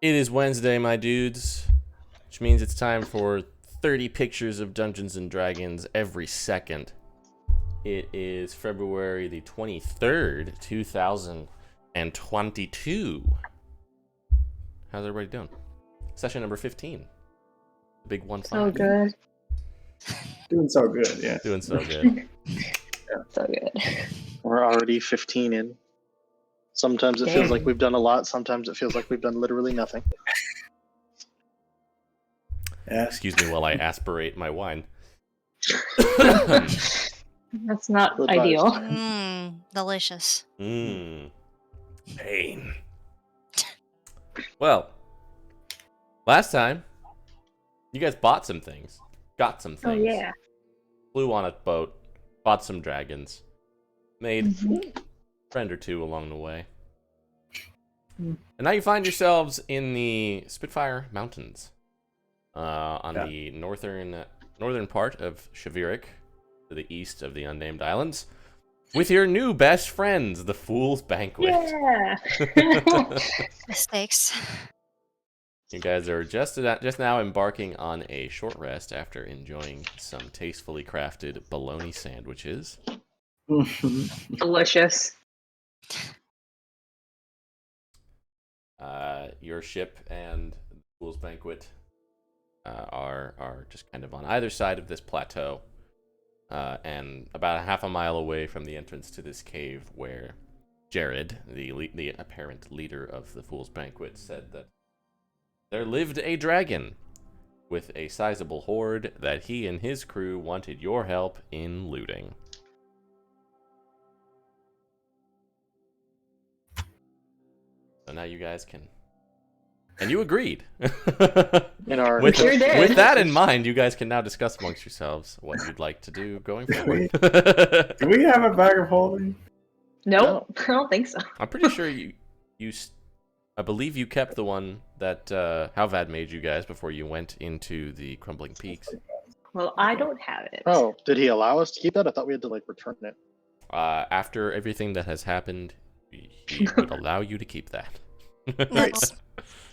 It is Wednesday, my dudes, which means it's time for 30 pictures of Dungeons and Dragons every second. It is February the 23rd, 2022. How's everybody doing? Session number 15. Big 1-5. So good. Doing so good, yeah. Doing so good. So good. We're already 15 in. Sometimes it feels Dang. like we've done a lot. Sometimes it feels like we've done literally nothing. Yeah. Excuse me while I aspirate my wine. That's not Good ideal. Delicious. Pain. Well, last time, you guys bought some things. Got some things. Oh yeah. Flew on a boat. Bought some dragons. Made Mhm. a friend or two along the way. Mm. And now you find yourselves in the Spitfire Mountains. On Yeah. the northern part of Shavirik, to the east of the Unnamed Islands, with your new best friends, the Fool's Banquet. Yeah. Mistakes. You guys are just now embarking on a short rest after enjoying some tastefully crafted bologna sandwiches. Delicious. Your ship and the Fool's Banquet are just kind of on either side of this plateau, and about a half a mile away from the entrance to this cave where Jared, the apparent leader of the Fool's Banquet, said that there lived a dragon with a sizable hoard that he and his crew wanted your help in looting. So now you guys can... And you agreed. In our with, sure did. with that in mind, you guys can now discuss amongst yourselves what you'd like to do going forward. Do we have a bag of holding? Nope. I don't think so. I'm pretty sure I believe you kept the one that Halvad made you guys before you went into the Crumbling Peaks. Well, I don't have it. Oh, did he allow us to keep that? I thought we had to return it. After everything that has happened, he would allow you to keep that. That's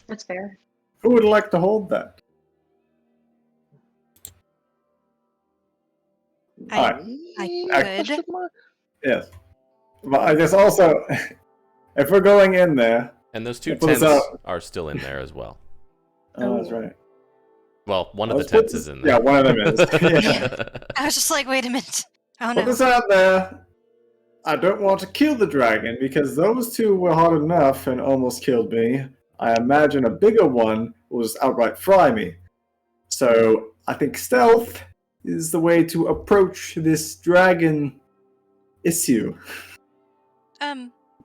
That's fair. Who would like to hold that? I Alright. could. Yes. But I guess also, if we're going in there... And those two Pull this tents out. are still in there as well. Oh, that's right. Well, one of the Let's put tents this- is in there. Yeah, one of them is. Yeah. I was just like, wait a minute. Oh Put no. this out there. I don't want to kill the dragon because those two were hard enough and almost killed me. I imagine a bigger one will just outright fry me. So I think stealth is the way to approach this dragon issue.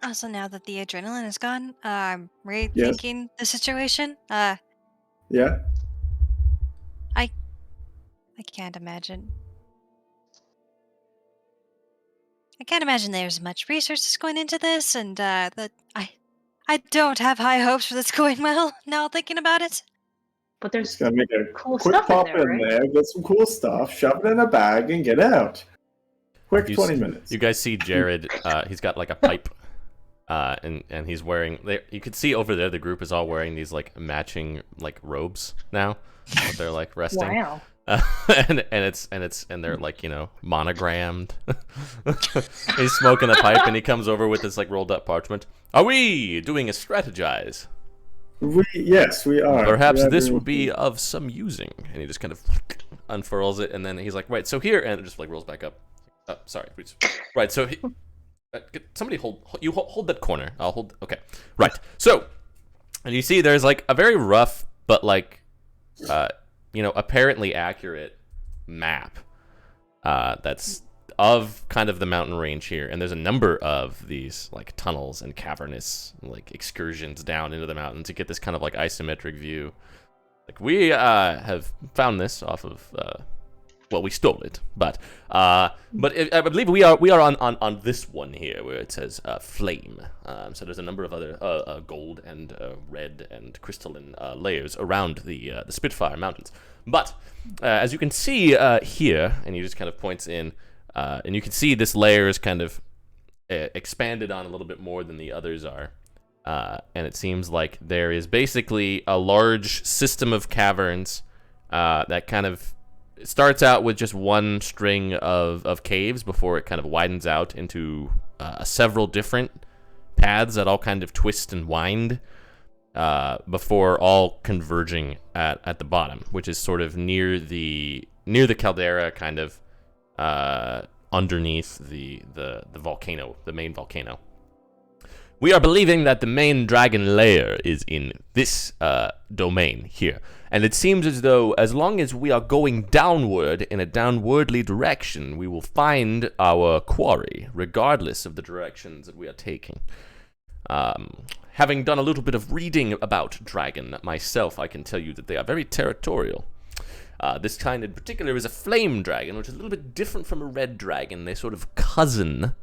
Also now that the adrenaline is gone, I'm rethinking the situation. Yeah? I can't imagine. I can't imagine there's much research going into this, and that I don't have high hopes for this going well. Now thinking about it. But Just there's gonna make a cool quick stuff in pop there, right? get some cool stuff, shove it in a bag, and get out. Quick You 20 s- minutes. You guys see Jared, he's got like a pipe, and he's wearing, you can see over there the group is all wearing these like matching like robes now, but they're like resting. Wow. And they're like, monogrammed. He's smoking a pipe and he comes over with this like rolled up parchment. Are we doing a strategize? Yes, we are. Perhaps We are this doing- would be of some using. And he just kind of unfurls it, and then he's like, right, so here, and it just like rolls back up. Sorry, please. Right, so somebody hold that corner. I'll hold. Okay, right. So, and you see, there's like a very rough, but like, apparently accurate map. That's of kind of the mountain range here, and there's a number of these like tunnels and cavernous like excursions down into the mountain to get this kind of like isometric view. Like we have found this off of we stole it, but I believe we are on this one here where it says flame. So there's a number of other gold and red and crystalline layers around the Spitfire Mountains. But as you can see here, and he just kind of points in, and you can see this layer is kind of expanded on a little bit more than the others are. And it seems like there is basically a large system of caverns that kind of starts out with just one string of caves before it kind of widens out into several different paths that all kind of twist and wind before all converging at the bottom, which is sort of near the caldera, kind of underneath the volcano, the main volcano. We are believing that the main dragon lair is in this domain here, and it seems as though as long as we are going downward in a downwardly direction, we will find our quarry, regardless of the directions that we are taking. Having done a little bit of reading about dragon myself, I can tell you that they are very territorial. This kind in particular is a flame dragon, which is a little bit different from a red dragon. They sort of cousin.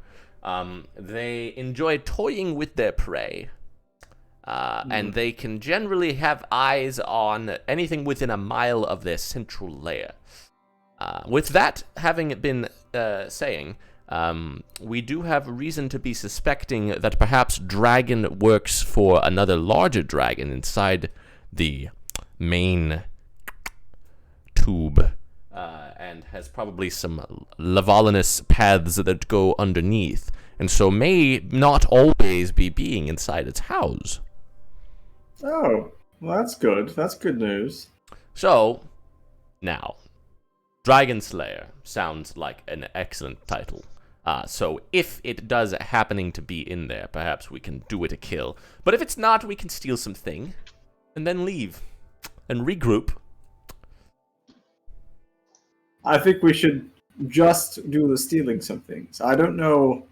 They enjoy toying with their prey, and they can generally have eyes on anything within a mile of their central lair. With that having been saying, we do have reason to be suspecting that perhaps dragon works for another larger dragon inside the main tube, and has probably some lavalinous paths that go underneath, and so may not always be being inside its house. Oh, well, that's good. That's good news. So, now, Dragon Slayer sounds like an excellent title. So if it does happening to be in there, perhaps we can do it a kill. But if it's not, we can steal something, and then leave, and regroup. I think we should just do the stealing some things. I don't know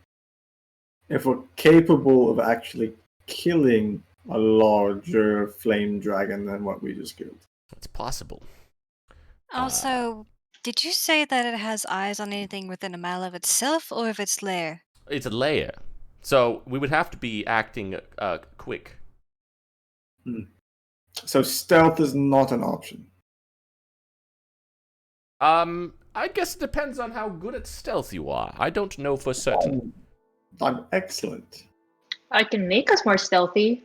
if we're capable of actually killing a larger flame dragon than what we just killed. It's possible. Also, did you say that it has eyes on anything within a mile of itself, or of its lair? It's a lair. So we would have to be acting quick. So stealth is not an option. I guess it depends on how good at stealth you are. I don't know for certain. I'm excellent. I can make us more stealthy.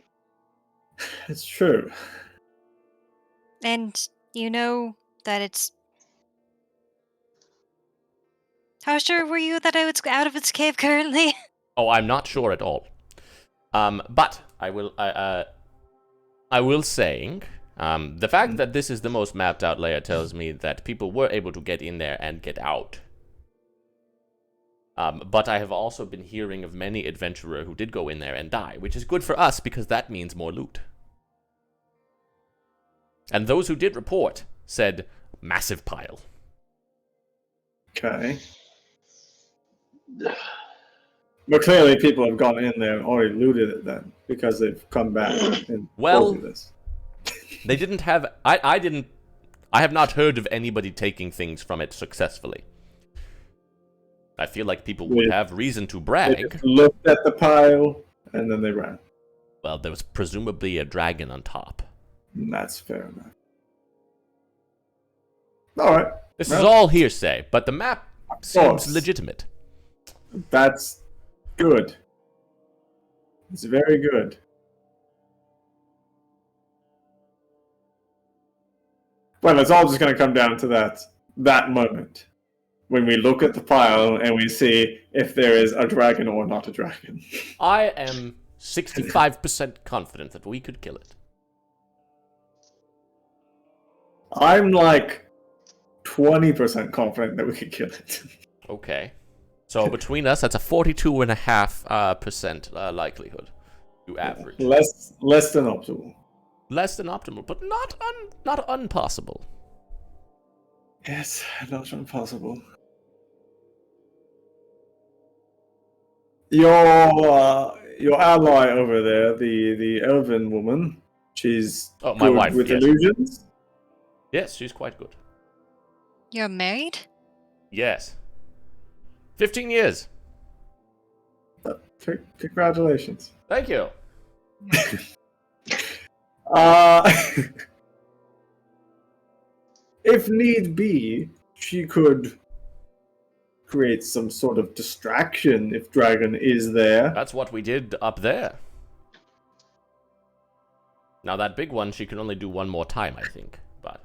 It's true. And you know that it's... How sure were you that it's out of its cave currently? Oh, I'm not sure at all. But I will saying, the fact that this is the most mapped out layer tells me that people were able to get in there and get out. But I have also been hearing of many adventurers who did go in there and die, which is good for us because that means more loot. And those who did report said massive pile. Okay. But clearly people have gone in there and already looted it then, because they've come back and Well, told you this. They didn't have... I have not heard of anybody taking things from it successfully. I feel like people would have reason to They brag. just looked at the pile and then they ran. Well, there was presumably a dragon on top. That's fair enough. Alright. This is all hearsay, but the map course. seems legitimate. That's good. It's very good. Well, it's all just going to come down to that moment. When we look at the pile and we see if there is a dragon or not a dragon. I am 65% confident that we could kill it. I'm like 20% confident that we could kill it. Okay. So between us, that's a 42.5% likelihood. You average. Less than optimal. Less than optimal, but not impossible. Yes, not impossible. Your ally over there, the elven woman, she's Oh, my good wife, with yes. illusions. Yes, she's quite good. You're married? Yes. 15 years. Congratulations. Thank you. If need be, she could create some sort of distraction if dragon is there. That's what we did up there. Now that big one, she can only do one more time, I think. But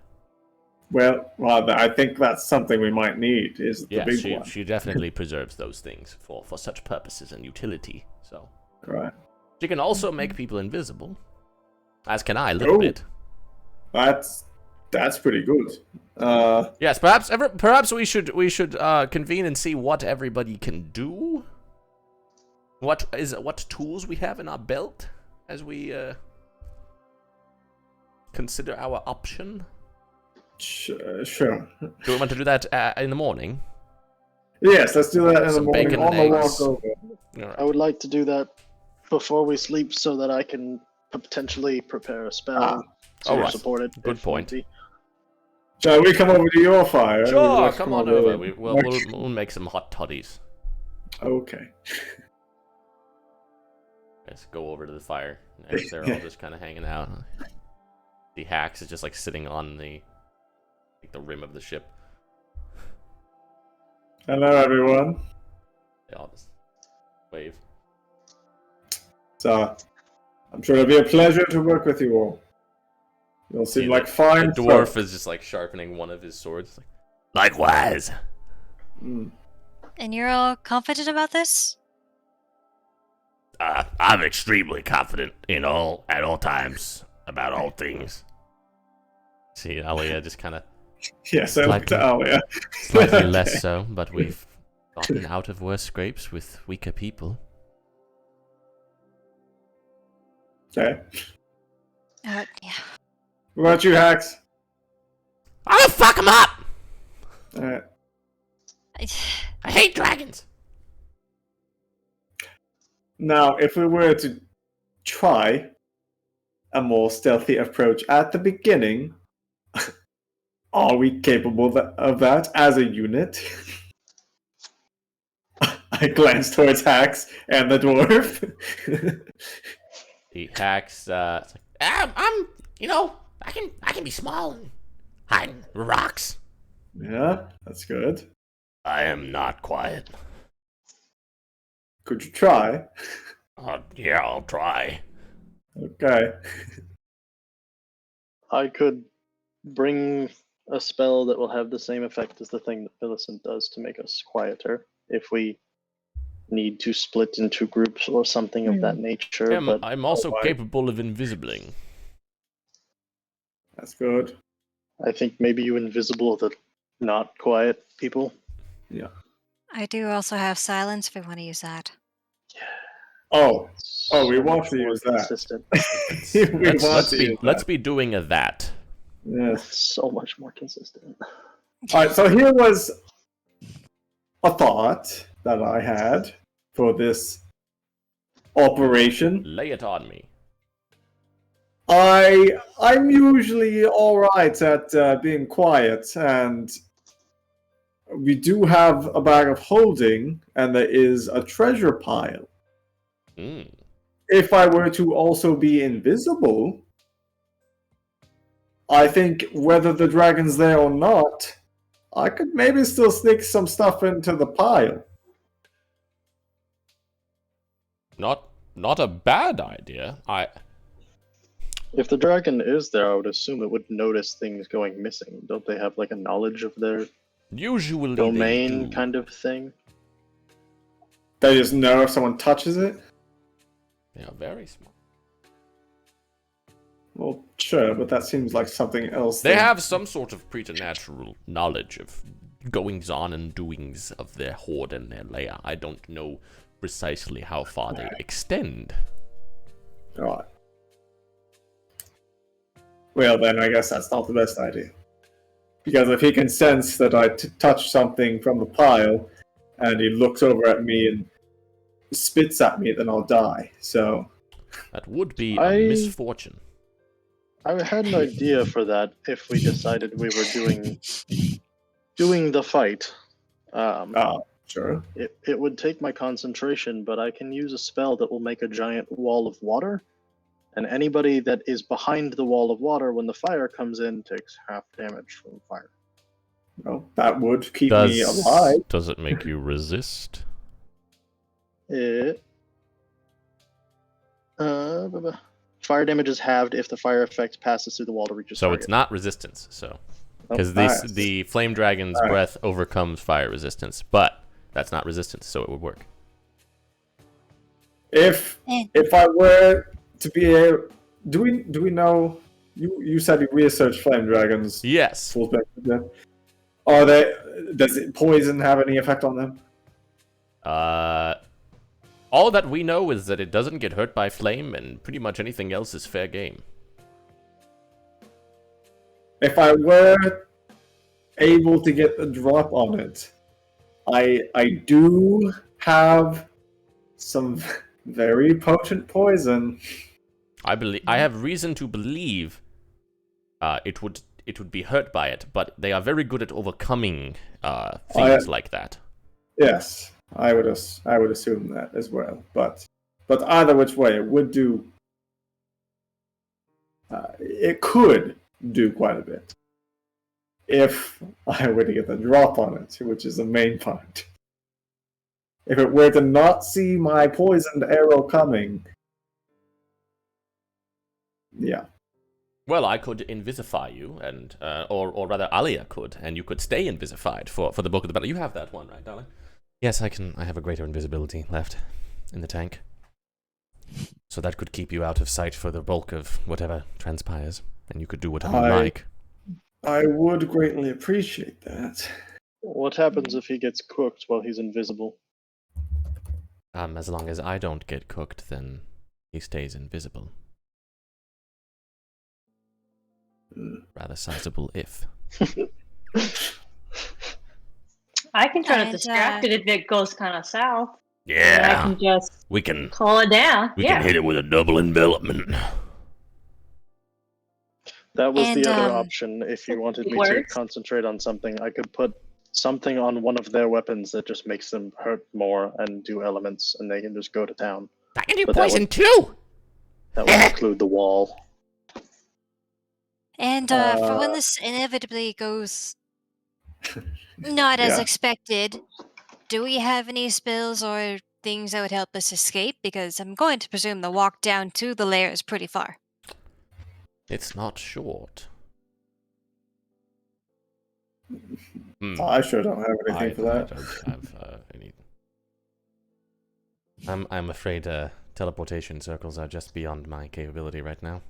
Well, I think that's something we might need, is the yeah, big she one. she definitely preserves those things for such purposes and utility. So Right. she can also make people invisible, as can I a little bit. That's pretty good. Yes, perhaps we should convene and see what everybody can do. What tools we have in our belt as we consider our option. Sure. Do we want to do that in the morning? Yes, let's do that in the Some morning bacon on and the eggs. walk over. All right. I would like to do that before we sleep so that I can potentially prepare a spell to Alright. support it. Good if point. need be. Shall we come over to your fire? Or would you Sure, like to come on over. here? We'll make some hot toddies. Okay. Let's go over to the fire. As they're all just kind of hanging out. The Hax is just like sitting on the rim of the ship. Hello, everyone. They all just wave. So, I'm sure it'll be a pleasure to work with you all. You'll seem See, like the fine dwarf folk. is just like sharpening one of his swords. Likewise. Mm. And you're all confident about this? I'm extremely confident at all times about all things. See, Alia just kind of Yes, I looked at Slightly. Alia. slightly less so, but we've gotten out of worse scrapes with weaker people. Okay. Yeah. What about you, Hax? I'm gonna fuck him up! Alright. I hate dragons! Now, if we were to try a more stealthy approach at the beginning, are we capable of that as a unit? I glance towards Hax and the dwarf. The Hax, it's like, I can be small and hide in rocks. Yeah, that's good. I am not quiet. Could you try? Yeah, I'll try. Okay. I could bring a spell that will have the same effect as the thing that Millicent does to make us quieter if we need to split into groups or something of that nature. But I'm also Alright. capable of invisibling. That's good. I think maybe you invisible the not quiet people. I do also have silence if we want to use that. Oh, we So want much to more use that. consistent. Let's be doing that. Yes. So much more consistent. Alright, so here was a thought that I had for this operation. Lay it on me. I'm usually alright at being quiet, and we do have a bag of holding, and there is a treasure pile. Mm. If I were to also be invisible, I think whether the dragon's there or not, I could maybe still sneak some stuff into the pile. Not a bad idea. If the dragon is there, I would assume it would notice things going missing. Don't they have like a knowledge of their Usually domain they do. kind of thing? They just know if someone touches it? They are very smart. Well, sure, but that seems like something else. They than- have some sort of preternatural knowledge of goings on and doings of their horde and their lair. I don't know precisely how far they extend. Alright. Well, then I guess that's not the best idea. Because if he can sense that I touch something from the pile, and he looks over at me and spits at me, then I'll die. So, That would be I- a misfortune. I had an idea for that if we decided we were doing the fight. Sure. It would take my concentration, but I can use a spell that will make a giant wall of water. And anybody that is behind the wall of water when the fire comes in takes half damage from fire. Well, that would keep me alive. Does it make you resist? It Fire damage is halved if the fire effect passes through the wall to reach its So target. it's not resistance. So Oh, because nice. the flame dragon's Alright. breath overcomes fire resistance, but that's not resistance, so it would work. If I were to be able, do we know? You said you researched flame dragons. Yes. Full spectrum. Are they? Does poison have any effect on them? All that we know is that it doesn't get hurt by flame, and pretty much anything else is fair game. If I were able to get a drop on it, I do have some very potent poison. I have reason to believe it would be hurt by it, but they are very good at overcoming things like that. Yes, I would assume that as well. But either which way, it would do. It could do quite a bit if I were to get the drop on it, which is the main part. If it were to not see my poisoned arrow coming, yeah. Well, I could invisify you, and or rather, Alia could, and you could stay invisified for the bulk of the battle. You have that one, right, darling? Yes, I can. I have a greater invisibility left in the tank, so that could keep you out of sight for the bulk of whatever transpires, and you could do whatever you like. I would greatly appreciate that. What happens if he gets cooked while he's invisible? As long as I don't get cooked, then he stays invisible. Rather sizable if. I can try to And, distract it if it goes kind of south. And I Yeah, can just we can call it down. Yeah. hit it with a double envelopment. That was And, the other option. If you wanted it me to works. concentrate on something, I could put something on one of their weapons that just makes them hurt more and do elements, and they can just go to town. I can do But that poison would- too. That would include the wall. And for when this inevitably goes not as Yeah. expected, do we have any spells or things that would help us escape? Because I'm going to presume the walk down to the lair is pretty far. It's not short. I sure don't have anything for I that. don't have any. I'm afraid teleportation circles are just beyond my capability right now.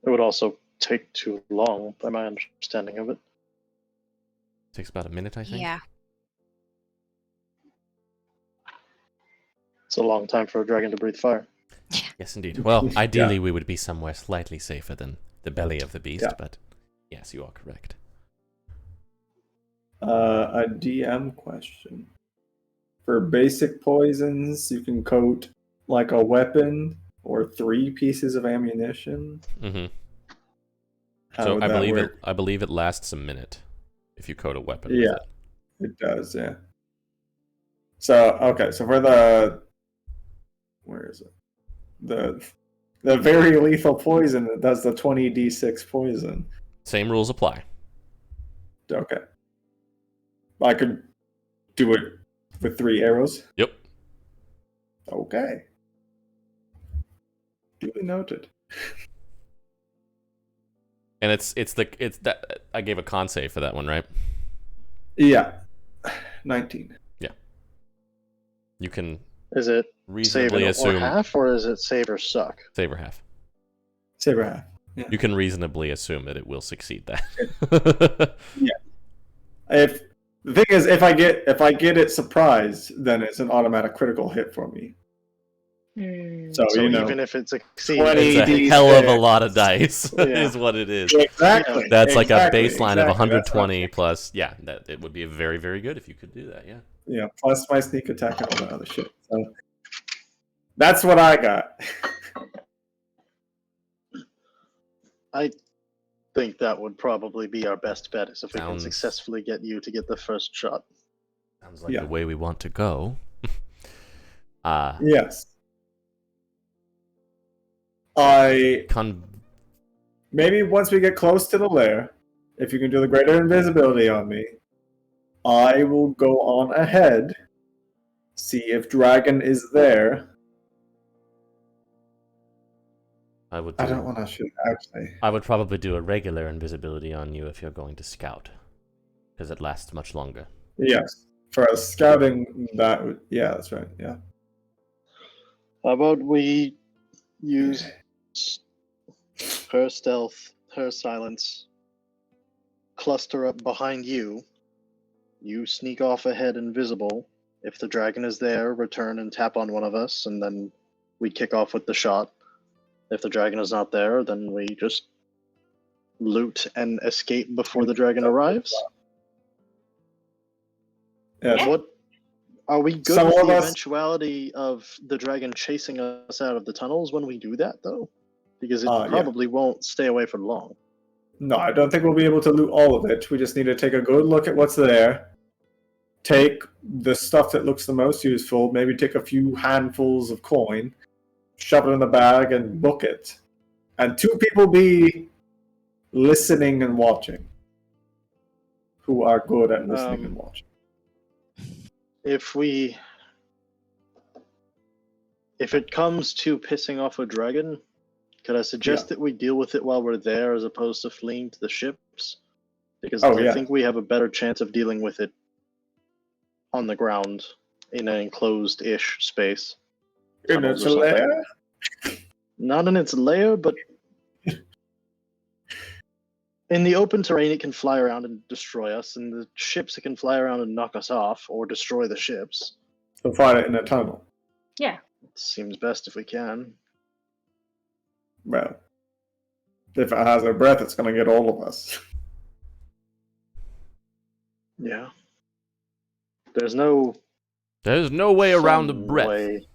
It would also take too long, by my understanding of it. Takes about a minute, I think. Yeah. It's a long time for a dragon to breathe fire. Yes, indeed. Well, ideally we would be somewhere slightly safer than the belly of the beast, Yeah. but yes, you are correct. A DM question. For basic poisons, you can coat like a weapon or 3 pieces of ammunition. Mm-hmm. How So would I that believe work? I believe it lasts a minute if you coat a weapon Yeah. with it. It does, yeah. So okay, so for the where is it? The very lethal poison that does the 20d6 poison. Same rules apply. Okay. I could do it with 3 arrows. Yep. Okay. Duly noted. And it's that I gave a con save for that one, right? Yeah. 19. You can Is it save reasonably it or assume half, or is it save or suck? save or half. Saber half. You can reasonably assume that it will succeed that. If the thing is, if I get it surprised, then it's an automatic critical hit for me. So, So you know, even if it succeeds, 20 It's a D6. hell of a lot of dice, Yeah. is what it is. exactly. That's like a exactly, baseline of exactly. That's 120 plus. Yeah, that it would be very, very good if you could do that. Yeah. Yeah, plus my sneak attack and all that other shit. So that's what I got. I think that would probably be our best bet, is if we can Sounds- successfully get you to get the first shot. Sounds like Yeah. the way we want to go. Yes. I Con- maybe once we get close to the lair, if you can do the greater invisibility on me, I will go on ahead, see if Dragon is there, I would. I don't want to shoot actually. I would probably do a regular invisibility on you if you're going to scout, because it lasts much longer. Yes, for a scouting that would. Yeah, that's right. Yeah. How about we use her stealth, her silence, cluster up behind you. You sneak off ahead invisible. If the dragon is there, return and tap on one of us, and then we kick off with the shot. If the dragon is not there, then we just loot and escape before the dragon arrives. Yes. What are we good Some with of the us- eventuality of the dragon chasing us out of the tunnels when we do that, though? Because it Yeah. probably won't stay away for long. No, I don't think we'll be able to loot all of it. We just need to take a good look at what's there. Take the stuff that looks the most useful. Maybe take a few handfuls of coin, shove it in the bag, and book it. And 2 people be listening and watching, who are good at listening and watching. If it comes to pissing off a dragon, could I suggest that we deal with it while we're there as opposed to fleeing to the ships? Because I think we have a better chance of dealing with it on the ground in an enclosed-ish space. In its lair? Not in its lair, but in the open terrain it can fly around and destroy us, and the ships it can fly around and knock us off or destroy the ships. So find it in a tunnel. Yeah. It seems best if we can. Well, if it has a breath, it's going to get all of us. Yeah. There's no way around the fun breath. way-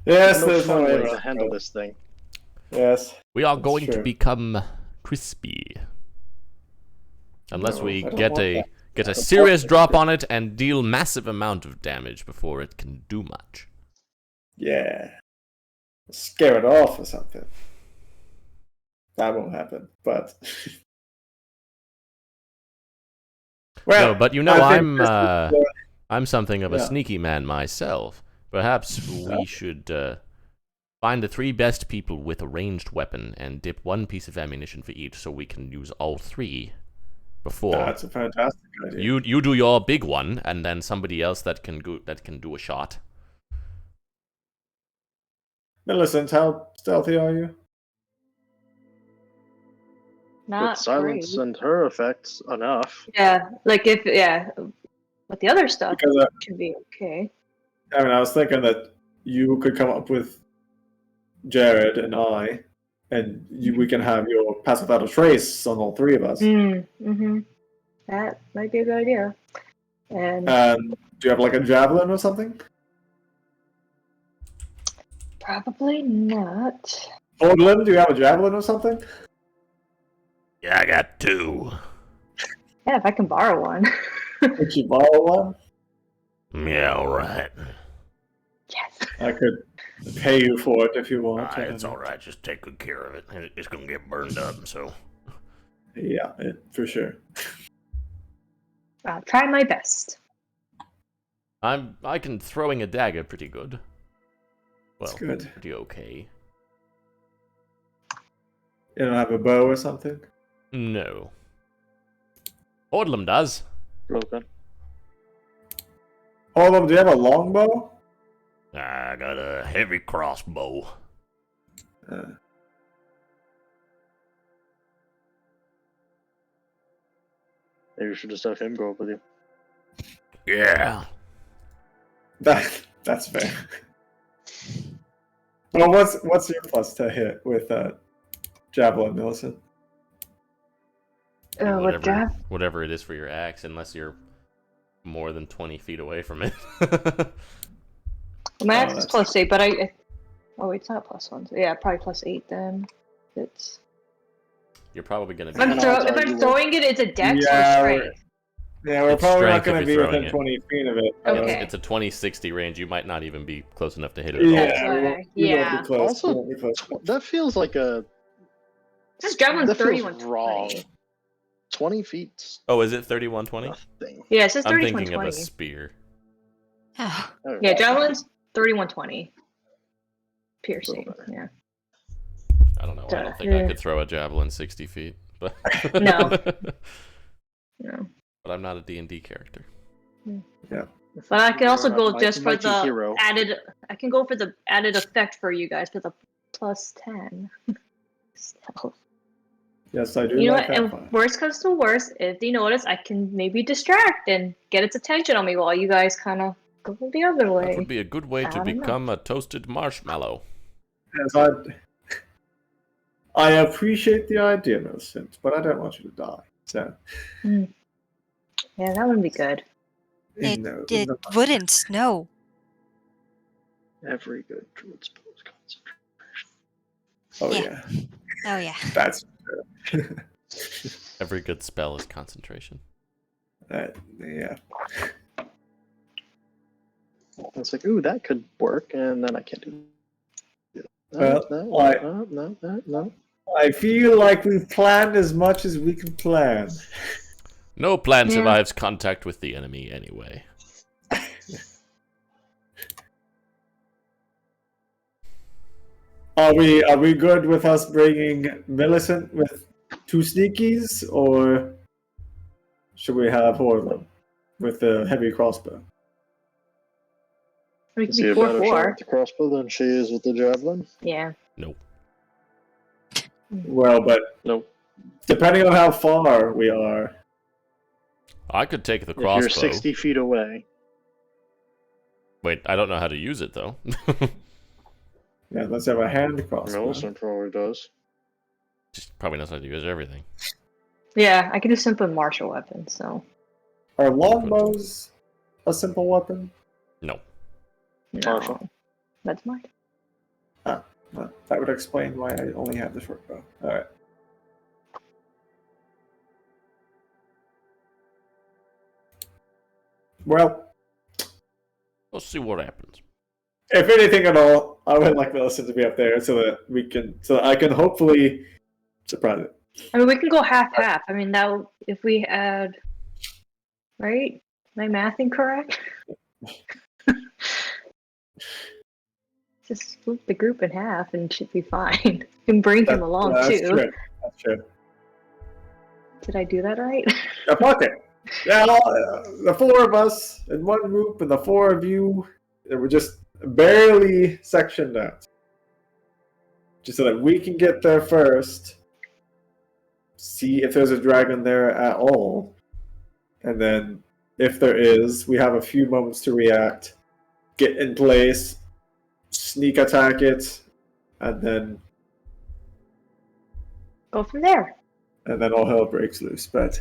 Yes, no there's fun no way way to around handle it. this thing. Yes. We are That's going to true. become crispy. Unless No, we I don't get want a that. get a don't serious want drop that. on it and deal massive amount of damage before it can do much. Yeah. Scare it off or something. That won't happen, but... No, but you know, I think this is, I'm something of a yeah. sneaky man myself. Perhaps we should find the 3 best people with a ranged weapon and dip 1 piece of ammunition for each, so we can use all 3 before. That's a fantastic idea. You do your big one, and then somebody else that can do a shot. Millicent, how stealthy are you? Not With silence great. and her effects, enough. Yeah, like but the other stuff Because can be okay. I was thinking that you could come up with Jared and I, and we can have your pass without a trace on all 3 of us. Mm-hmm. That might be a good idea. And Do you have like a javelin or something? probably not. Odlin, do you have a javelin or something? Yeah, I got 2. Yeah, if I can borrow one. Could you borrow one? Yeah, alright. Yes. I could pay you for it if you want. It's alright, just take good care of it. It's gonna get burned up, so... Yeah, for sure. I'll try my best. I can throwing a dagger pretty good. Well, That's good. pretty okay. You don't have a bow or something? No. Ordlum does. Broken. Hold on, do you have a longbow? I got a heavy crossbow. Maybe you should just have him go up with you. Yeah. That's fair. Well, what's your plus to hit with javelin, Millicent? With Jeff? Whatever it is for your axe, unless you're more than 20 feet away from it. My axe is plus 8, but oh, it's not plus 1. So yeah, probably plus 8 then. It's. You're probably gonna be. If I'm throwing it, it's a dex or strength. Yeah, we're It's probably not strength going if to be you're within throwing 20 feet of it. Okay. It's a 20-60 range. You might not even be close enough to hit it at all. That's Yeah, why, we won't yeah. be close. Also, we won't be close. That feels like a. This javelin's That feels 31 wrong. 20. 20 feet. Oh, is it 31-20? Nothing. Yeah, it says I'm 31 thinking of 20. a spear. Oh, Yeah, javelin's 31 20. Piercing, better. yeah. I don't know. I don't think I could throw a javelin 60 feet, but No. No. But I'm not a D&D character. Yeah. But I can also You're go a just for mighty the hero. added. I can go for the added effect for you guys for the +10. So, Yes, I do you know like what? that And one. worst comes to worst, if they notice, I can maybe distract and get its attention on me while you guys kind of go the other way. That would be a good way I to don't know. become a toasted marshmallow. Yes, I appreciate the idea, Millicent, but I don't want you to die. So, Yeah, that would be good. It no, wouldn't. No. Every good druid spell is concentration. Oh Yeah. yeah, Oh yeah. that's Every good spell is concentration. yeah. It's like, ooh, that could work, and then I can't do it. Well, No. I feel like we've planned as much as we can plan. No plan Yeah. survives contact with the enemy anyway. Are we good with us bringing Millicent with 2 sneakies, or should we have Horlem with the heavy crossbow? We Is could he be a better shot 4-4. with the crossbow than she is with the javelin? Yeah. Nope. Well, but Nope. depending on how far we are, I could take the If crossbow. you're 60 feet away, Wait, I don't know how to use it though. yeah, let's have a hand crossbow. Millicent probably does. Just probably knows how to use everything. Yeah, I can do simple martial weapons, so. Are longbows a simple weapon? No. No. Martial. That's mine. Well, that would explain why I only have the short bow. Alright. Well, We'll see what happens. if anything at all, I would like Millicent to be up there so that I can hopefully surprise it. I mean, we can go half-half. I mean, that would, if we had, right? Am I mathing correct? Just split the group in half and it should be fine. You can bring him along That's too. true. That's true. Did I do that right? Yeah, fuck it. Yeah, the 4 of us in one group and the 4 of you, and we're just barely sectioned out. Just so that we can get there first, see if there's a dragon there at all, and then if there is, we have a few moments to react, get in place, sneak attack it, and then Go from there. all hell breaks loose. But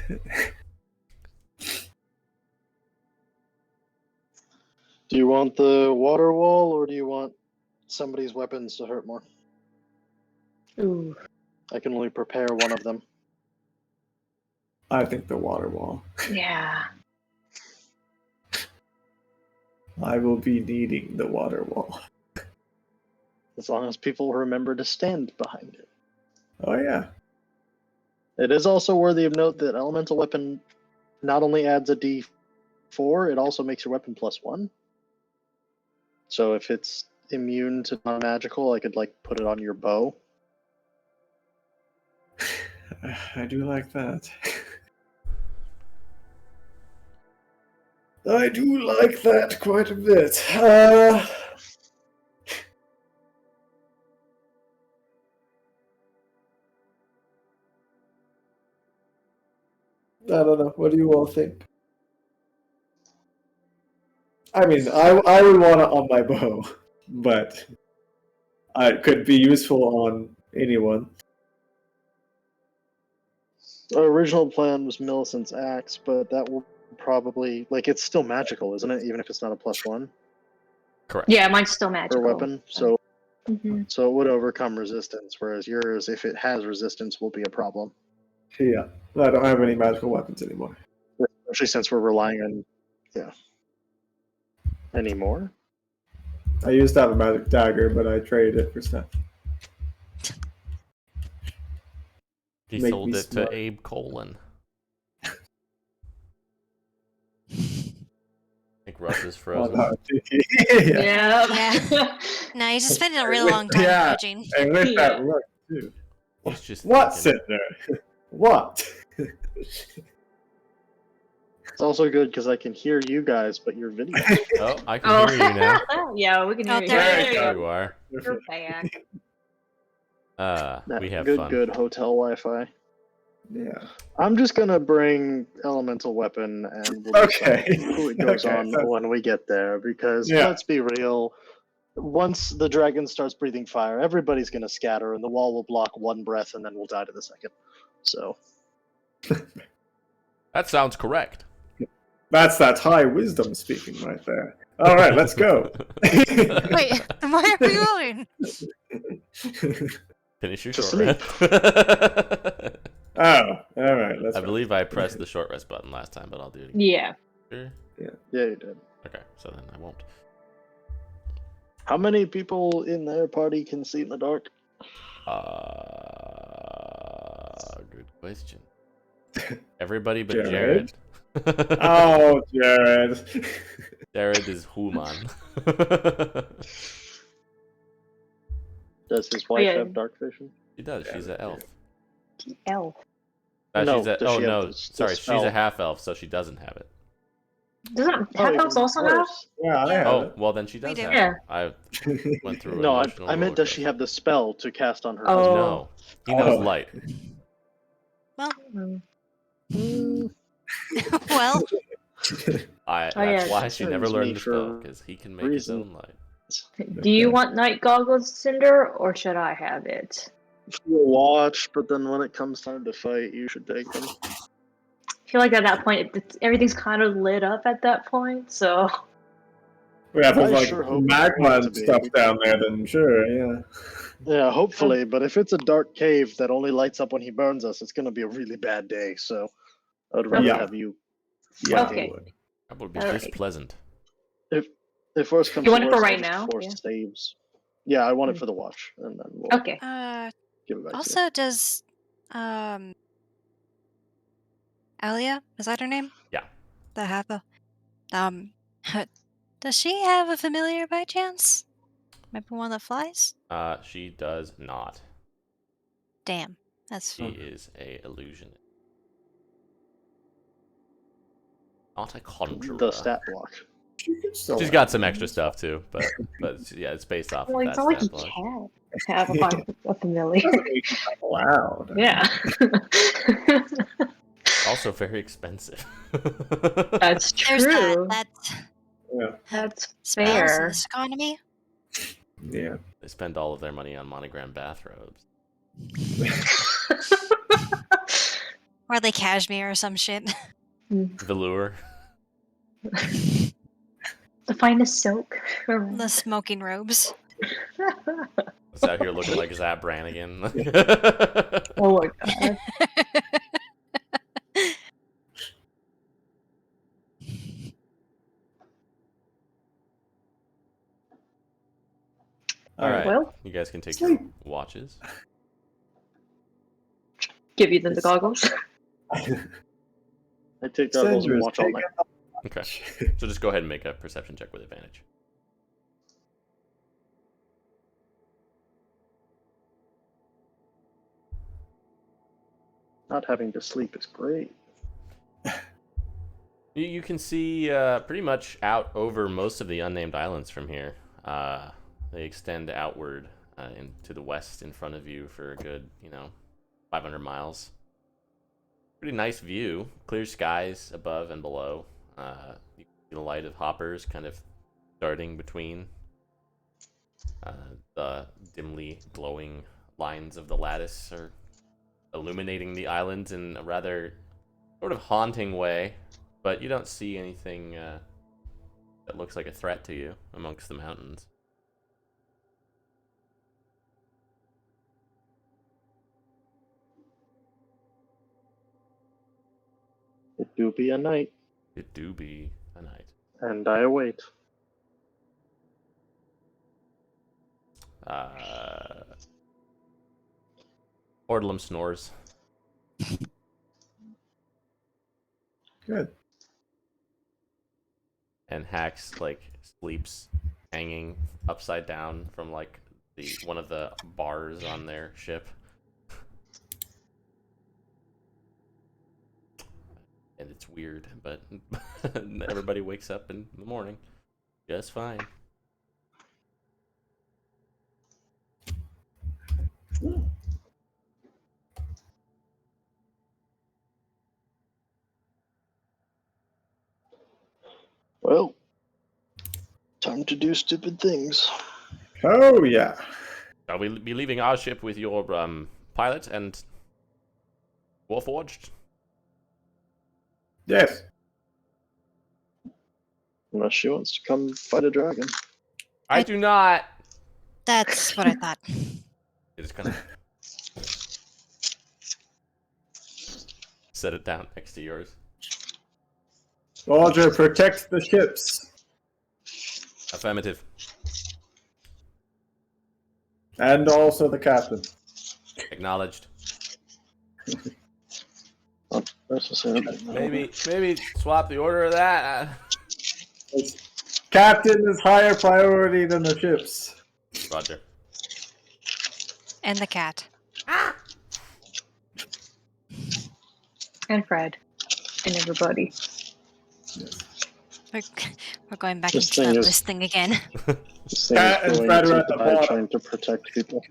Do you want the water wall, or do you want somebody's weapons to hurt more? Ooh. I can only prepare one of them. I think the water wall. Yeah. I will be needing the water wall. As long as people remember to stand behind it. Oh yeah. It is also worthy of note that elemental weapon not only adds a D4, it also makes your weapon +1. So if it's immune to non-magical, I could like put it on your bow. I do like that. I do like that quite a bit. I don't know. What do you all think? I mean, I would want it on my bow, but it could be useful on anyone. Our original plan was Millicent's axe, but that will probably it's still magical, isn't it? Even if it's not a +1 Correct. Yeah, mine's still per magical. weapon. So Mhm. it would overcome resistance, whereas yours, if it has resistance, will be a problem. Yeah, I don't have any magical weapons anymore. Especially since we're relying on anymore. I used to have a magic dagger, but I traded it for stuff. He Make sold me it smart. to Abe Colon. I think Russ is Oh, frozen. no. Yeah. Yeah. Yeah. No, you just spent a really long time Yeah. judging. And with Yeah. that look, too. He's just What, thinking. Cinder? What? It's also good because I can hear you guys, but your video. Oh, I can hear you now. Yeah, we can hear Oh, you. there you There go. you are. You're back. We have good, fun. good hotel Wi-Fi. Yeah. I'm just gonna bring elemental weapon, and we'll Okay. decide who it goes Okay, on so- when we get there. Because Yeah. let's be real, once the dragon starts breathing fire, everybody's gonna scatter, and the wall will block one breath, and then we'll die to the second. So That sounds correct. That's high wisdom speaking right there. All right, let's go. Wait, why are we going? Finish your To short rest. Oh, all right. Let's. I believe I pressed the short rest button last time, but I'll do it again. Yeah. Sure? yeah, you did. Okay, so then I won't. How many people in their party can see in the dark? Good question. Everybody but Jared. Jared? Oh, Jared. Jared is human. Does his wife yeah. have dark vision? She does. She's an elf. Elf. No, She's a, does oh she have no, the sorry. She's spell? a half elf, so she doesn't have it. Doesn't Oh, half even elves also have? worse. Yeah, I have Oh, it. well then she We does do. have Yeah. it. I went through. No, an emotional I meant, does rollercoaster. she have the spell to cast on her Oh. husband? No, he knows Oh. light. Mm. Well, That's yeah, why that she never serves learned me the spell, for because he can make his reason. own light. Do you want night goggles, Cinder, or should I have it? You'll watch, but then when it comes time to fight, you should take them. I feel like at that point, everything's kind of lit up at that point, so. Yeah, if there's I like sure hope magma it's and to be. stuff down there, then sure, yeah. Yeah, hopefully, but if it's a dark cave that only lights up when he burns us, it's going to be a really bad day, so I'd rather Yeah. have you. Yeah, Okay. it would. That would be Alright. displeasant. If worse comes You to want it for worse, right I'll just now? force Yeah. saves. Yeah, I want it Hmm. for the watch, and then we'll Okay. give it back to also, does Alia, is that her name? Yeah. The half elf. Does she have a familiar by chance? Maybe one that flies? She does not. Damn, that's She is a illusionist. Not a you. conjurer. The stat block. You can still She's have got some it. extra stuff too, but yeah, it's based off Well, of it's that not like you stat block. can't have a familiar. Doesn't make you loud. Yeah. Also very expensive. That's there's true. That's Yeah. That's spells in fair. this economy. Yeah. They spend all of their money on monogram bathrobes. Or they cashmere or some shit. Velour. The finest silk. The smoking robes. It's out here looking like Zap Brannigan. Oh my god. All right, Well, you guys can take sleep. your watches. give you the goggles. I take goggles and Cinder's watch all night. Okay, so just go ahead and make a perception check with advantage. Not having to sleep is great. You can see pretty much out over most of the unnamed islands from here. They extend outward into the west in front of you for a good, 500 miles. Pretty nice view. Clear skies above and below. You can see the light of hoppers kind of darting between the dimly glowing lines of the lattice are illuminating the islands in a rather sort of haunting way. But you don't see anything that looks like a threat to you amongst the mountains. It do be a night, It do be a night. and I await. Ordlum snores. Good. And Hax sleeps hanging upside down from one of the bars on their ship. it's weird, but everybody wakes up in the morning just fine. Well, time to do stupid things. Oh yeah. Shall we be leaving our ship with your pilot and Warforged? Yes. Unless she wants to come fight a dragon. I do not. That's what I thought. It just kind of set it down next to yours. Roger, protect the ships. Affirmative. And also the captain. Acknowledged. Not necessarily. no. Maybe swap the order of that. Captain is higher priority than the ships. Roger. And the cat. And Fred. And everybody. We're going back This into thing that is- list thing again. This thing Cat and is going Fred are to at the die bottom. trying to protect people.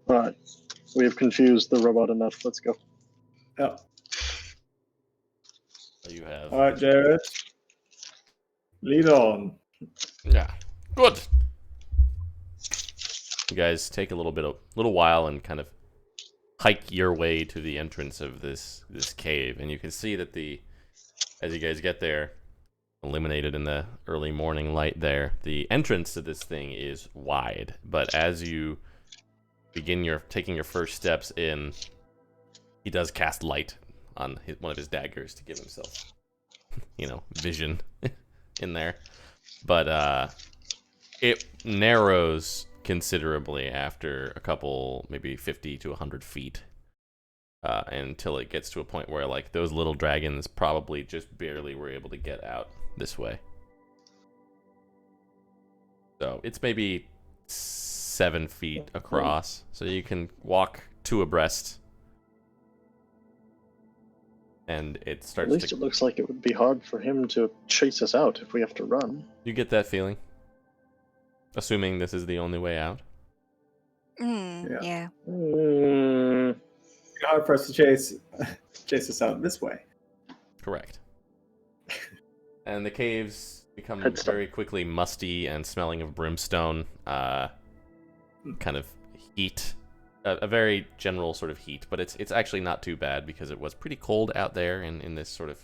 Alright. We have confused the robot enough. Let's go. Yeah. You have. All right, Jared. Lead on. Yeah. Good. You guys take a little while and kind of hike your way to the entrance of this cave, and you can see that as you guys get there, illuminated in the early morning light there, the entrance to this thing is wide. But as you begin taking your first steps in, he does cast light on one of his daggers to give himself, vision in there. But it narrows considerably after a couple, maybe 50 to 100 feet, until it gets to a point where, like, those little dragons probably just barely were able to get out this way. So it's maybe 7 feet across, so you can walk two abreast, and it starts At least to... it looks like it would be hard for him to chase us out if we have to run. You get that feeling? Assuming this is the only way out? Yeah. Hard for us to chase us out this way. Correct. And the caves become Head start. very quickly musty and smelling of brimstone. Kind of heat, a very general sort of heat, but it's actually not too bad because it was pretty cold out there in this sort of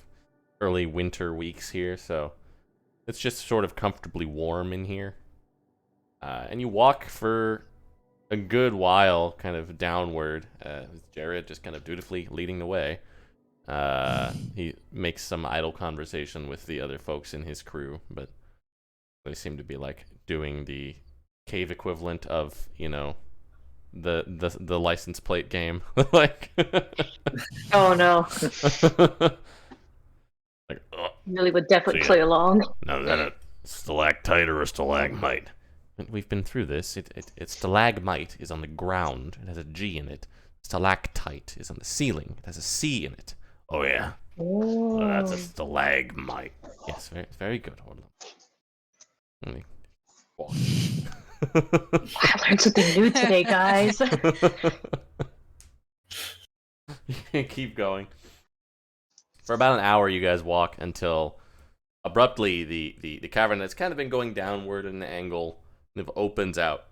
early winter weeks here, so it's just sort of comfortably warm in here. And you walk for a good while, kind of downward, with Jared just kind of dutifully leading the way. He makes some idle conversation with the other folks in his crew, but they seem to be like doing the cave equivalent of, the license plate game. Like, Oh no. like, oh, Really would definitely See ya. play along. now is that a stalactite or a stalagmite? We've been through this. It's stalagmite is on the ground. It has a G in it. Stalactite is on the ceiling. It has a C in it. Oh yeah. Oh. Well, that's a stalagmite. Yes, very, very good. Hold on. Let me walk. I learned something new today, guys. Keep going. For about an hour, you guys walk until abruptly the cavern that's kind of been going downward at an angle kind of opens out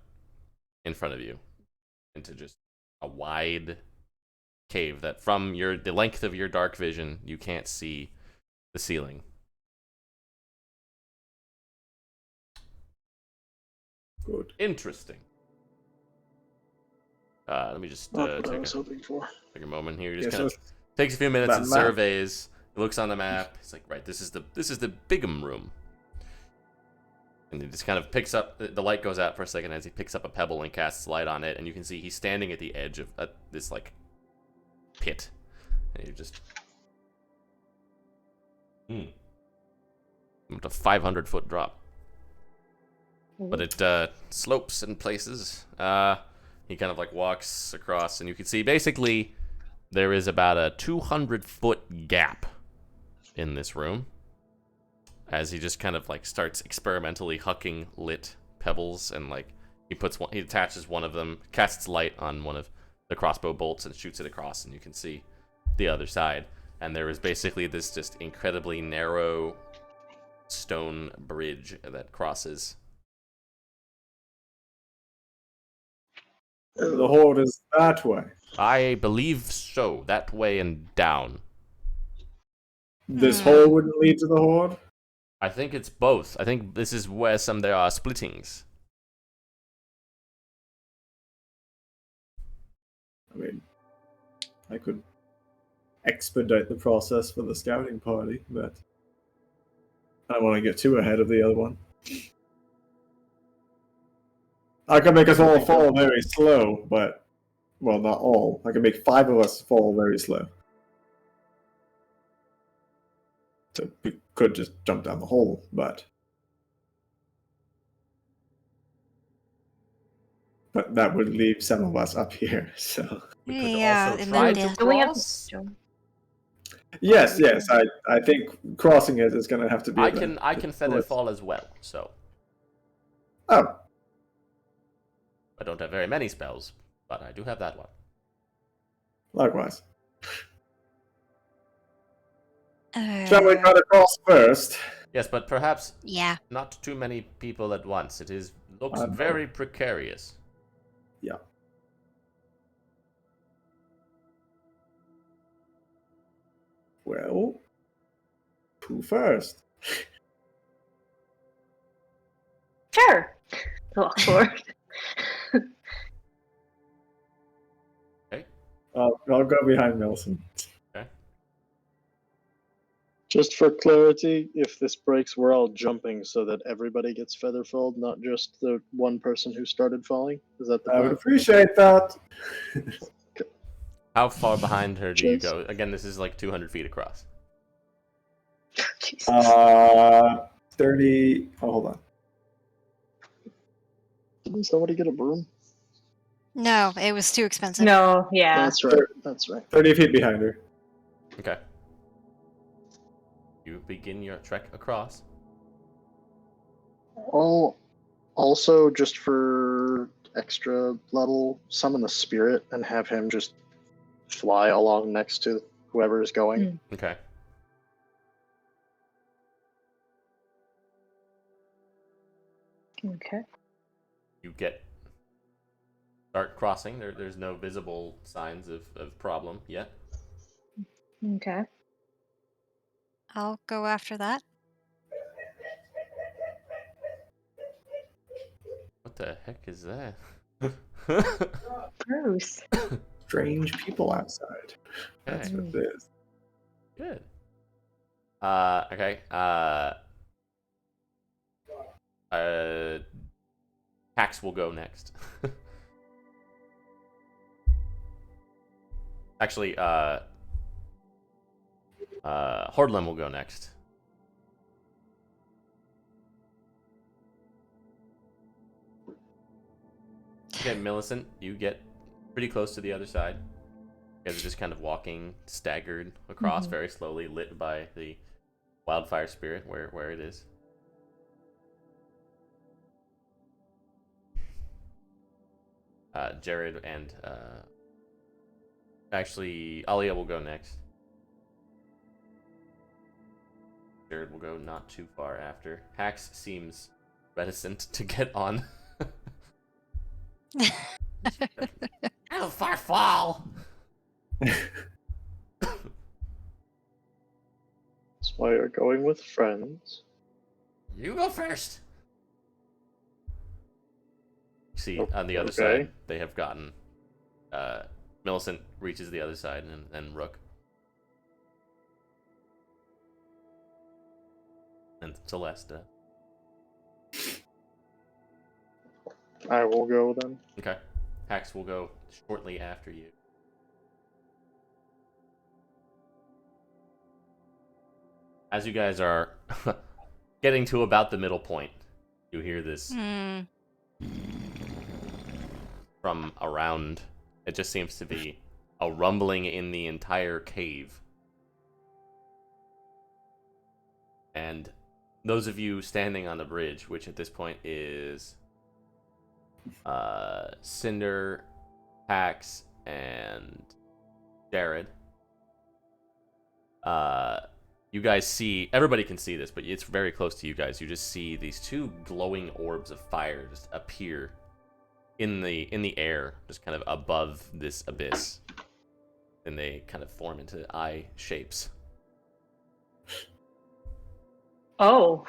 in front of you into just a wide cave that from the length of your dark vision, you can't see the ceiling. Good. Interesting. Let me just Not what I take was hoping for. a moment here. Just Yeah, kind so of takes a few minutes that and map. surveys. He looks on the map. He's like, right, this is the Bigham room. And he just kind of picks up. The light goes out for a second as he picks up a pebble and casts light on it, and you can see he's standing at the edge of this like pit, and you just It's a 500-foot drop. But it slopes in places. He kind of like walks across, and you can see basically there is about a 200-foot gap in this room as he just kind of like starts experimentally hucking lit pebbles, and like he attaches one of them, casts light on one of the crossbow bolts and shoots it across, and you can see the other side. And there is basically this just incredibly narrow stone bridge that crosses. The horde is that way. I believe so. That way and down. This hole wouldn't lead to the horde? I think it's both. I think this is where there are splittings. I mean, I could expedite the process for the scouting party, but I don't want to get too ahead of the other one. I can make us all fall very slow, but, well, not all. I can make 5 of us fall very slow. So we could just jump down the hole, but that would leave some of us up here, so... We could Yeah, also and try then to Do we have cross. to jump? Yes, I think crossing it is going to have to be... I can feather fall as well, so Oh, I don't have very many spells, but I do have that one. likewise. Shall we cut across first? Yes, but perhaps Yeah. not too many people at once. It looks know. very precarious. Yeah. Well, who first? Sure. Walk forward. I'll go behind Milson. Just for clarity, if this breaks, we're all jumping so that everybody gets feather falled, not just the one person who started falling. Is that the I would plan? appreciate that. How far behind her do you Jeez. go? Again, this is like 200 feet across. Jesus. 30. Oh, hold on. Didn't somebody get a broom? No, it was too expensive. No, yeah. That's right. That's right. 30 feet behind her. Okay. You begin your trek across. Oh, also, just for extra level, summon the spirit and have him just fly along next to whoever is going. Mm. Okay. Okay. You start crossing. There's no visible signs of problem yet. Okay. I'll go after that. What the heck is that? Gross. Strange people outside. That's Okay. what it is. Good. Okay. Pax will go next. Actually, Hordlem will go next. Okay, Millicent, you get pretty close to the other side. You guys are just kind of walking staggered across very slowly, lit by the wildfire spirit where it is. Jared and actually Alia will go next. Jared will go not too far after. Hax seems reticent to get on. How far fall? That's why you're going with friends. You go first. See, on the other Okay. side, they have gotten. Millicent reaches the other side, and then Rook. And Celesta. I will go then. Okay. Hax will go shortly after you. As you guys are getting to about the middle point, you hear this from around. It just seems to be a rumbling in the entire cave. And those of you standing on the bridge, which at this point is Cinder, Pax, and Jared, you guys see, everybody can see this, but it's very close to you guys. You just see these two glowing orbs of fire just appear in the air, just kind of above this abyss. And they kind of form into eye shapes. Oh.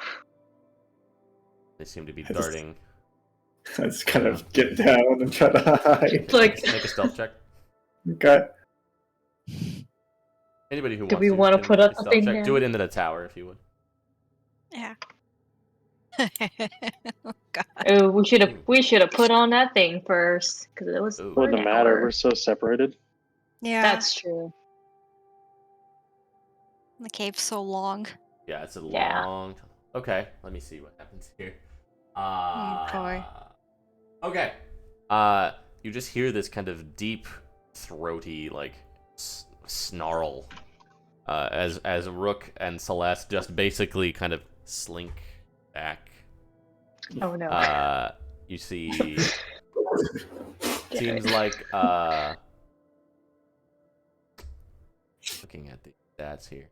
They seem to be darting. I just kind of get down and try to hide. Like, Make a stealth check. Okay. Anybody who do wants we to want to can put make up a the stealth thing check. now? Do it into the tower if you would. Yeah. Oh, God. Oh, we should have put on that thing first because it was. Ooh. for Wouldn't an matter. hour. We're so separated. Yeah. That's true. The cave's so long. Yeah, it's a Yeah. long time. Okay, let me see what happens here. boy. Okay. You just hear this kind of deep, throaty, like, snarl. As Rook and Celeste just basically kind of slink back. Oh no. You see... seems like, looking at the stats here.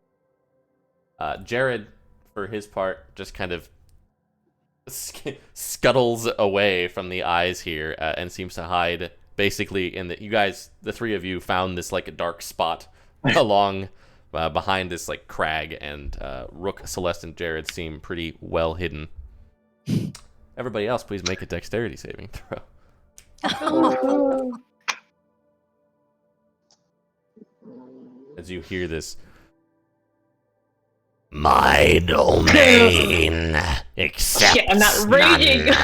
Jared, for his part, just kind of scuttles away from the eyes here and seems to hide basically in the... You guys, the three of you, found this, like, a dark spot along behind this, like, crag, and Rook, Celeste, and Jared seem pretty well hidden. Everybody else, please make a dexterity saving throw. Oh. As you hear this, my domain, except Shit, I'm not raging.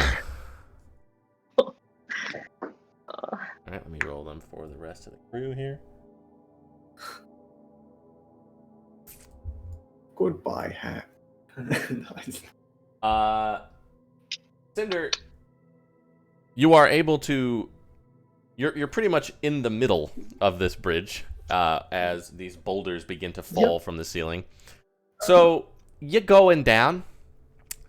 Alright, let me roll them for the rest of the crew here. Goodbye, hat. Nice. Cinder, you are able to... You're pretty much in the middle of this bridge as these boulders begin to fall from the ceiling. So, you're going down,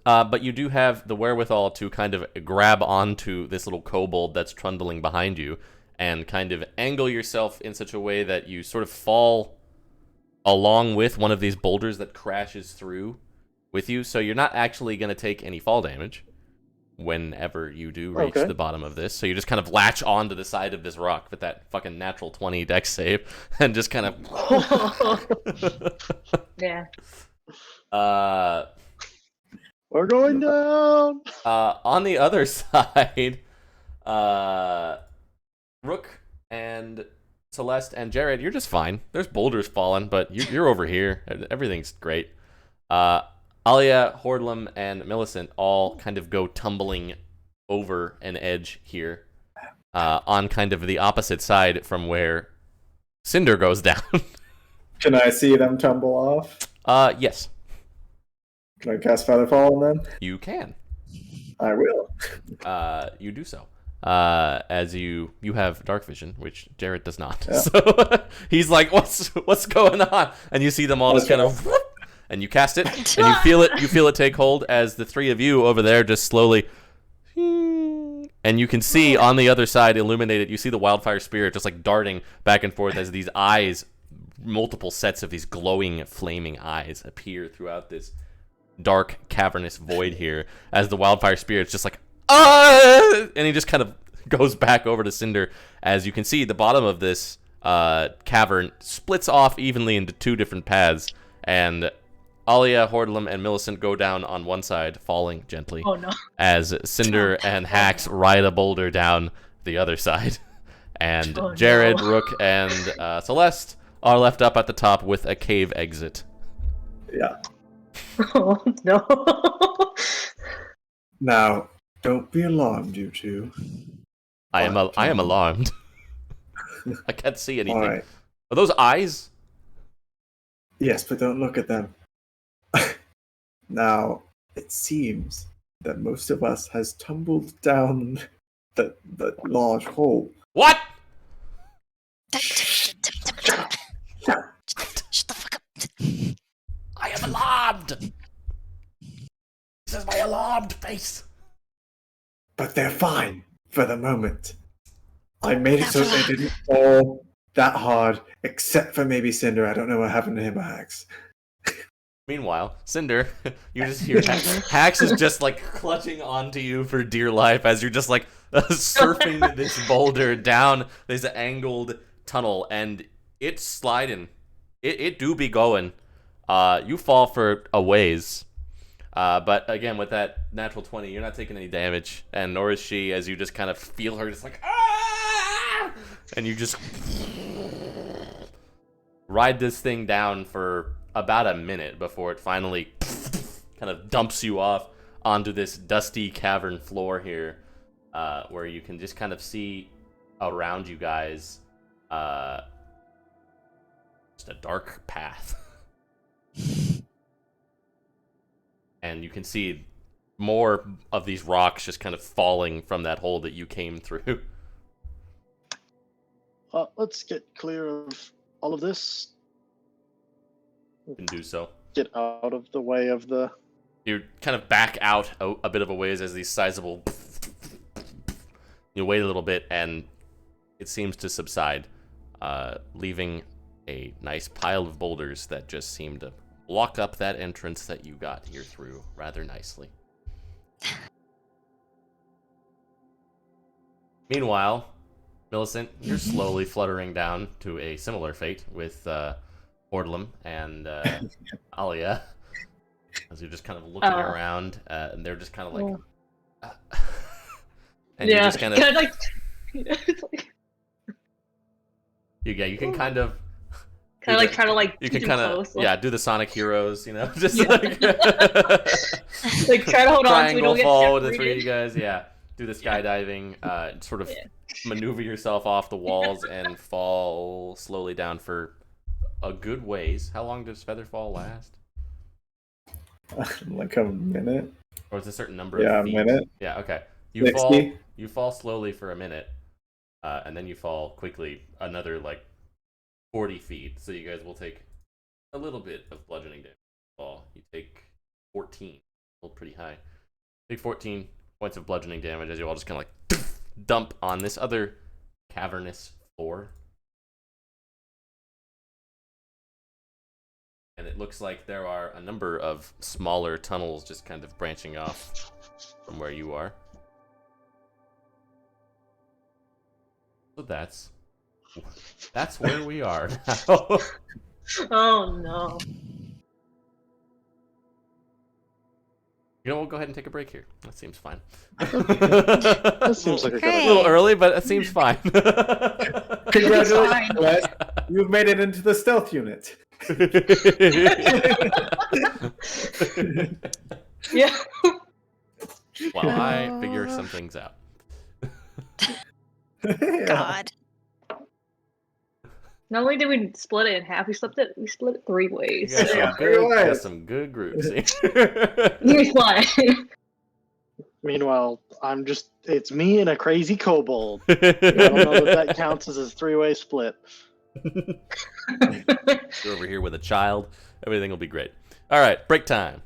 but you do have the wherewithal to kind of grab onto this little kobold that's trundling behind you and kind of angle yourself in such a way that you sort of fall along with one of these boulders that crashes through with you. So you're not actually going to take any fall damage whenever you do reach the bottom of this. So you just kind of latch onto the side of this rock with that fucking natural 20 dex save and just kind of... Yeah. We're going down! On the other side, Rook and Celeste and Jared, you're just fine. There's boulders falling, but you're over here. Everything's great. Alia, Hordlam, and Millicent all kind of go tumbling over an edge here on kind of the opposite side from where Cinder goes down. Can I see them tumble off? Yes. Can I cast Featherfall on them? You can. I will. You do so. As you have dark vision, which Jared does not. Yeah. So he's like, "What's going on?" And you see them all just kind of, whoop, and you cast it, and you feel it take hold as the three of you over there just slowly, and you can see on the other side, illuminated, you see the wildfire spirit just like darting back and forth as these eyes, multiple sets of these glowing, flaming eyes appear throughout this dark, cavernous void here as the wildfire spirit's just like, and he just kind of goes back over to Cinder. As you can see, the bottom of this cavern splits off evenly into two different paths, and Alia, Hordlam, and Millicent go down on one side, falling gently. Oh no. As Cinder and Hax ride a boulder down the other side. And Jared, Rook, and Celeste are left up at the top with a cave exit. Yeah. Oh no. Now, don't be alarmed, you two. I am alarmed. I can't see anything. All right. Are those eyes? Yes, but don't look at them. Now, it seems that most of us has tumbled down the large hole. What? Shut the fuck up. I am alarmed. This is my alarmed face. But they're fine for the moment. I made it Not so for they long. didn't fall that hard, except for maybe Cinder. I don't know what happened to him or Hax. Meanwhile, Cinder, you just hear Hax is just like clutching onto you for dear life as you're just like surfing this boulder down this angled tunnel, and it's sliding. It do be going. You fall for a ways. But again, with that natural 20, you're not taking any damage, and nor is she, as you just kind of feel her just like, ah! And you just ride this thing down for about a minute before it finally kind of dumps you off onto this dusty cavern floor here, where you can just kind of see around you guys just a dark path. And you can see more of these rocks just kind of falling from that hole that you came through. Let's get clear of all of this. You can do so. Get out of the way of the... You kind of back out a bit of a ways as these sizable... You wait a little bit, and it seems to subside, leaving a nice pile of boulders that just seem to block up that entrance that you got here through rather nicely. Meanwhile, Millicent, you're slowly fluttering down to a similar fate with Ordlum and Alia, as you're just kind of looking around, and they're just kind of like... and you just kind of... like... it's like... You can kind of... Kind of like try to like you keep can kind of close, like, do the Sonic Heroes, just like like try to hold on so we triangle don't get fall with the separated. three of you guys. Yeah, do the skydiving, sort of maneuver yourself off the walls and fall slowly down for a good ways. How long does Featherfall last? Like a minute. Or is it a certain number? Yeah, of feet? a minute. Yeah, okay. 60. You fall slowly for a minute, and then you fall quickly another like 40 feet, so you guys will take a little bit of bludgeoning damage. Fall. You take 14. Still pretty high. Take 14 points of bludgeoning damage as you all just kind of like dump on this other cavernous floor. And it looks like there are a number of smaller tunnels just kind of branching off from where you are. So that's where we are now. Oh no. You know, we'll go ahead and take a break here. That seems fine. That seems like a good A Great. little early, but it seems fine. Congratulations, Wes. You've made it into the stealth unit. Yeah. While I figure some things out. Yeah. God. Not only did we split it in half, we split it 3 ways. You got some Yeah, good, right. got some good groups here. Here's why. Meanwhile, it's me and a crazy kobold. I don't know that counts as a 3-way split. You're over here with a child. Everything will be great. All right, break time.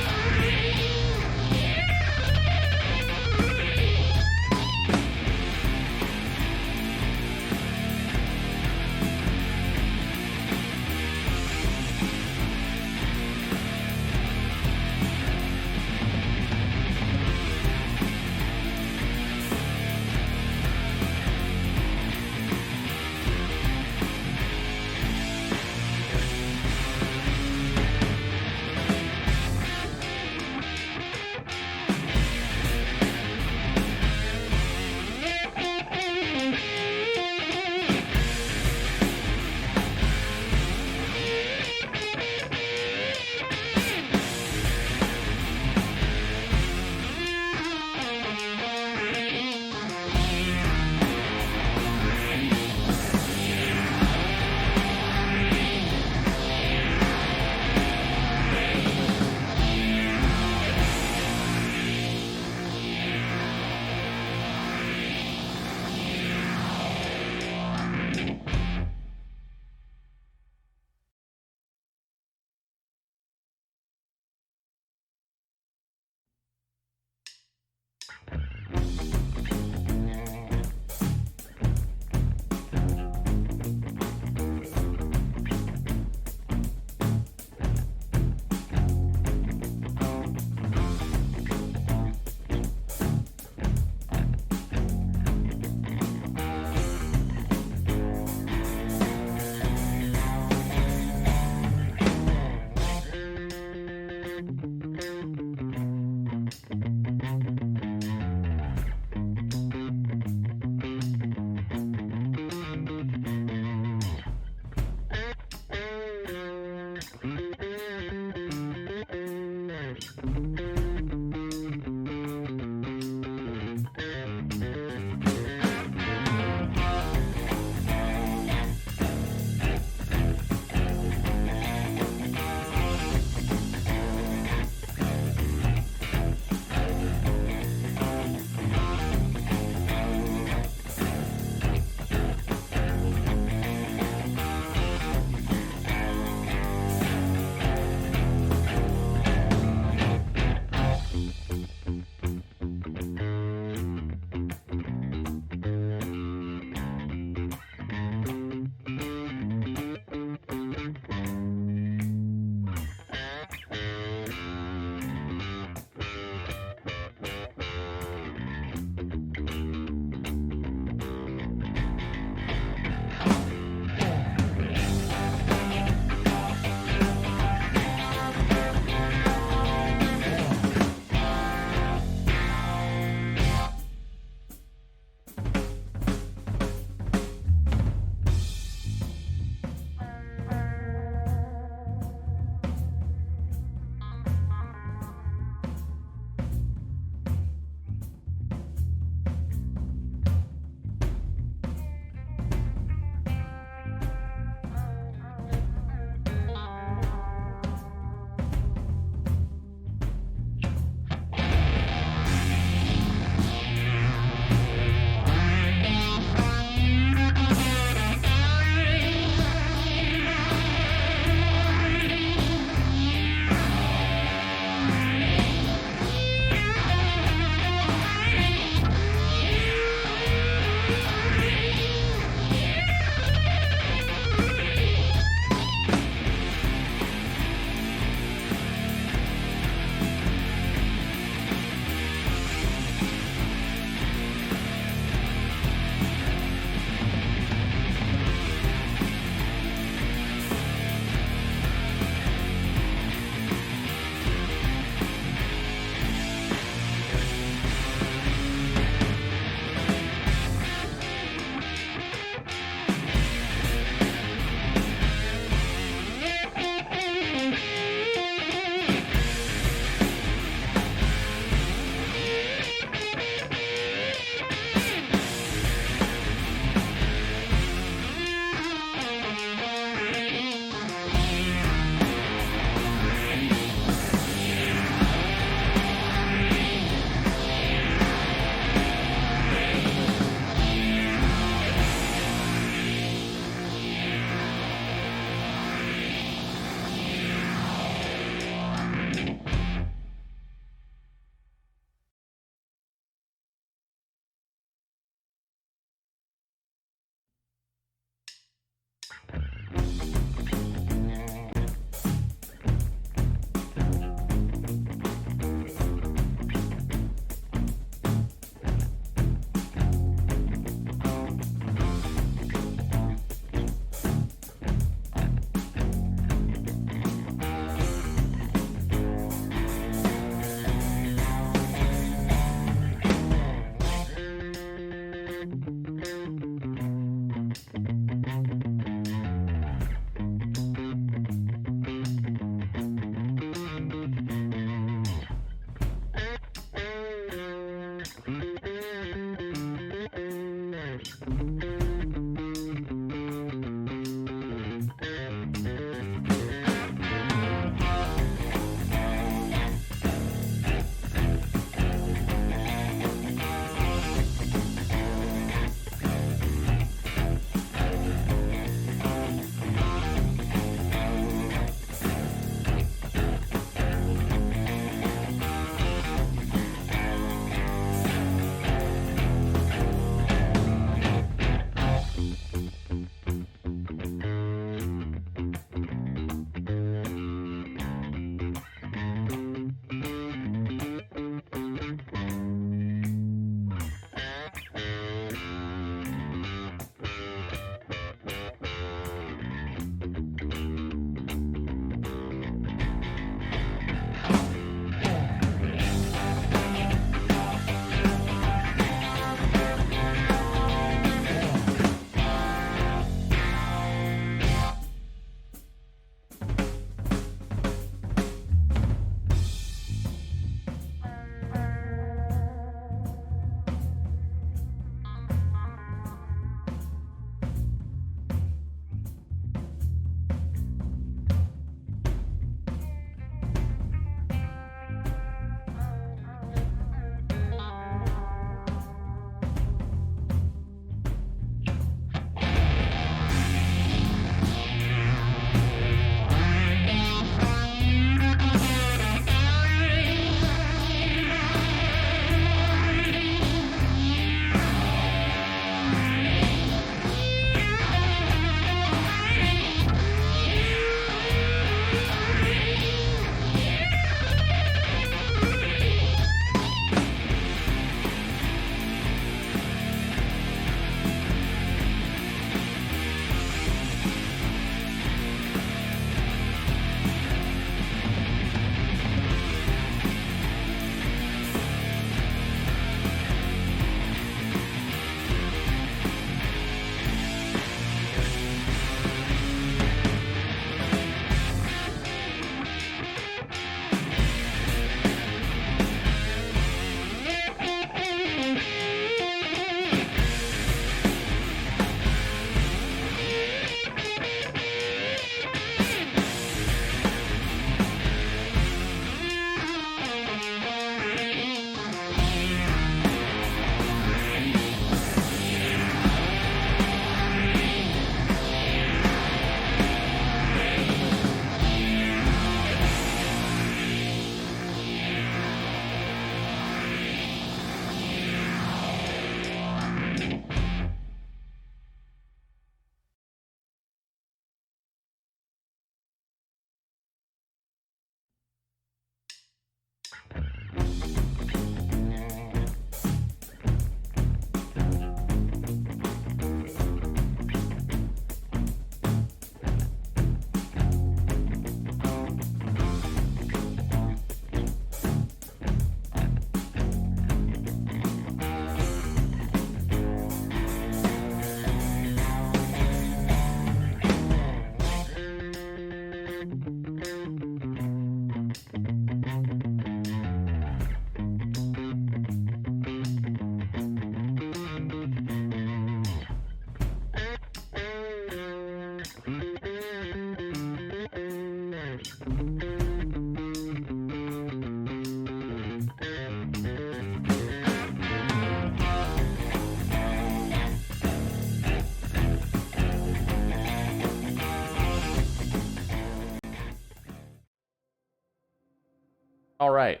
All right.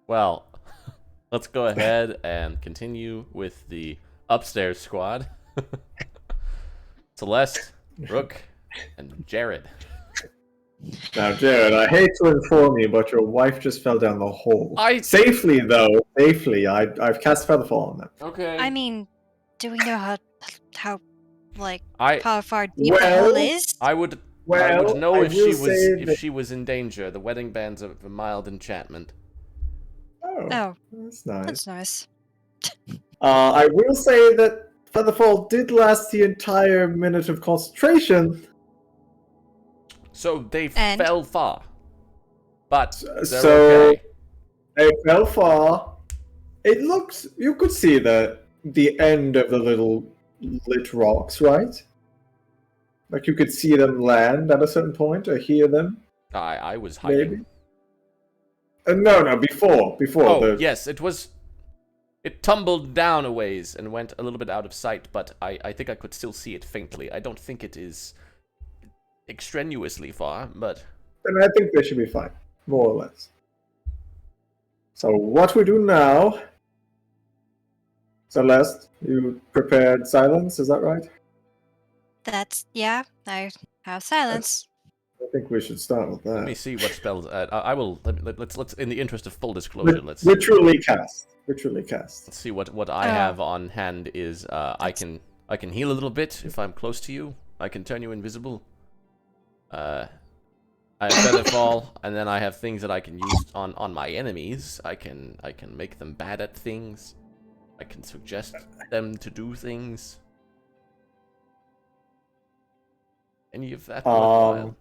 Well, let's go ahead and continue with the upstairs squad. Celeste, Rook, and Jared. Now, Jared, I hate to inform you, but your wife just fell down the hole. I- Safely, though. Safely. I've cast Featherfall on them. Okay. I mean, do we know how like I how far deep the hole is? I would Well, know I if will she was say that- she was in danger. The wedding band's a mild enchantment. Oh, That's nice. that's nice. I will say that Featherfall did last the entire minute of concentration. So they And? fell far, but they're So okay. they fell far. It looks. You could see the end of the little lit rocks, right? Like you could see them land at a certain point or hear them. I was hiding. Maybe. No, before Oh the. yes, it was. It tumbled down a ways and went a little bit out of sight, but I think I could still see it faintly. I don't think it is extraneously far, but Then I think they should be fine, more or less. So what we do now, Celeste, you prepared silence, is that right? That's yeah. I have silence. I think we should start with let me that. see what spells. I will. Let's in the interest of full disclosure, let's Literally cast. Literally cast. see what I have on hand is I can heal a little bit if I'm close to you. I can turn you invisible. I have Featherfall, and then I have things that I can use on my enemies. I can make them bad at things. I can suggest them to do things. Any of that worthwhile?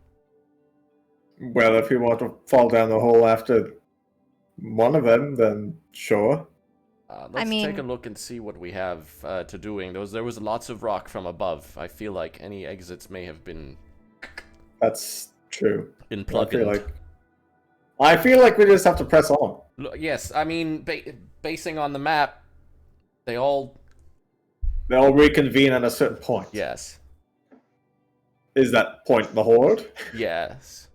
Well, if you want to fall down the hole after one of them, then sure. Let's take a mean- look and see what we have to doing. There was lots of rock from above. I feel like any exits may have been That's true. plugged in. I feel like we just have to press on. Yes, I mean, basing on the map, they all... They'll reconvene at a certain point. Yes. Is that point the horde? Yes.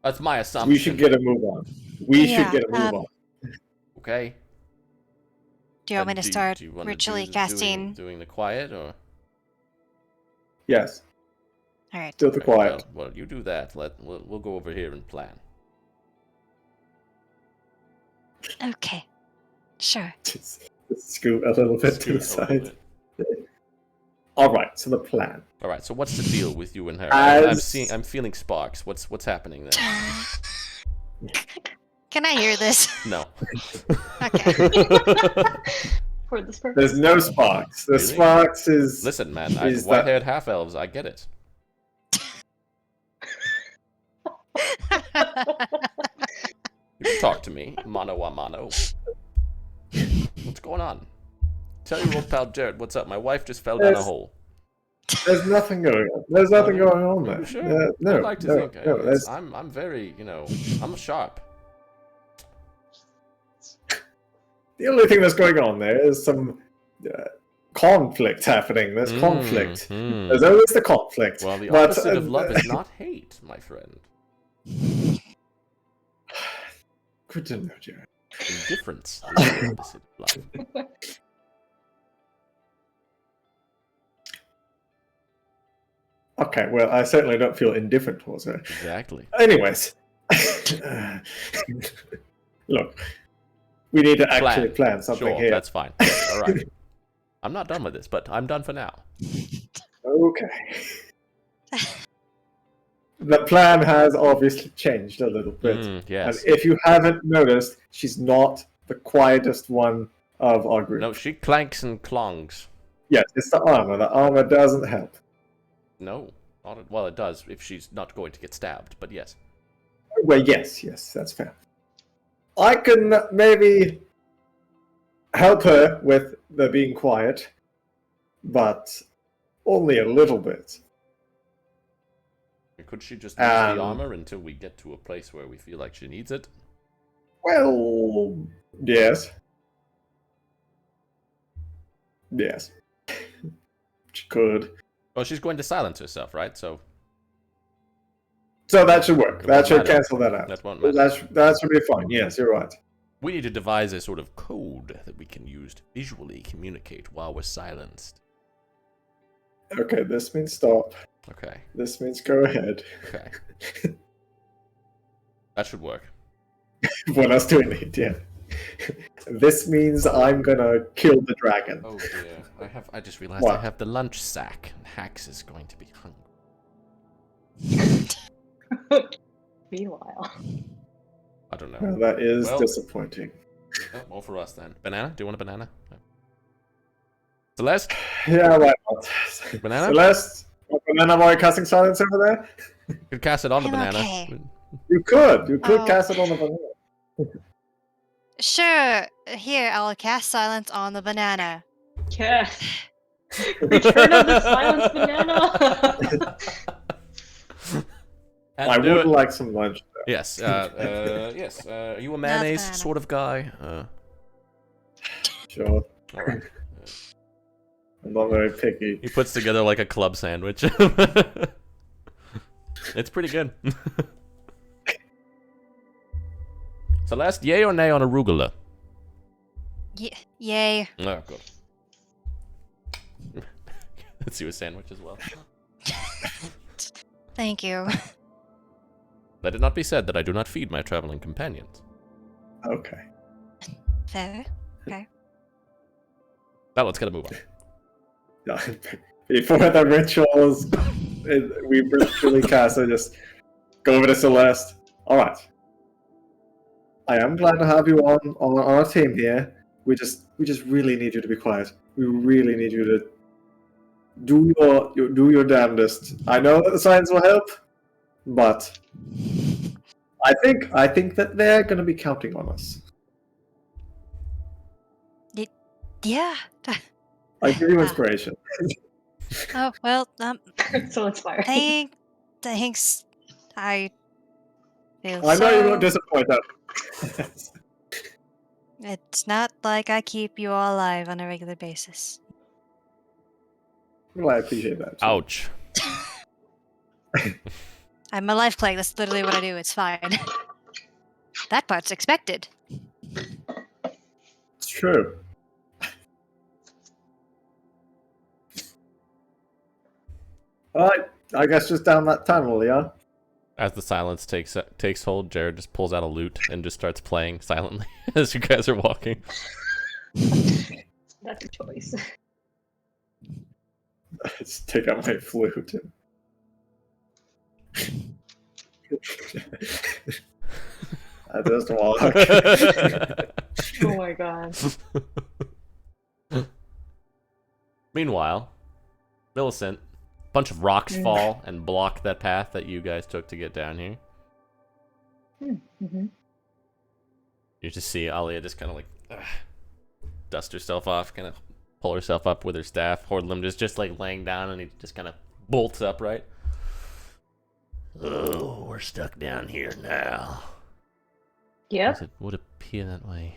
That's my assumption. We should get a move on. We should Yeah, get a move on. Okay. Do you want me to start do you wanna ritually do casting? doing the quiet, or... Yes. All right. Do the Okay, quiet. Well, you do that. We'll go over here and plan. Okay. Sure. Just scoot a little bit to the Scoot a little side. bit. Alright, so the plan. All right. So what's the deal with you and her? As- I'm feeling sparks. What's happening there? Can I hear this? No. Okay. For this purpose. There's no sparks. The Really? sparks is. Listen, man. Is that- White-haired half elves. I get it. You can talk to me, mano a mano. What's going on? Tell your old pal Jared what's up. My wife just fell down a Yes. hole. There's nothing going on. There's nothing going on there. Sure. No, I'd like to no, think no, it's- there's- I'm very, I'm sharp. The only thing that's going on there is some conflict happening. There's conflict. Mm. There's always the conflict. Well, the But, opposite of love is not hate, my friend. Good to know, Jared. Indifference is the opposite of love. Okay, well, I certainly don't feel indifferent towards her. Exactly. Anyways, look, we need to actually plan something Sure, here. that's fine. Yes, all right. I'm not done with this, but I'm done for now. Okay. The plan has obviously changed a little bit. Mm, yes. And if you haven't noticed, she's not the quietest one of our group. No, she clanks and clongs. Yes, it's the armor. The armor doesn't help. No. Well, it does if she's not going to get stabbed, but yes. Well, yes, that's fair. I can maybe help her with the being quiet, but only a little bit. Could she just use the armor until we get to a place where we feel like she needs it? Well, yes. Yes. She could. Well, she's going to silence herself, right? So So that should work. It That won't should matter. cancel that out. That won't matter. That should be fine. Yes, you're right. We need to devise a sort of code that we can use to visually communicate while we're silenced. Okay, this means stop. Okay. This means go ahead. Okay. That should work. What else do we need? Yeah. This means I'm gonna kill the dragon. Oh dear. I just realized What? I have the lunch sack, and Hax is going to be hungry. Meanwhile. I don't know. Well, that is Well- disappointing. Oh, more for us then. Banana? Do you want a banana? No. Celeste? Yeah, why not? Banana? Celeste, what banana boy casting silence over there? You could cast it on the I'm banana. okay. You could Oh. cast it on the banana. Sure. Here, I'll cast silence on the banana. Yeah. Return of the silence banana. And I do would it. like some lunch. Yes. Yes. Are you a mayonnaise banana. sort of guy? Sure. All right. I'm not very picky. He puts together like a club sandwich. It's pretty good. Celeste, yay or nay on arugula? Yay. Oh, good. Let's do a sandwich as well. Thank you. Let it not be said that I do not feed my traveling companions. Okay. Fair. Now let's get a move on. Before the rituals, we ritually cast. I just go over to Celeste. All right. I am glad to have you on our team here. We just really need you to be quiet. We really need you to do your damnedest. I know that the signs will help, but I think that they're going to be counting on us. Yeah. I give you inspiration. Oh, well, So inspiring. thanks. I feel I know you so... won't disappoint us. It's not like I keep you all alive on a regular basis. Well, I appreciate that. too. Ouch. I'm a life plague. That's literally what I do. It's fine. That part's expected. It's true. All right, I guess just down that tunnel, yeah? As the silence takes hold, Jared just pulls out a lute and just starts playing silently as you guys are walking. That's a choice. Let's take out my flute. I just walk. Oh my god. Meanwhile, Millicent, a bunch of rocks fall and block that path that you guys took to get down here. Mm-hmm. You just see Alia just kind of like dust herself off, kind of pull herself up with her staff. Hordlim is just like laying down and he just kind of bolts upright. Oh, we're stuck down here now. Yep. It would appear that way.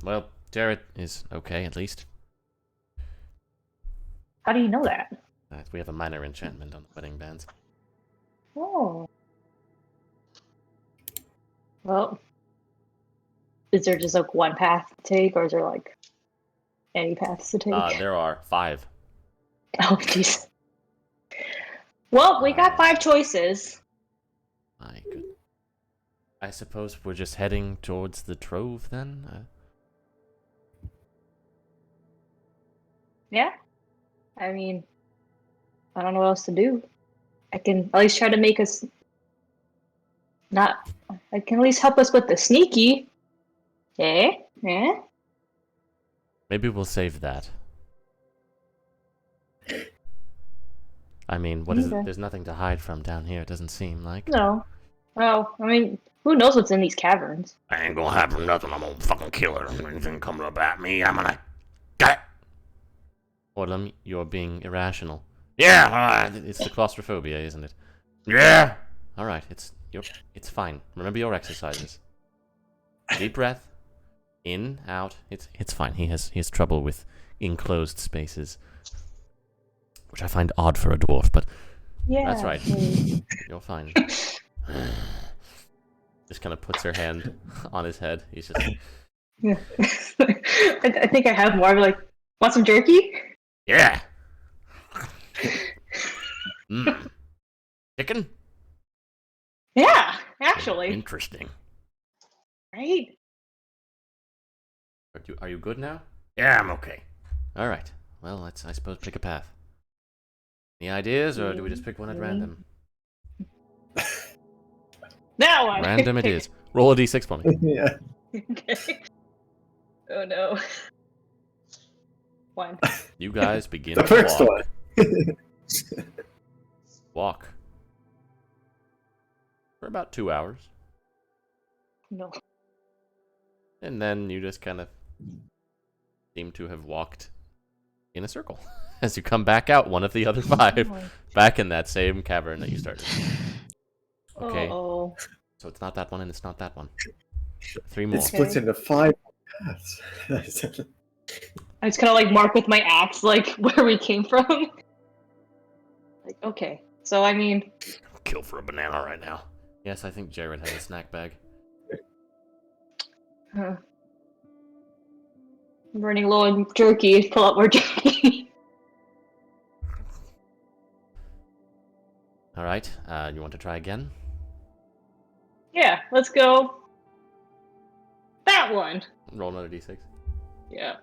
Well, Jared is okay at least. How do you know that? We have a minor enchantment on the wedding bands. Oh. Well, is there just like one path to take, or is there like any paths to take? There are 5. Oh, jeez. Well, we got 5 choices. My good. I suppose we're just heading towards the trove then? Yeah. I mean, I don't know what else to do. I can at least try to make us not. I can at least help us with the sneaky. Eh? Eh? Maybe we'll save that. I mean, what is it? Okay. There's nothing to hide from down here, it doesn't seem like. No. Well, I mean, who knows what's in these caverns? I ain't gonna happen nothing. I'm gonna fucking kill her. Anything coming up at me, I'm gonna get it. Orlum, you're being irrational. Yeah, it's the claustrophobia, isn't it? Yeah. All right, it's fine. Remember your exercises. Deep breath, in, out. It's fine. He has trouble with enclosed spaces, which I find odd for a dwarf, but Yeah. that's right. please. You're fine. Just kind of puts her hand on his head. He's just, Yeah. I think I have more. Like, want some jerky? yeah. Chicken? Yeah, actually. Interesting. Right? Are you good now? Yeah, I'm okay. All right. Well, let's, I suppose, pick a path. Any ideas, or do we just pick one at random? That one. Random it is. Roll a d6 for me. Yeah. Okay. Oh no. One. You guys begin The to first walk. one. Walk. For about 2 hours. No. And then you just kind of seem to have walked in a circle. As you come back out, one of the other 5. Back in that same cavern that you started. Okay. Oh. So it's not that one and it's not that one. 3 more. It splits into 5 paths. I just kind of like mark with my axe, like where we came from. Like, okay. So I mean, Kill for a banana right now. Yes, I think Jared has a snack bag. I'm running low on jerky. Pull out more jerky. Alright, you want to try again? Yeah, let's go. That one. Roll another d6. Yeah.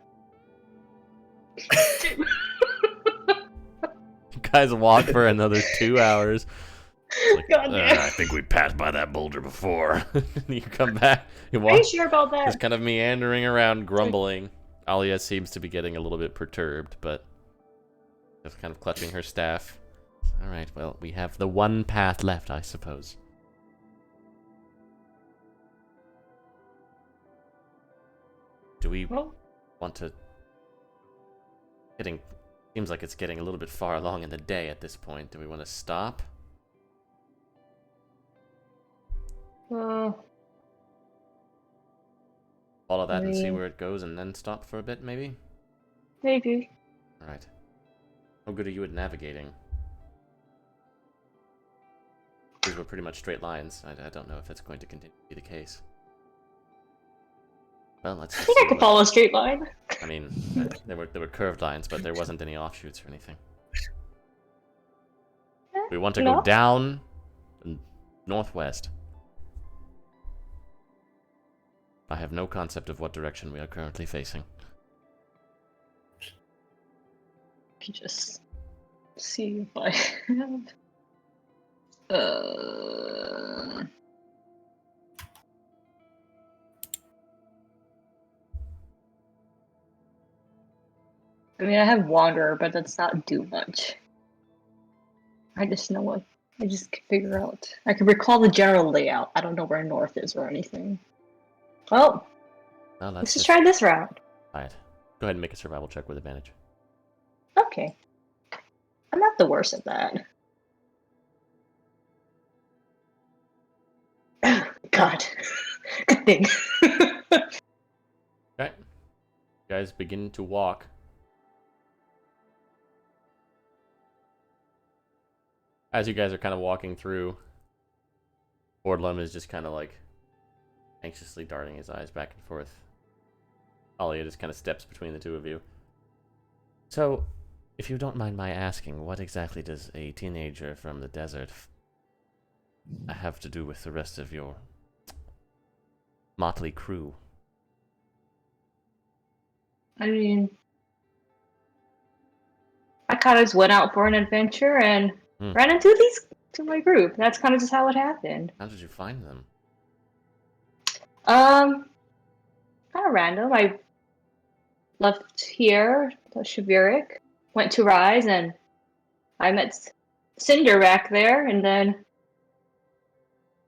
You guys walk for another 2 hours. Like, God damn. I think we passed by that boulder before. You come back, you Are walk, you sure about that? just kind of meandering around, grumbling. Alia seems to be getting a little bit perturbed, but just kind of clutching her staff. Alright, well, we have the one path left, I suppose. Do we Well, want to... Seems like it's getting a little bit far along in the day at this point. Do we want to stop? uh, Follow that and see mean- where it goes and then stop for a bit, maybe? maybe. Alright. How good are you at navigating? These were pretty much straight lines. I don't know if it's going to continue to be the case. Well, let's I just think I see can what- follow a straight line. I mean, there were curved lines, but there wasn't any offshoots or anything. We want to go No? down and northwest. I have no concept of what direction we are currently facing. Can just see if I have. I mean, I have Wanderer, but that's not do much. I just know what. I just can figure out. I can recall the general layout. I don't know where north is or anything. Well, Well, let's just just try this route. Alright. Go ahead and make a survival check with advantage. Okay. I'm not the worst at that. God. Good thing. Okay. You guys begin to walk. As you guys are kind of walking through, Ordlum is just kind of like anxiously darting his eyes back and forth. Alia just kind of steps between the two of you. So, if you don't mind my asking, what exactly does a teenager from the desert have to do with the rest of your motley crew? I mean, I kind of just went out for an adventure and ran into my group. That's kind of just how it happened. How did you find them? Kind of random. I left here, to Shaviric, went to Rise, and I met Cinder back there, and then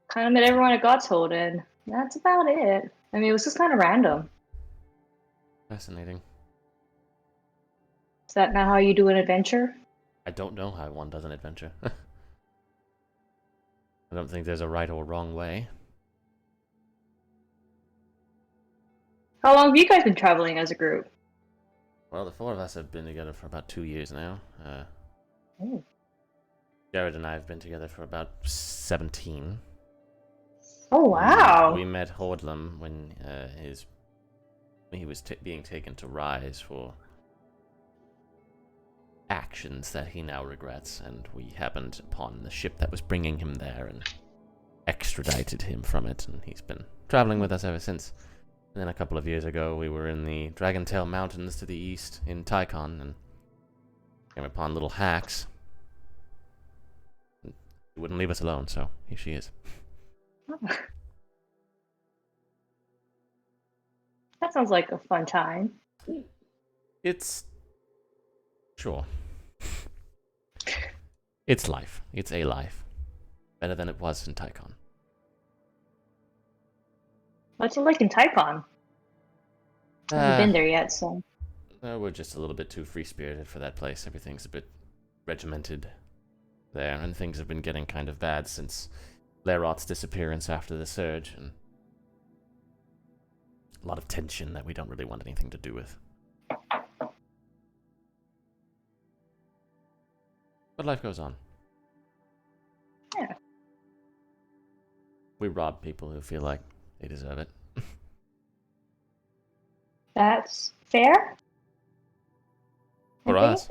kind of met everyone at Godshold, and that's about it. I mean, it was just kind of random. Fascinating. Is that not how you do an adventure? I don't know how one does an adventure. I don't think there's a right or wrong way. How long have you guys been traveling as a group? Well, the 4 of us have been together for about 2 years now. Oh. Jared and I have been together for about 17. Oh wow. We met Hordlam when he was being taken to Rise for actions that he now regrets, and we happened upon the ship that was bringing him there and extradited him from it, and he's been traveling with us ever since. And then a couple of years ago, we were in the Dragontail Mountains to the east in Tycon, and came upon little Hax. He wouldn't leave us alone, so here she is. That sounds like a fun time. It's... sure. It's life. It's a life. Better than it was in Tycon. What's it like in Tycon? I haven't been there yet, so. We're just a little bit too free-spirited for that place. Everything's a bit regimented there, and things have been getting kind of bad since Lairot's disappearance after the surge, and a lot of tension that we don't really want anything to do with. But life goes on. Yeah. We rob people who feel like they deserve it. That's fair. For I think. us.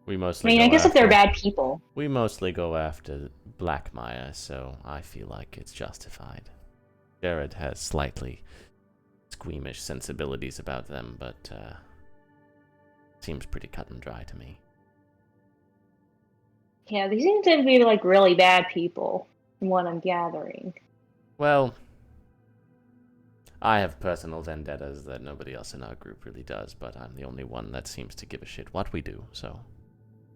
We I mostly mean, I go guess if they're after- bad people. We mostly go after Black Maya, so I feel like it's justified. Jared has slightly squeamish sensibilities about them, but seems pretty cut and dry to me. Yeah, these seem to be like really bad people, from what I'm gathering. Well, I have personal vendettas that nobody else in our group really does, but I'm the only one that seems to give a shit what we do, so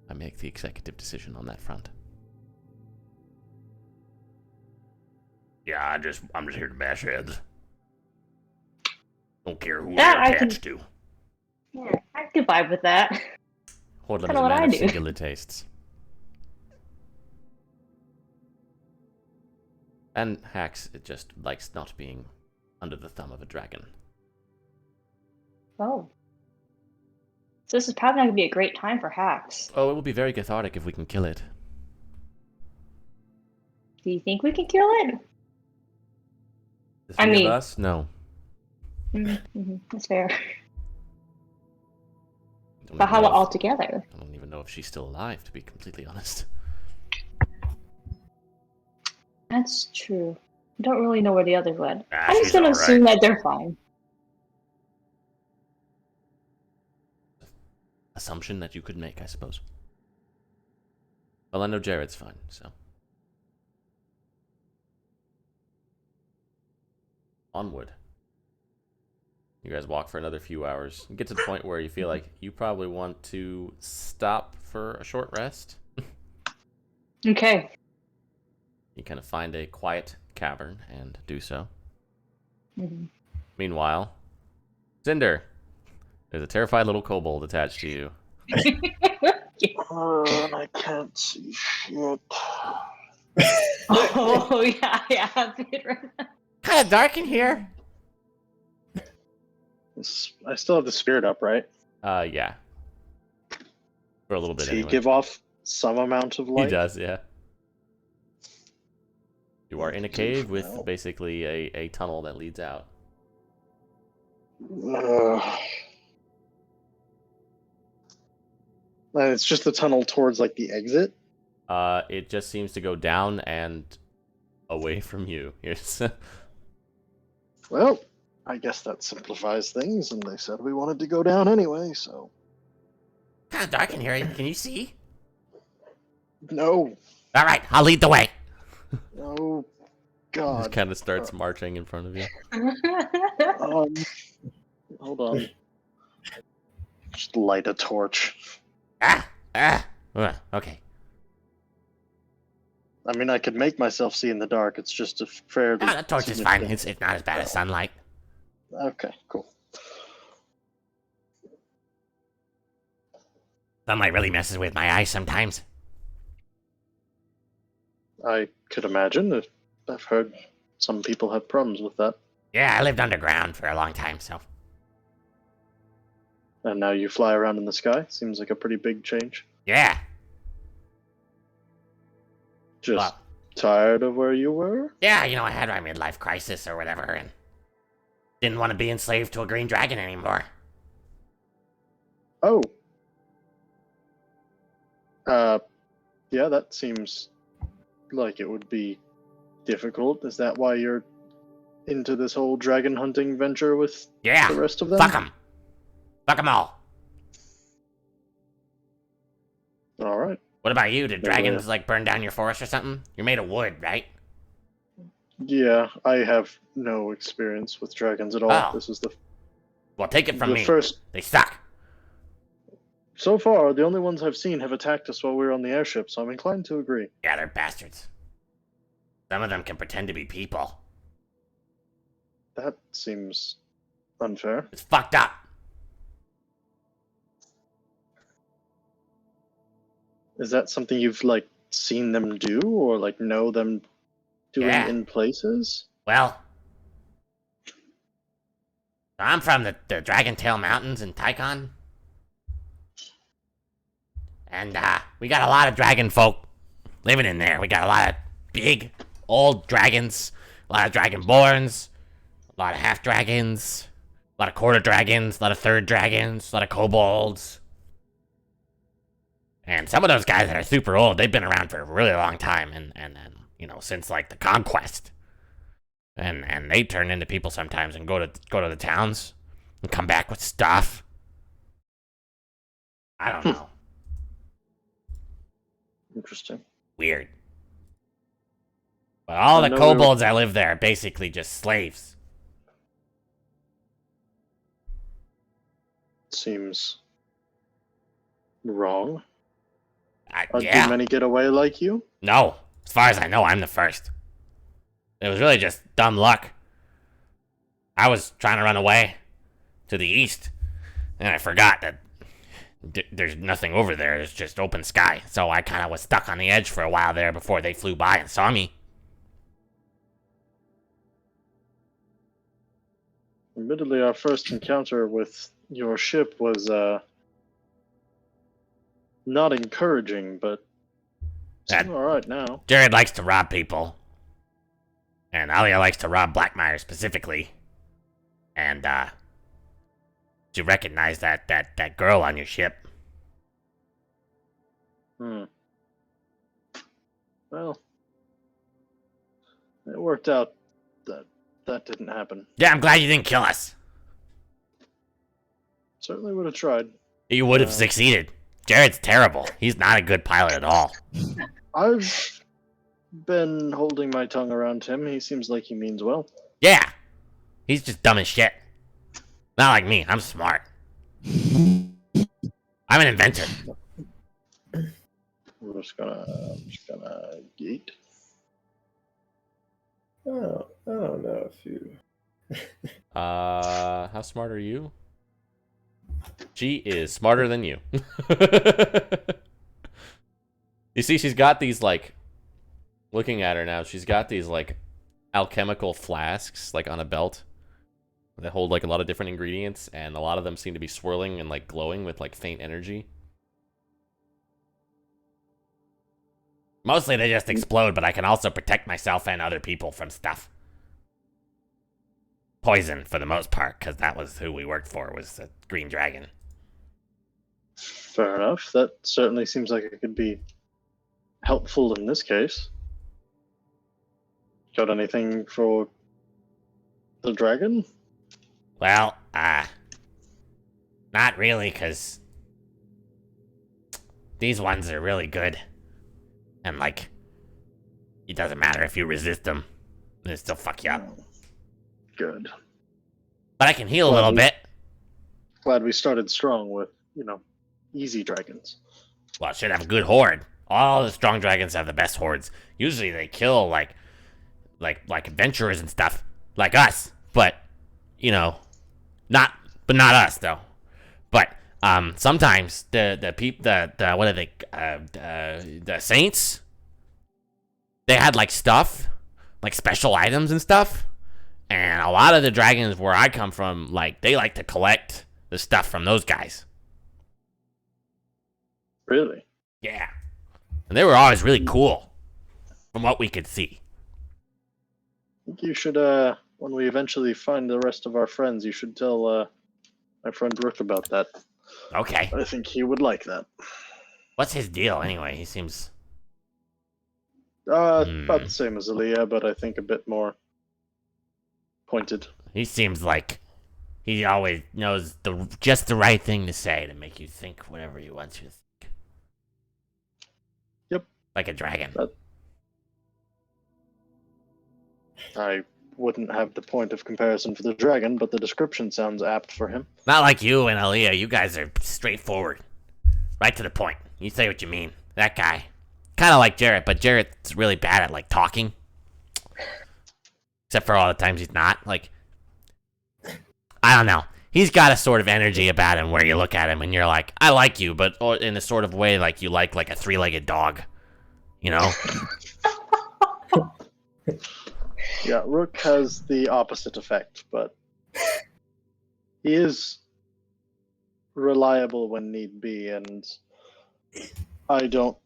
I make the executive decision on that front. Yeah, I'm just here to bash heads. Don't care who That they're I can- attached to. Yeah, I could vibe with that. Hordlam is Kinda a what man I of do. singular tastes. And Hax, it just likes not being under the thumb of a dragon. Oh. So this is probably not going to be a great time for hacks. Oh, it will be very cathartic if we can kill it. Do you think we can kill it? The I three mean- of us? No. Mm-hmm. That's fair. Don't But even how know all if- together? I don't even know if she's still alive, to be completely honest. That's true. I don't really know where the others went. Ah, I'm she's just going to all right. assume that they're fine. Assumption that you could make, I suppose. Well, I know Jared's fine, so. Onward. You guys walk for another few hours. You get to the point where you feel like you probably want to stop for a short rest. Okay. You kind of find a quiet cavern and do so. Mhm. Meanwhile, Cinder, there's a terrified little kobold attached to you. And I can't see shit. Oh, yeah. Kind of dark in here. I still have the spirit up, right? Yeah. For a little bit Does he anyway. give off some amount of light? He does, yeah. You are in a cave with No. basically a tunnel that leads out. And it's just the tunnel towards like the exit. It just seems to go down and away from you. Here's Well, I guess that simplifies things, and they said we wanted to go down anyway, so kind of dark in here. Can you see? no, All right, I'll lead the way. oh He just God. kind of starts marching in front of you. Hold on. Just light a torch. Okay. I mean, I could make myself see in the dark. It's just a fairly. Ah, that torch is fine. significant- It's not as bad as sunlight. Okay, cool. Sunlight really messes with my eyes sometimes. I could imagine. I've heard some people have problems with that. Yeah, I lived underground for a long time, so. And now you fly around in the sky. Seems like a pretty big change. Yeah. Just Well, Tired of where you were? Yeah, I had my midlife crisis or whatever, and didn't want to be enslaved to a green dragon anymore. Oh. Yeah, that seems like it would be difficult. Is that why you're into this whole dragon hunting venture with Yeah, the rest of them? fuck them. Fuck them all. All right. What about you? Did Yeah, dragons, burn down your forest or something? You're made of wood, right? Yeah, I have no experience with dragons at all. Oh. This is the Well, take it from me. first. They suck. So far, the only ones I've seen have attacked us while we were on the airship, so I'm inclined to agree. Yeah, they're bastards. Some of them can pretend to be people. That seems unfair. It's fucked up. Is that something you've seen them do, or know them doing Yeah. in places? Well, I'm from the Dragon Tail Mountains in Tychon. And we got a lot of dragon folk living in there. We got a lot of big, old dragons, a lot of dragonborns, a lot of half dragons, a lot of quarter dragons, a lot of third dragons, a lot of kobolds. And some of those guys that are super old, they've been around for a really long time, and since the conquest. And they turn into people sometimes and go to the towns and come back with stuff. I don't know. Interesting. Weird. But all I the know we were- kobolds that live there are basically just slaves. Seems wrong. Yeah. Do many get away like you? No. As far as I know, I'm the first. It was really just dumb luck. I was trying to run away to the east, and I forgot that there's nothing over there. It's just open sky. So I kind of was stuck on the edge for a while there before they flew by and saw me. Admittedly, our first encounter with your ship was not encouraging, but That- all right now. Jared likes to rob people. And Alia likes to rob Blackmire specifically. And, did you recognize that girl on your ship? Well, it worked out that didn't happen. Yeah, I'm glad you didn't kill us. Certainly would have tried. You would have succeeded. Jared's terrible. He's not a good pilot at all. I've been holding my tongue around him. He seems like he means well. Yeah. He's just dumb as shit. Not like me. I'm smart. I'm an inventor. I'm just gonna gate. Oh, I don't know if you. How smart are you? She is smarter than you. You see, she's got these, looking at her now, she's got these, alchemical flasks, on a belt that hold, a lot of different ingredients, and a lot of them seem to be swirling and, glowing with, faint energy. Mostly they just explode, but I can also protect myself and other people from stuff. Poison, for the most part, because that was who we worked for, was the Green Dragon. Fair enough. That certainly seems like it could be helpful in this case. Got anything for the dragon? Well, not really, because these ones are really good. And, it doesn't matter if you resist them. They still fuck you up. Good. But I can heal a little bit. Glad we started strong with, easy dragons. Well, it should have a good horde. All the strong dragons have the best hordes. Usually they kill, like adventurers and stuff. Like us. But, not us, though. But, sometimes the saints, they had stuff, special items and stuff, and a lot of the dragons where I come from, they like to collect the stuff from those guys. Really? Yeah, and they were always really cool. from what we could see. I think you should, when we eventually find the rest of our friends, you should tell my friend Rook about that. Okay. I think he would like that. What's his deal anyway? He seems... About the same as Aaliyah, but I think a bit more pointed. He seems like he always knows just the right thing to say to make you think whatever he wants you to think. Yep. Like a dragon. I wouldn't have the point of comparison for the dragon, but the description sounds apt for him. Not like you and Aaliyah. You guys are straightforward. Right to the point. You say what you mean. That guy. Kind of like Jarrett, but Jarrett's really bad at, like, talking. Except for all the times he's not. Like, I don't know. He's got a sort of energy about him where you look at him and you're like, I like you, but in a sort of way like you like a three-legged dog. You know? Yeah, Rook has the opposite effect, but he is reliable when need be, and I don't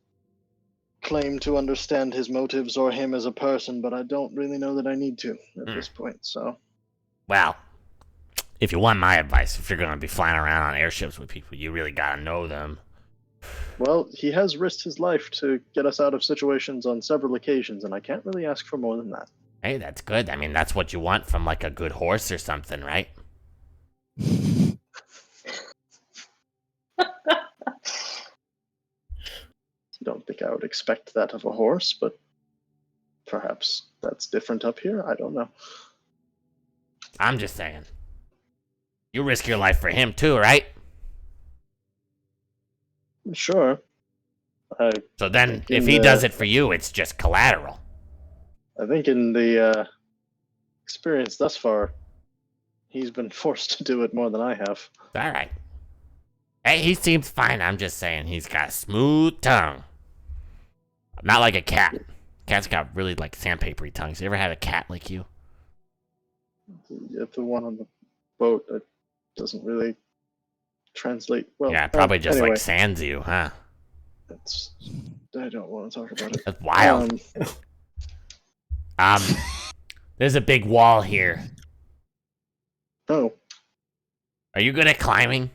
claim to understand his motives or him as a person, but I don't really know that I need to at this point, so... Well, if you want my advice, if you're going to be flying around on airships with people, you really got to know them. Well, he has risked his life to get us out of situations on several occasions, and I can't really ask for more than that. Hey, that's good. I mean, that's what you want from, like, a good horse or something, right? I don't think I would expect that of a horse, but perhaps that's different up here. I don't know. I'm just saying. You risk your life for him, too, right? Sure. So then, if he does it for you, it's just collateral. I think in the experience thus far, he's been forced to do it more than I have. All right. Hey, he seems fine. I'm just saying he's got a smooth tongue. Not like a cat. Cat's got really, like, sandpapery tongues. You ever had a cat like you? The one on the boat, it doesn't really translate well. Yeah, it probably just, anyway, like, sands you, huh? I don't want to talk about it. That's wild. There's a big wall here. Oh. Are you good at climbing?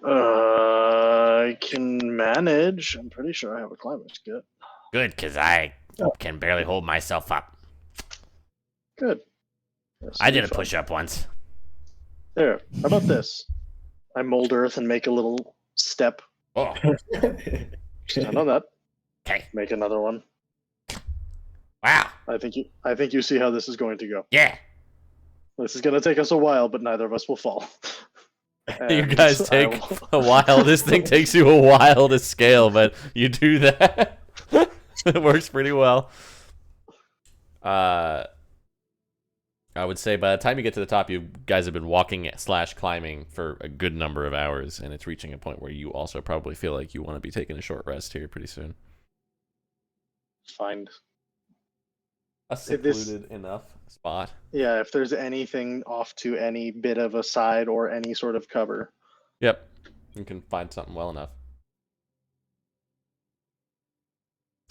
I can manage. I'm pretty sure I have a climber's kit. Good, because I can barely hold myself up. Good. I did a push-up once. There. How about this? I mold earth and make a little step. Oh. Stand on that. Okay. Make another one. Wow. I think you see how this is going to go. Yeah. This is going to take us a while, but neither of us will fall. You guys take a while. This thing takes you a while to scale, but you do that. It works pretty well. I would say by the time you get to the top, you guys have been walking / climbing for a good number of hours, and it's reaching a point where you also probably feel like you want to be taking a short rest here pretty soon. Find a secluded enough spot. Yeah, if there's anything off to any bit of a side or any sort of cover. Yep, you can find something well enough.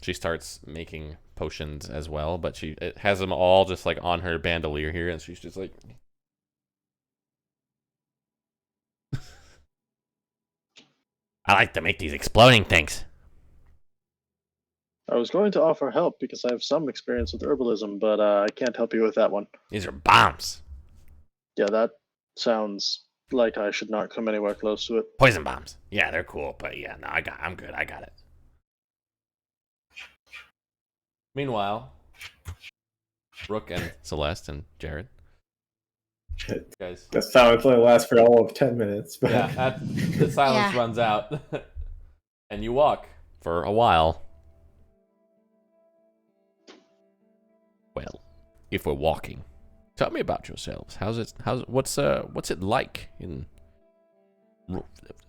She starts making potions as well, but it has them all just like on her bandolier here, and she's just like... I like to make these exploding things. I was going to offer help because I have some experience with herbalism, but I can't help you with that one. These are bombs. Yeah, that sounds like I should not come anywhere close to it. Poison bombs. Yeah, they're cool, but yeah, no, I'm good. I got it. Meanwhile, Rook and Celeste and Jared. Guys. That silence only lasts for all of 10 minutes. But... Yeah, the silence runs out. And you walk for a while. Well, if we're walking, tell me about yourselves. What's it like in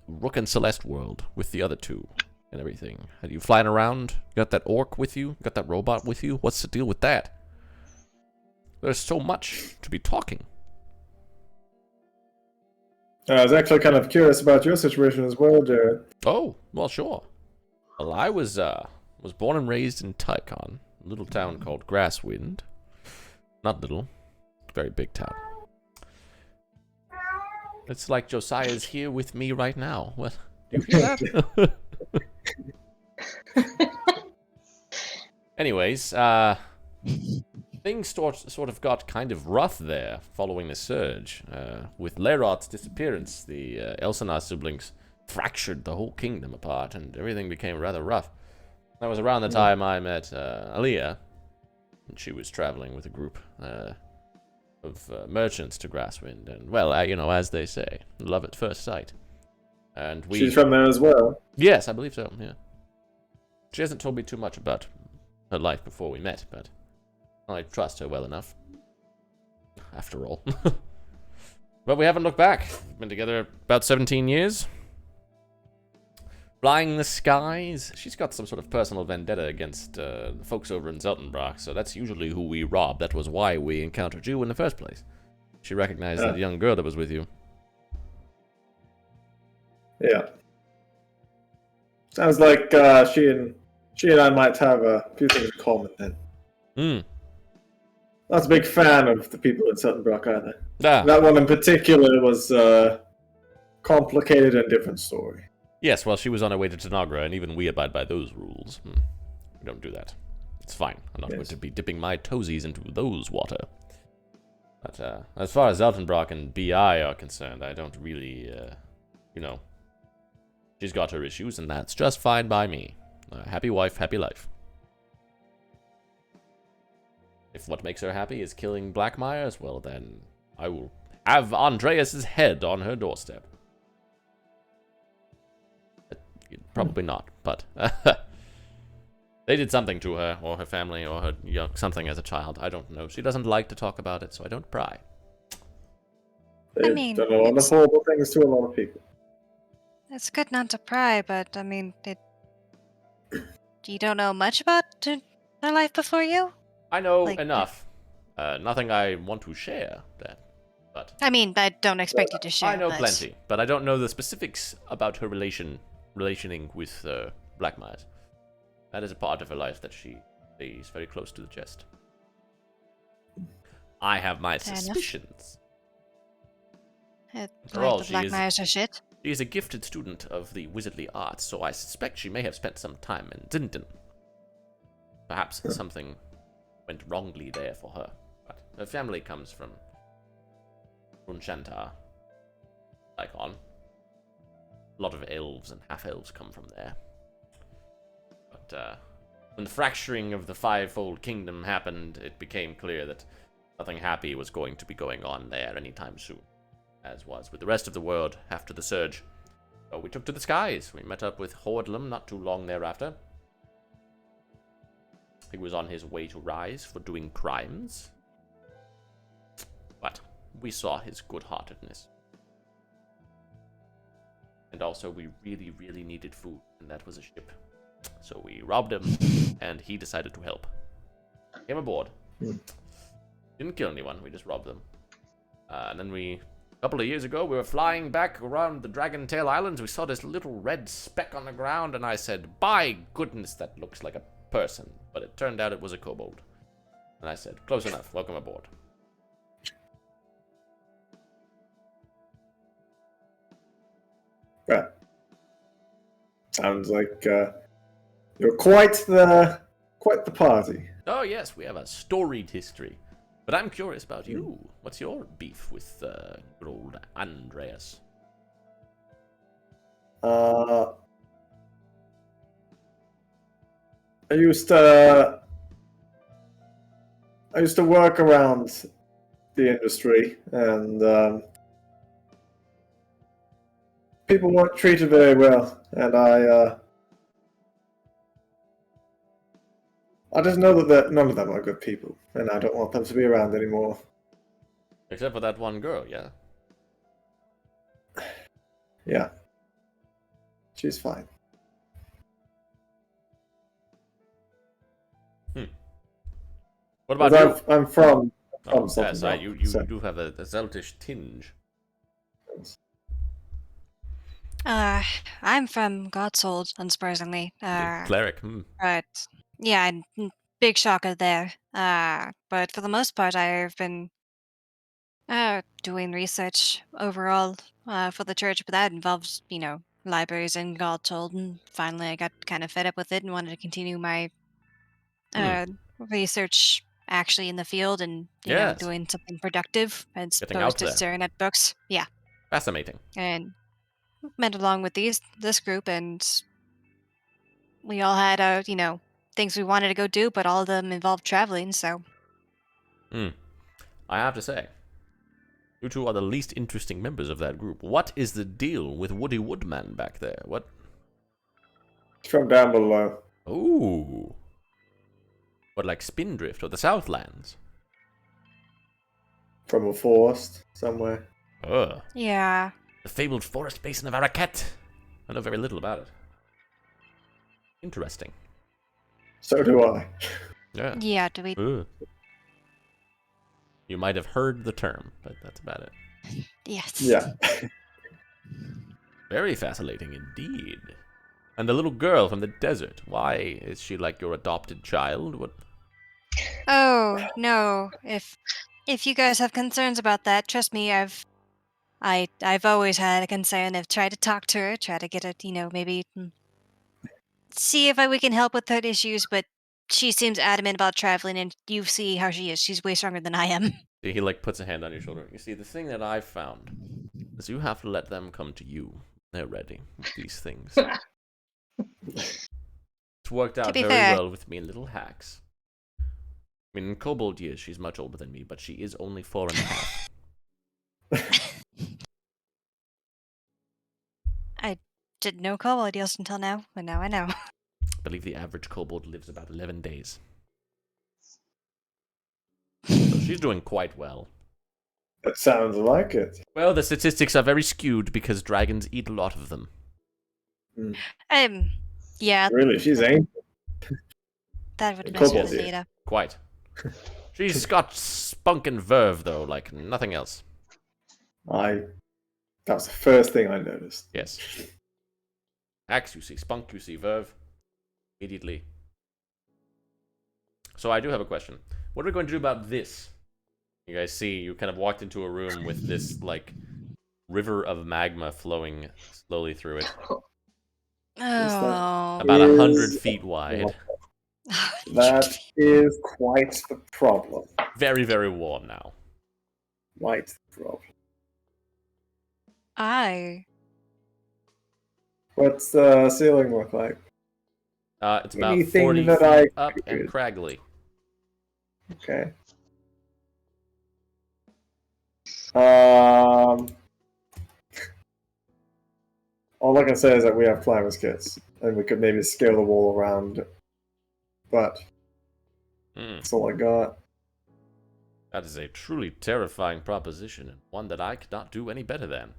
Rook and Celeste world with the other two and everything? Are you flying around? You got that orc with you? You got that robot with you? What's the deal with that? There's so much to be talking. I was actually kind of curious about your situation as well, Jared. Oh, well, sure. Well, I was born and raised in Tycon, a little town called Grasswind. Not little, very big town. It's like Josiah's here with me right now. What? Do you hear that? Anyways, things sort of got kind of rough there following the surge. With Lairot's disappearance, the Elsinore siblings fractured the whole kingdom apart, and everything became rather rough. That was around the time I met Aaliyah, and she was traveling with a group of merchants to Grasswind, and well, you know, as they say, love at first sight. And She's from there as well. Yes, I believe so. Yeah. She hasn't told me too much about her life before we met, but I trust her well enough. After all. But we haven't looked back. We've been together about 17 years. Flying the skies. She's got some sort of personal vendetta against the folks over in Zeltenbrock, so that's usually who we rob. That was why we encountered you in the first place. She recognized that young girl that was with you. Yeah. Sounds like she and I might have a few things in common then. Hmm. Not a big fan of the people in Zeltenbrock either. Ah. That one in particular was complicated and different story. Yes, well, she was on her way to Tanagra, and even we abide by those rules. We don't do that. It's fine. I'm not going to be dipping my toesies into those water. But as far as Zeltenbrock and BI are concerned, I don't really, you know, she's got her issues, and that's just fine by me. Happy wife, happy life. If what makes her happy is killing Blackmires, well then, I will have Andreas's head on her doorstep. Probably not, but they did something to her, or her family, or her something as a child. I don't know. She doesn't like to talk about it, so I don't pry. They've I mean, done a lot of horrible things to a lot of people. It's good not to pry, but I mean, you don't know much about her life before you? I know Like, enough. Nothing I want to share, but I mean, I don't expect you to share. I know but... plenty, but I don't know the specifics about her relationing with Blackmires. That is a part of her life that she stays very close to the chest. I have my Fair enough. suspicions. Like all, the she Black is- Myers are shit. She is a gifted student of the wizardly arts, so I suspect she may have spent some time in Zindan. Perhaps something went wrongly there for her. But her family comes from Runchantar, Icon. A lot of elves and half-elves come from there. But when the fracturing of the fivefold kingdom happened, it became clear that nothing happy was going to be going on there anytime soon, as was with the rest of the world after the surge. So we took to the skies. We met up with Hordlum not too long thereafter. He was on his way to Rise for doing crimes. But we saw his good-heartedness. And also, we really, really needed food, and that was a ship. So we robbed him, and he decided to help. Came aboard. Didn't kill anyone, we just robbed them. And then a couple of years ago, we were flying back around the Dragon Tail Islands. We saw this little red speck on the ground, and I said, by goodness, that looks like a person. But it turned out it was a kobold. And I said, close enough, welcome aboard. Right. Sounds like you're quite the party. Oh yes, we have a storied history. But I'm curious about you. What's your beef with good old Andreas? I used to work around the industry, and people weren't treated very well, and I just know that none of them are good people, and I don't want them to be around anymore. Except for that one girl, yeah? Yeah. She's fine. What about Because you? I'm from Oh, something yes, else, you so- do have a Zeltish tinge. Uh, I'm from Godshold, unsurprisingly. The cleric. But yeah, big shocker there. But for the most part, I've been doing research overall for the church, but that involves, libraries and Godshold. And finally, I got kind of fed up with it and wanted to continue my Hmm. research actually in the field and Yes. doing something productive as Getting out opposed to there. staring at books. Yeah, Fascinating. and met along with this group, and we all had things we wanted to go do, but all of them involved traveling. So Hmm. I have to say, you two are the least interesting members of that group. What is the deal with Woody Woodman back there? What? From down below. Ooh. What, like Spindrift or the Southlands? From a forest somewhere. Ugh. yeah, The fabled forest basin of Araket. I know very little about it. Interesting. So do I. Yeah. yeah. Do we? Ugh. You might have heard the term, but that's about it. Yes. Yeah. Very fascinating indeed. And the little girl from the desert, why is she like your adopted child? What? Oh no. If you guys have concerns about that, trust me, I've always had a concern. I've tried to talk to her, try to get her, maybe see if we can help with her issues, but she seems adamant about traveling, and you see how she is. She's way stronger than I am. He like puts a hand on your shoulder. You see, the thing that I've found is you have to let them come to you. They're ready with these things. It's worked To out be very fair. well with me in Little Hacks. I mean, in Kobold years, she's much older than me, but she is only 4.5. I didn't know kobold deals until now, but now I know. I believe the average kobold lives about 11 days. So she's doing quite well. That sounds like it. Well, the statistics are very skewed because dragons eat a lot of them. Yeah, Really, she's ancient. that would mess Kobold with the deal. data. Quite. She's got spunk and verve, though, like nothing else. That was the first thing I noticed. Yes. Axe, you see spunk, you see verve. Immediately. So I do have a question. What are we going to do about this? You guys see, you kind of lot into a room with this, like, river of magma flowing slowly through it. Oh. About 100 feet wide. That is quite the problem. Very, very warm now. Quite the problem. What's the ceiling look like? It's about Anything 40 that feet I up and could- craggly. Okay. All I can say is that we have climbers kits, and we could maybe scale the wall around. But that's all I got. That is a truly terrifying proposition, and one that I could not do any better than.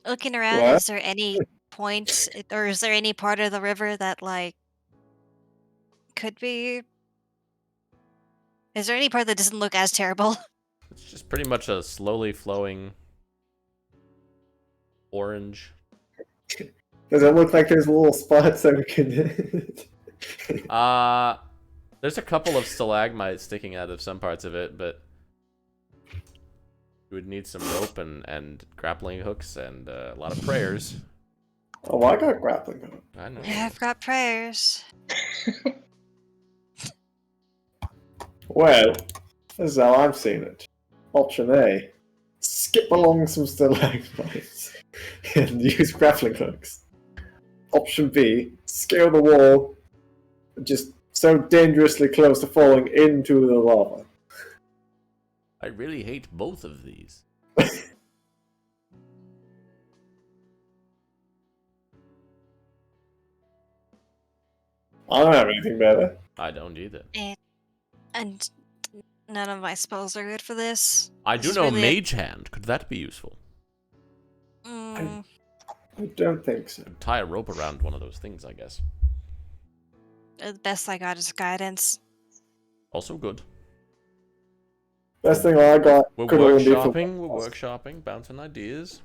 Looking around, What? is there any point, or is there any part of the river that, like, could be... Is there any part that doesn't look as terrible? It's just pretty much a slowly flowing orange. Does it look like there's little spots that we can... There's a couple of stalagmites sticking out of some parts of it, but you would need some rope and grappling hooks and a lot of prayers. Oh, I got grappling hook. I know. Yeah, I've got prayers. Well, this is how I'm seeing it. Option A, skip along some stalagmites and use grappling hooks. Option B, scale the wall, just so dangerously close to falling into the lava. I really hate both of these. I don't have anything better. I don't either. And none of my spells are good for this. I This do is know really Mage Hand. Could that be useful? Mm, I don't think so. Could tie a rope around one of those things, I guess. the best I got is guidance. Also good. Best thing I got We're could only be for workshopping, bouncing ideas.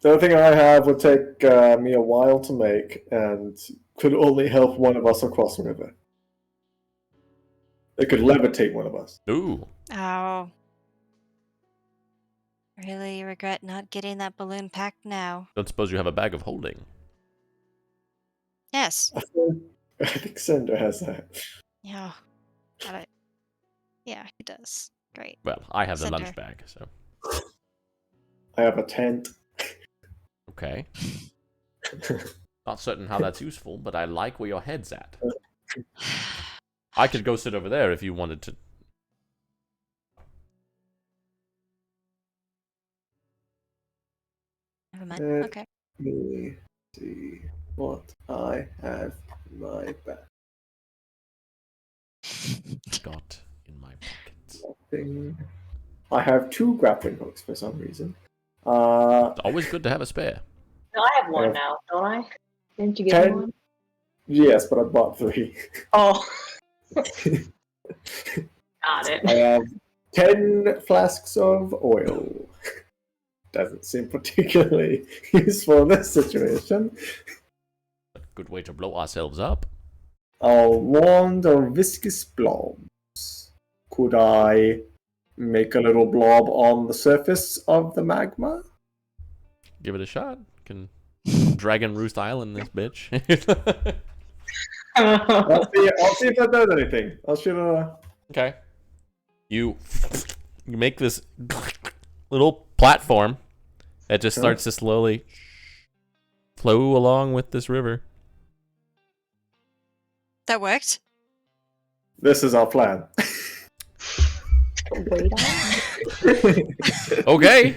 The other thing I have would take me a while to make, and could only help one of us across the river. It could levitate one of us. Ooh. Oh. Really regret not getting that balloon packed now. Don't suppose you have a bag of holding? Yes. I think Cinder has that. Yeah. Got it. Yeah, he does. Great. Well, I have the Cinder. lunch bag, so. I have a tent. Okay. Not certain how that's useful, but I like where your head's at. I could go sit over there if you wanted to. Never mind. Uh, Okay. Let me see what I have in my bag. Got in my pockets. I have 2 grappling hooks for some reason. It's always good to have a spare. No, I have one have now, don't I? Didn't you give me 10. one? Yes, but I bought 3. Oh. Got I it. have 10 flasks of oil. Doesn't seem particularly useful in this situation. Good way to blow ourselves up. A wand of viscous blobs. Could I make a little blob on the surface of the magma? Give it a shot. Can Dragon Roost Island this bitch. I'll see if that does anything. I'll shoot a... Okay. You make this little platform that just starts to slowly flow along with this river. That worked? This is our plan. Wait Okay.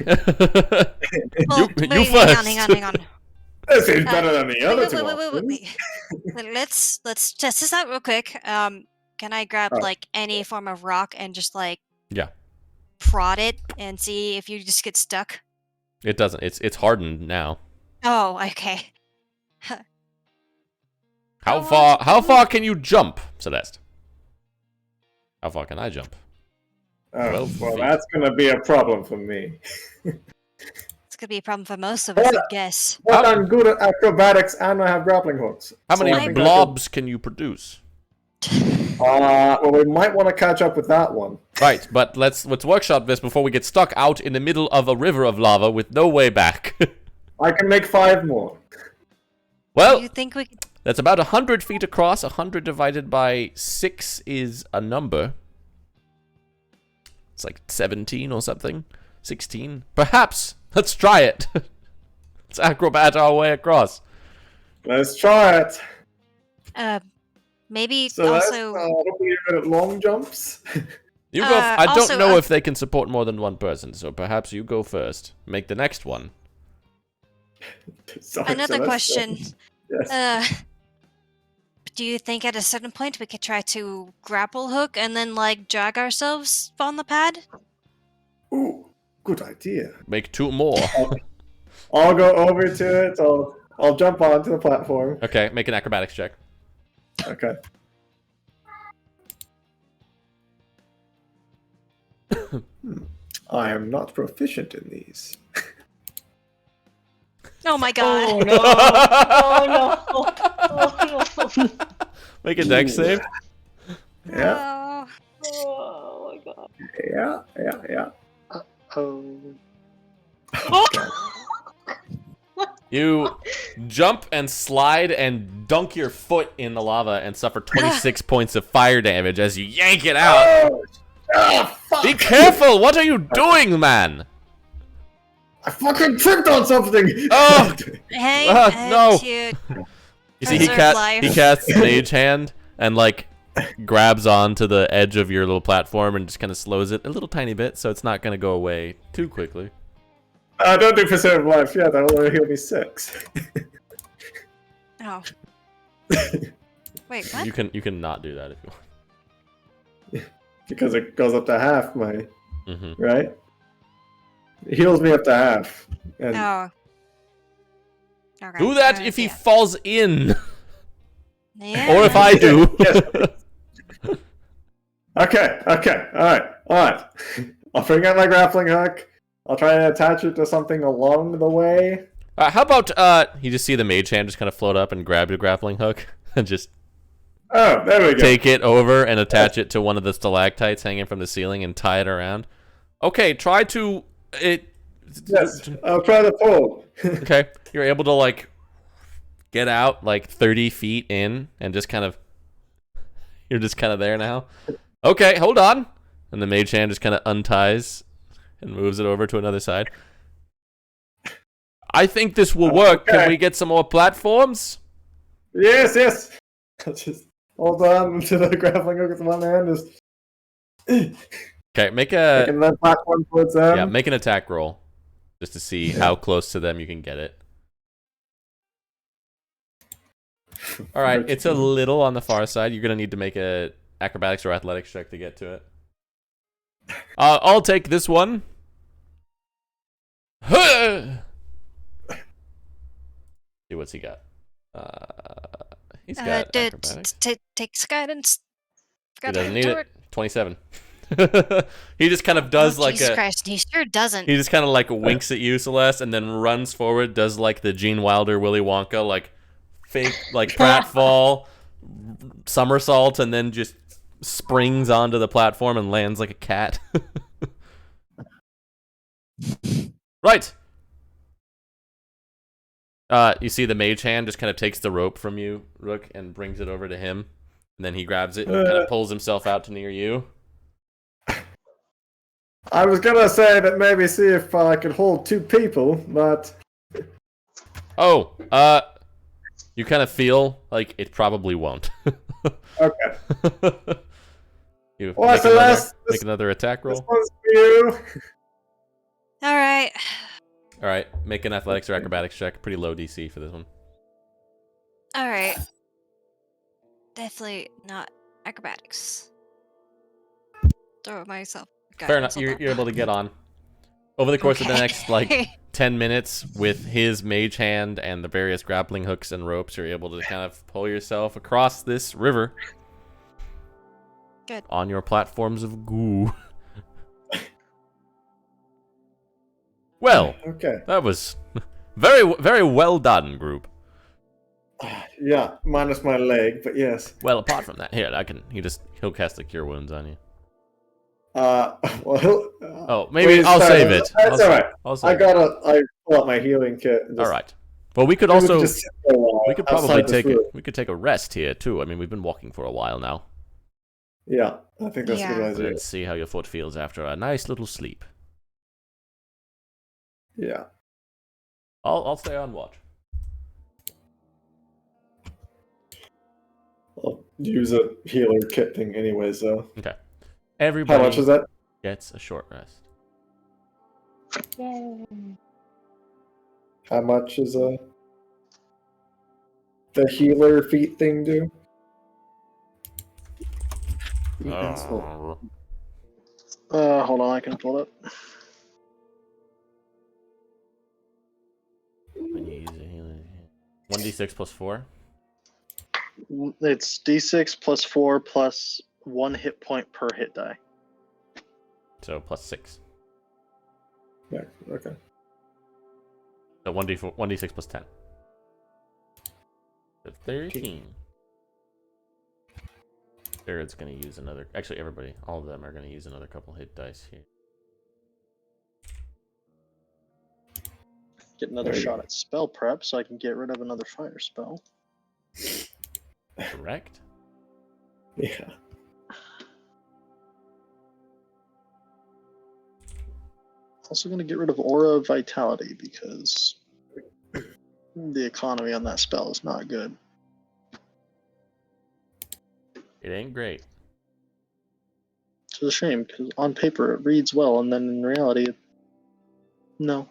Well, you wait, first. hang on. This is better than the other two. Wait. Let's test this out real quick. Can I grab Oh. like any form of rock and just like Yeah. prod it and see if you just get stuck? It doesn't. It's hardened now. Oh, okay. How far can you jump, Celeste? How far can I jump? Oh, 12 well, feet. that's going to be a problem for me. It's gonna be a problem for most of us, I guess. But I'm good at acrobatics and I have grappling hooks. How So many I think blobs can you produce? well, we might want to catch up with that one. Right, but let's workshop this before we get stuck out in the middle of a river of lava with no way back. I can make 5 more. Do Well, you think we could... that's about 100 feet across. 100 divided by 6 is a number. It's like 17 or something. 16. Perhaps. Let's try it. Let's acrobat our way across. Let's try it. maybe So also... that's hopefully you're good at long jumps. You go. I don't also, know if they can support more than one person, so perhaps you go first. Make the next one. Sorry, Another Celeste. question. Yes. Do you think at a certain point we could try to grapple hook and then like drag ourselves on the pad? Ooh, good idea. Make 2 more. I'll go over to it. I'll jump onto the platform. Okay, make an acrobatics check. Okay. I am not proficient in these. Oh my god. Oh no! Oh no! Oh no! Make a dex save. Yeah, Oh. Oh my god! yeah. Oh, You jump and slide and dunk your foot in the lava and suffer 26 points of fire damage as you yank it out. Fuck! Be careful! What are you doing, man? I fucking tripped on something! Oh! Hey, no. to You see, he Preserve life. casts Mage Hand and like grabs onto the edge of your little platform and just kind of slows it a little tiny bit, so it's not gonna go away too quickly. Don't do preserve life yet. That will only heal me 6. Oh. Wait, what? You can not do that if you want. Because it goes up to half, my Mm-hmm. right? It heals me up to half. And Oh. Okay. Do that if he yeah. falls in, Yeah. or if I do. Yes. Okay, alright. I'll bring out my grappling hook. I'll try to attach it to something along the way. How about you just see the mage hand just kind of float up and grab your grappling hook and just Oh, there we go. take it over and attach it to one of the stalactites hanging from the ceiling and tie it around. Okay, try to it. Yes, I'll try to pull. Okay, you're able to like get out like 30 feet in and just kind of you're just kind of there now. Okay, hold on. And the mage hand just kind of unties and moves it over to another side. I think this will work. Okay. Can we get some more platforms? Yes, yes. I'll just hold on to the grappling hook with one hand. Just Okay, make taking that platform towards them. yeah, make an attack roll just to see how close to them you can get it. All right, it's a little on the far side. You're gonna need to make a acrobatics or athletics check to get to it. I'll take this one. See what's he got. He's got acrobatics. Takes guidance. He Forgot doesn't to need do it. 27. He just kind of does like Jesus a. Christ, he sure doesn't. He just kind of like winks at you, Celeste, and then runs forward, does like the Gene Wilder, Willy Wonka, like fake, like pratfall, somersault, and then just springs onto the platform and lands like a cat. Right. You see the mage hand just kind of takes the rope from you, Rook, and brings it over to him. And then he grabs it and kind of pulls himself out to near you. I was gonna say that maybe see if I could hold two people, but Oh, you kind of feel like it probably won't. okay. You Well, make, Celeste, make another attack This roll. one's for you. All right. All right, make an athletics or acrobatics check. Pretty low DC for this one. All right. Definitely not acrobatics. Throw myself. Fair enough. You're able to get on. Over the course of the next, like, 10 minutes, with his mage hand and the various grappling hooks and ropes, you're able to kind of pull yourself across this river. Good. On your platforms of goo. Well, Okay. that was very, very well done, group. Yeah, minus my leg, but yes. Well, apart from that, here, he'll cast the cure wounds on you. Well, he'll. Oh, maybe I'll save it. That's all right. I'll save I it. I pull out my healing kit. And just, All right. Well, we could maybe also just sit for a while we could outside probably this take room. we could take a rest here too. I mean, we've been walking for a while now. Yeah, I think that's a good idea. Let's see how your foot feels after a nice little sleep. Yeah. I'll stay on watch. I'll use a healer kit thing anyway, so. Okay. Everybody How much is that? gets a short rest. Yay. How much is the healer feat thing do? Oh. Hold on, I can pull it up. When you use a healer, 1d6 plus 4. It's d6 plus 4 plus 1 hit point per hit die. So plus 6. Yeah, okay. So 1d6 plus 10. So 13. Jared's gonna use another. Actually, everybody, all of them are gonna use another couple hit dice here. Get another shot at spell prep so I can get rid of another fire spell. Correct. Yeah. Also going to get rid of Aura of Vitality because the economy on that spell is not good. It ain't great. It's a shame because on paper it reads well, and then in reality, no.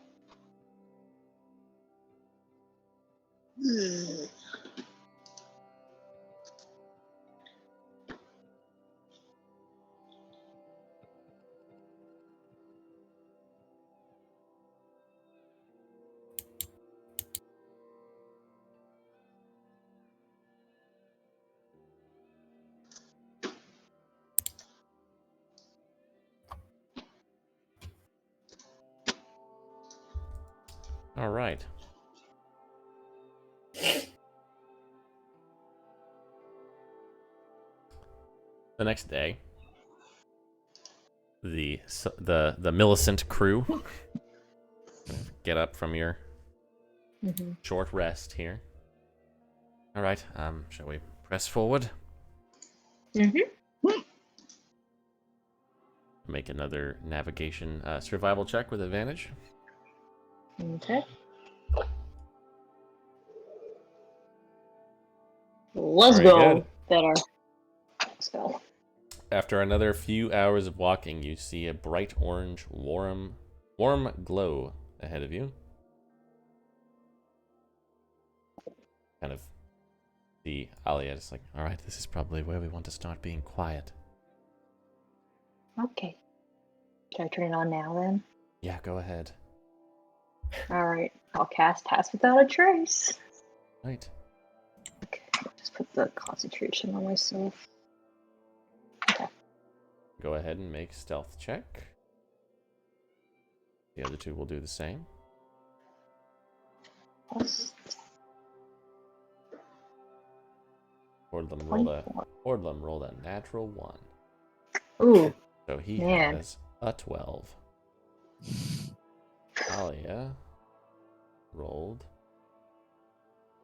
All right. The next day, the Millicent crew get up from your short rest here. All right, shall we press forward? Make another navigation survival check with advantage. Okay. Let's Very go. good. Better. Let's go. After another few hours of walking, you see a bright orange, warm glow ahead of you. Kind of see Alia just like, all right, this is probably where we want to start being quiet. Okay. Should I turn it on now then? Yeah, go ahead. Alright. I'll cast Pass Without a Trace. Right. Okay. Just put the concentration on myself. Okay. Go ahead and make stealth check. The other two will do the same. Hordlam rolled a natural 1. Ooh. So he Man. has a 12. Alia rolled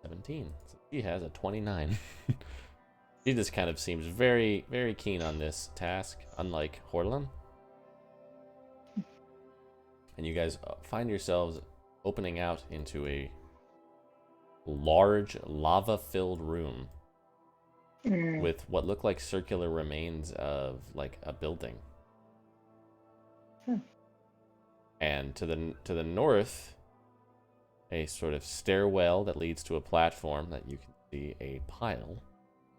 17. So he has a 29. He just kind of seems very, very keen on this task, unlike Hordlam. And you guys find yourselves opening out into a large lava-filled room with what look like circular remains of like a building. And to the north, a sort of stairwell that leads to a platform that you can see a pile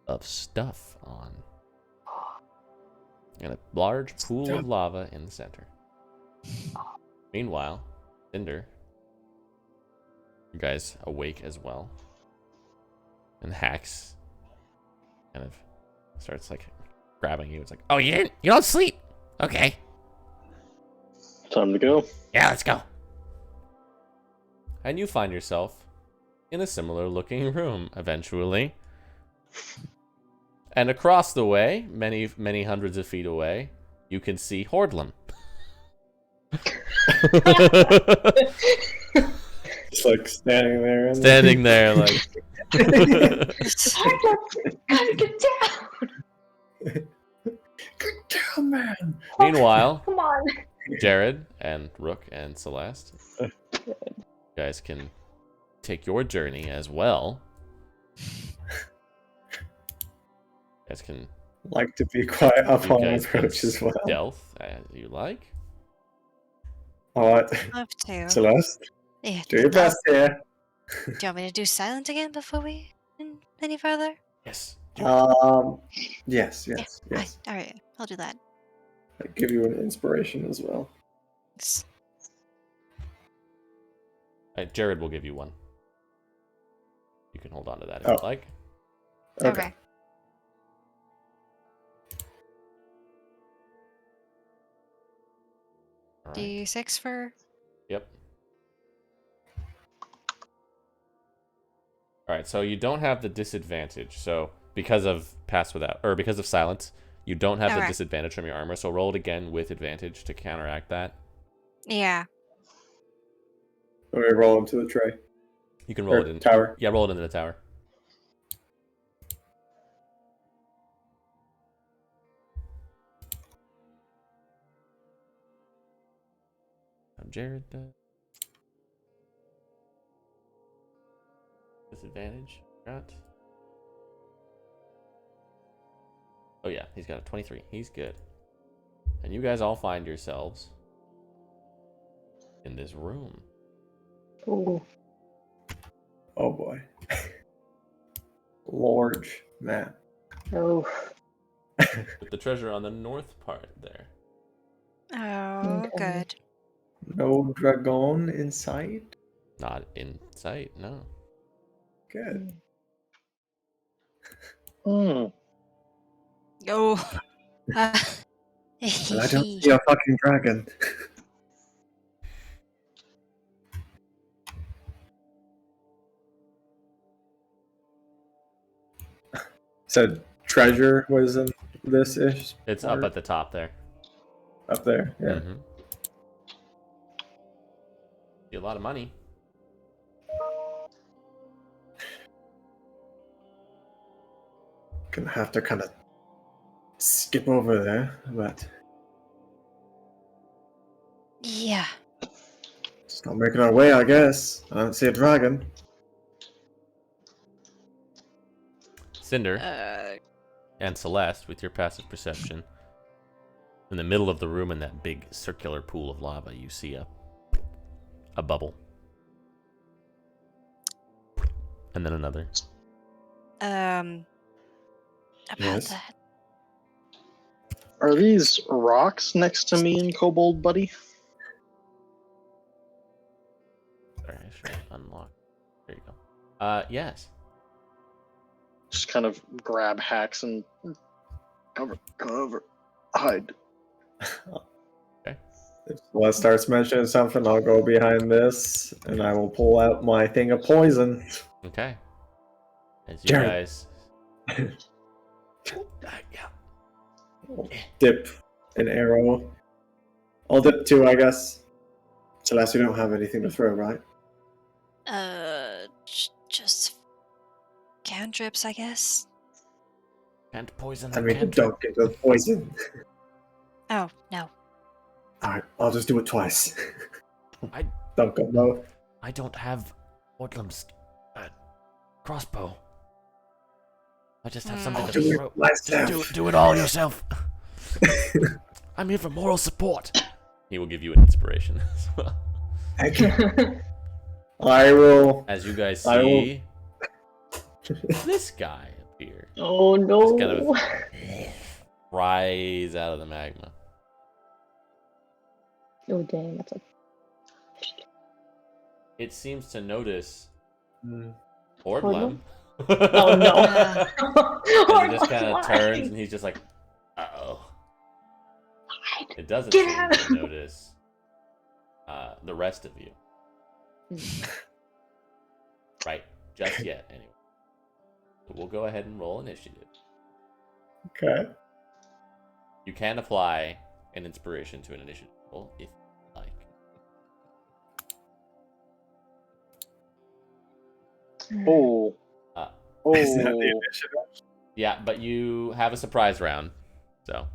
of stuff on. And a large pool of lava in the center. Meanwhile, Cinder, you guys awake as well. And Hax kind of starts like grabbing you. It's like, Oh, you don't sleep? Okay. Time to go. Yeah, let's go. and you find yourself in a similar looking room eventually. And across the way, many, many hundreds of feet away, you can see Hordlam. Just like standing there. And Standing there like... Hordlam, gotta get down! Get down, man! Meanwhile, Come on. Jared and Rook and Celeste, you guys can take your journey as well. You guys can... Like to be quiet You upon guys can approach as well. stealth as you like. Alright, Love to. Celeste, Yeah. do your best here. Do you want me to do silent again before we any further? Yes. Yes. All right, I'll do that. I give you an inspiration as well. Thanks. Jared will give you one. You can hold on to that if Oh. you'd like. Okay. All right. D6 for. Yep. All right, so you don't have the disadvantage. So because of because of silence, you don't have the Okay. disadvantage from your armor. So roll it again with advantage to counteract that. Yeah. Let me roll into the tray. You can roll Or it in tower. Yeah, roll it into the tower. Jared disadvantage. Got. Oh yeah, he's got a 23. He's good. And you guys all find yourselves in this room. Ooh. Oh boy. Large map. Oh. With the treasure on the north part there. Oh, Okay. good. No dragon in sight. Not in sight, no. Good. Hmm. Oh. And I don't see a fucking dragon. Said treasure was in this ish? It's up at the top there. Up there. Yeah. Mm-hmm. A lot of money. Gonna have to kind of skip over there, but Yeah. just not making our way, I guess. I don't see a dragon. Cinder Uh, and Celeste, with your passive perception, in the middle of the room in that big circular pool of lava, you see a bubble. And then another. about Yes. that. Are these rocks next to me and Kobold Buddy? Sorry, I should unlock. There you go. Yes. Just kind of grab hacks and cover, hide. If Celeste starts mentioning something, I'll go behind this, and I will pull out my thing of poison. Okay. As you Jared. guys. Yeah. Dip an arrow. I'll dip two, I guess. Celeste, you don't have anything to throw, right? Just cantrips, I guess. Can't poison I a mean, cantrip. don't get the poison. Oh, no. Alright, I'll just do it twice. I Don't go low. I don't have Ortlam's crossbow. I just have something I'll to do throw. it myself. Just do it all yourself. I'm here for moral support. He will give you an inspiration as well. I will. As you guys I will- see this guy appear. Oh no. Just kind of rise out of the magma. Oh dang, that's a It seems to notice Mm. Ordlem. Oh no. And he just kind of turns and he's just like, uh-oh. It doesn't Get seem out. to notice the rest of you. Right. Just yet, anyway. But we'll go ahead and roll initiative. Okay. You can apply an inspiration to an initiative roll if you like. Oh. Is that the Oh. initiative? Yeah, but you have a surprise round. So,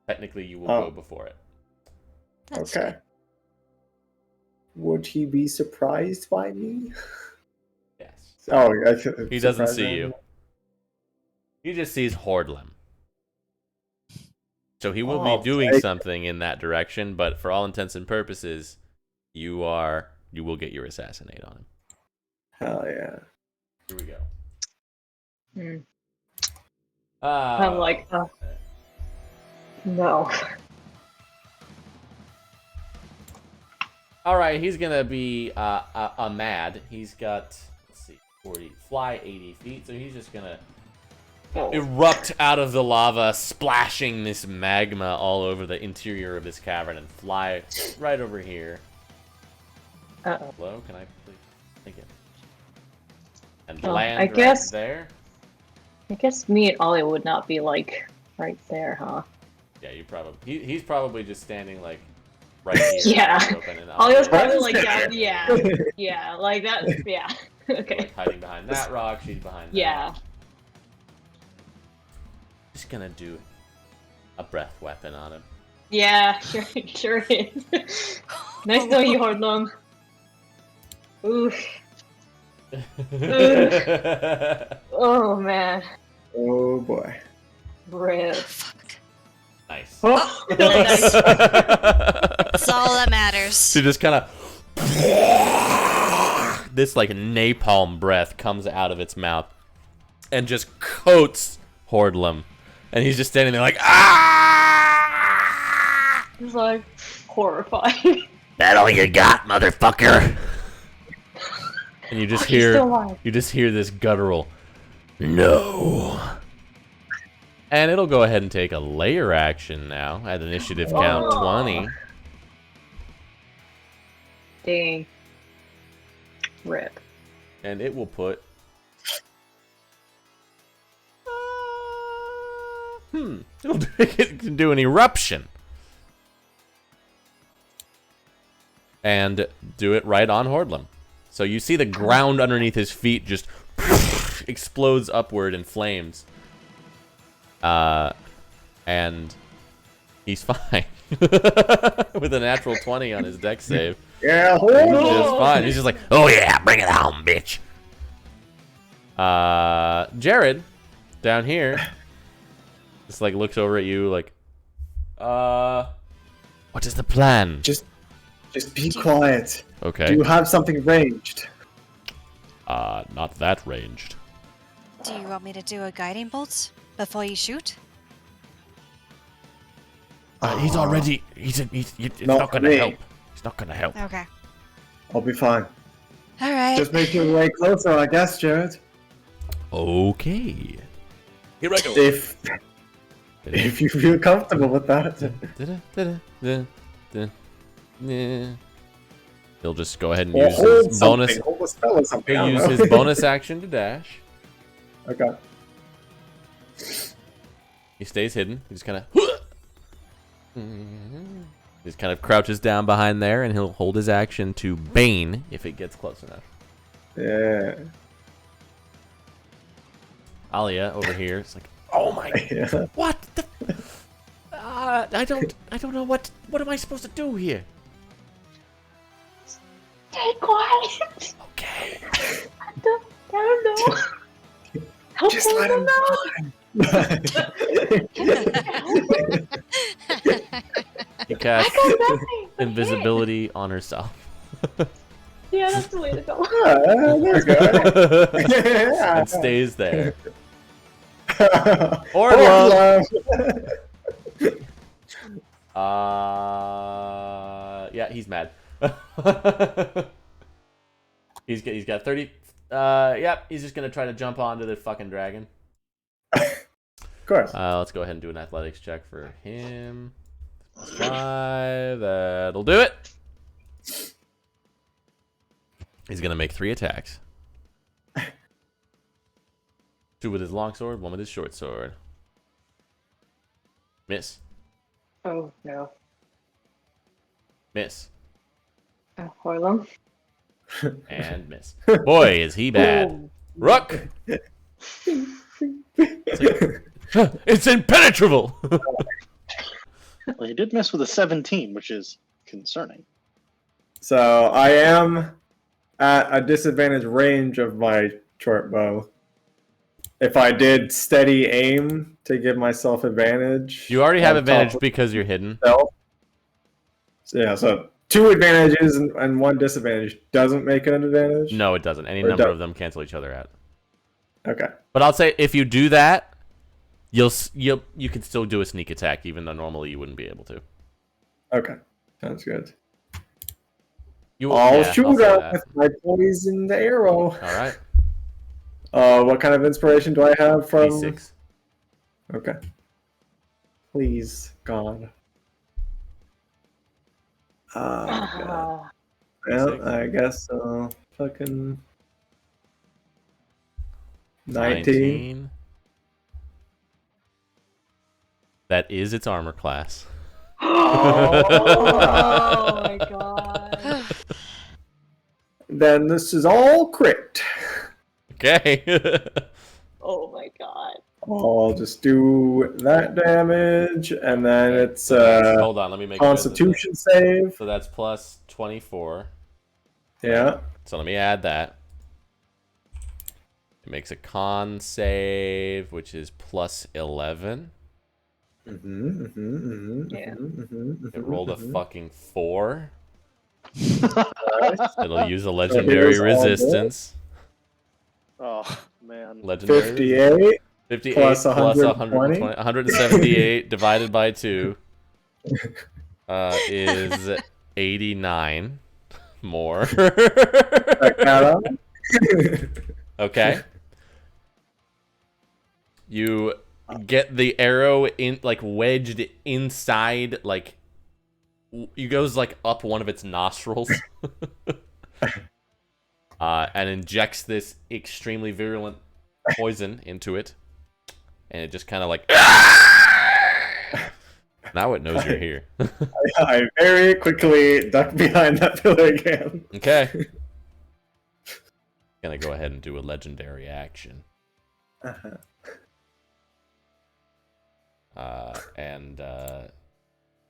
technically you will go before it. That's Okay. Would he be surprised by me? Yes. Oh, He doesn't see you. He just sees Hordlem. So he will Oh, be doing thank- something in that direction, but for all intents and purposes, you will get your assassinate on him. Hell yeah. Here we go. Hmm. Uh, I'm like, no. all right, he's gonna be a mad. He's got, let's see, 40, fly 80 feet, so he's just gonna erupt out of the lava, splashing this magma all over the interior of this cavern and fly right over here. Uh-oh. Hello, can I please? Thank you. And Oh, land I right guess- there. I guess me and Ollie would not be like right there, huh? Yeah, you probably. He's probably just standing like right here. Yeah. Open and Ollie was obvious. probably like down, yeah, yeah, like that, yeah. Okay. Like hiding behind that rock. She's behind. That Yeah. rock. Just gonna do a breath weapon on him. Yeah, sure is. Nice knowing you, Hordlum. Oof. Oh man. Oh boy. Rip. Nice. Oh, Nice. nice. That's all that matters. So just kind of this like napalm breath comes out of its mouth and just coats Hordlem, and he's just standing there like ah. It's like horrifying. That all you got, motherfucker? And you just He's still hear alive. this guttural no. And it'll go ahead and take a layer action now at initiative count Oh. 20. Dang. Rip. And it will put It can do an eruption. And do it right on Hordlam. So you see the ground underneath his feet just explodes upward in flames. And he's fine. With a natural 20 on his dex save. Yeah, He's just fine. He's just like, oh yeah, bring it home, bitch. Jared, down here, just like looks over at you like, what is the plan? Just be quiet. Okay. Do you have something ranged? Not that ranged. Do you want me to do a guiding bolt before you shoot? He's already. It's Not not gonna me. help. He's not gonna help. Okay. I'll be fine. All right. Just make your way closer, I guess, Jared. Okay. Here I go. If you feel comfortable with that. He'll just go ahead and Or use hold his bonus. something, hold a spell or something. I He'll don't use know. his bonus action to dash. Okay. He stays hidden. He just kind of. Just kind of crouches down behind there, and he'll hold his action to Bane if it gets close enough. Yeah. Alia over here is like, oh my, Yeah. what the? I don't know what am I supposed to do here? Stay quiet. Okay. I don't know. Help Just let him know. He I casts got nothing. invisibility on herself. Yeah, that's the way to go. There we go. And stays there. Or Orlov. Yeah, he's mad. He's got 30. Yep, he's just gonna try to jump onto the fucking dragon. Of course. Let's go ahead and do an athletics check for him. 5. That'll do it. He's gonna make 3 attacks. 2 with his longsword, 1 with his short sword. Miss. Oh no. Miss. Horlum. And miss. Boy, is he bad. Rook! It's impenetrable! Well, he did miss with a 17, which is concerning. So I am at a disadvantage range of my short bow. If I did steady aim to give myself advantage. You already have on advantage top of because you're hidden. stealth. So, yeah, so 2 advantages and 1 disadvantage doesn't make an advantage? No, it doesn't. Any Or number does- of them cancel each other out. Okay. But I'll say if you do that, you can still do a sneak attack, even though normally you wouldn't be able to. Okay. Sounds good. You, I'll yeah, shoot say her that. with my poisoned arrow. All right. What kind of inspiration do I have from? D6. Okay. Please, God. God. Well, D6. I guess so. Fucking 19. That is its armor class. Oh my god. Then this is all crit. Okay. Oh my god. I'll just do that damage, and then it's Hold on, let me make sure Constitution save. So that's plus 24. Yeah. So let me add that. It makes a con save, which is plus 11. Yeah. It rolled a fucking 4. Alright. It'll use a legendary here's all this. resistance. Oh, man. Legendary 58 58 plus plus 120. 178 divided by 2 is 89 more. Check that out. Okay. You get the arrow in like wedged inside, like you goes like up one of its nostrils. And injects this extremely virulent poison into it. And it just kind of like Now it knows you're here. I very quickly duck behind that pillar again. Okay. Gonna go ahead and do a legendary action. Uh-huh. And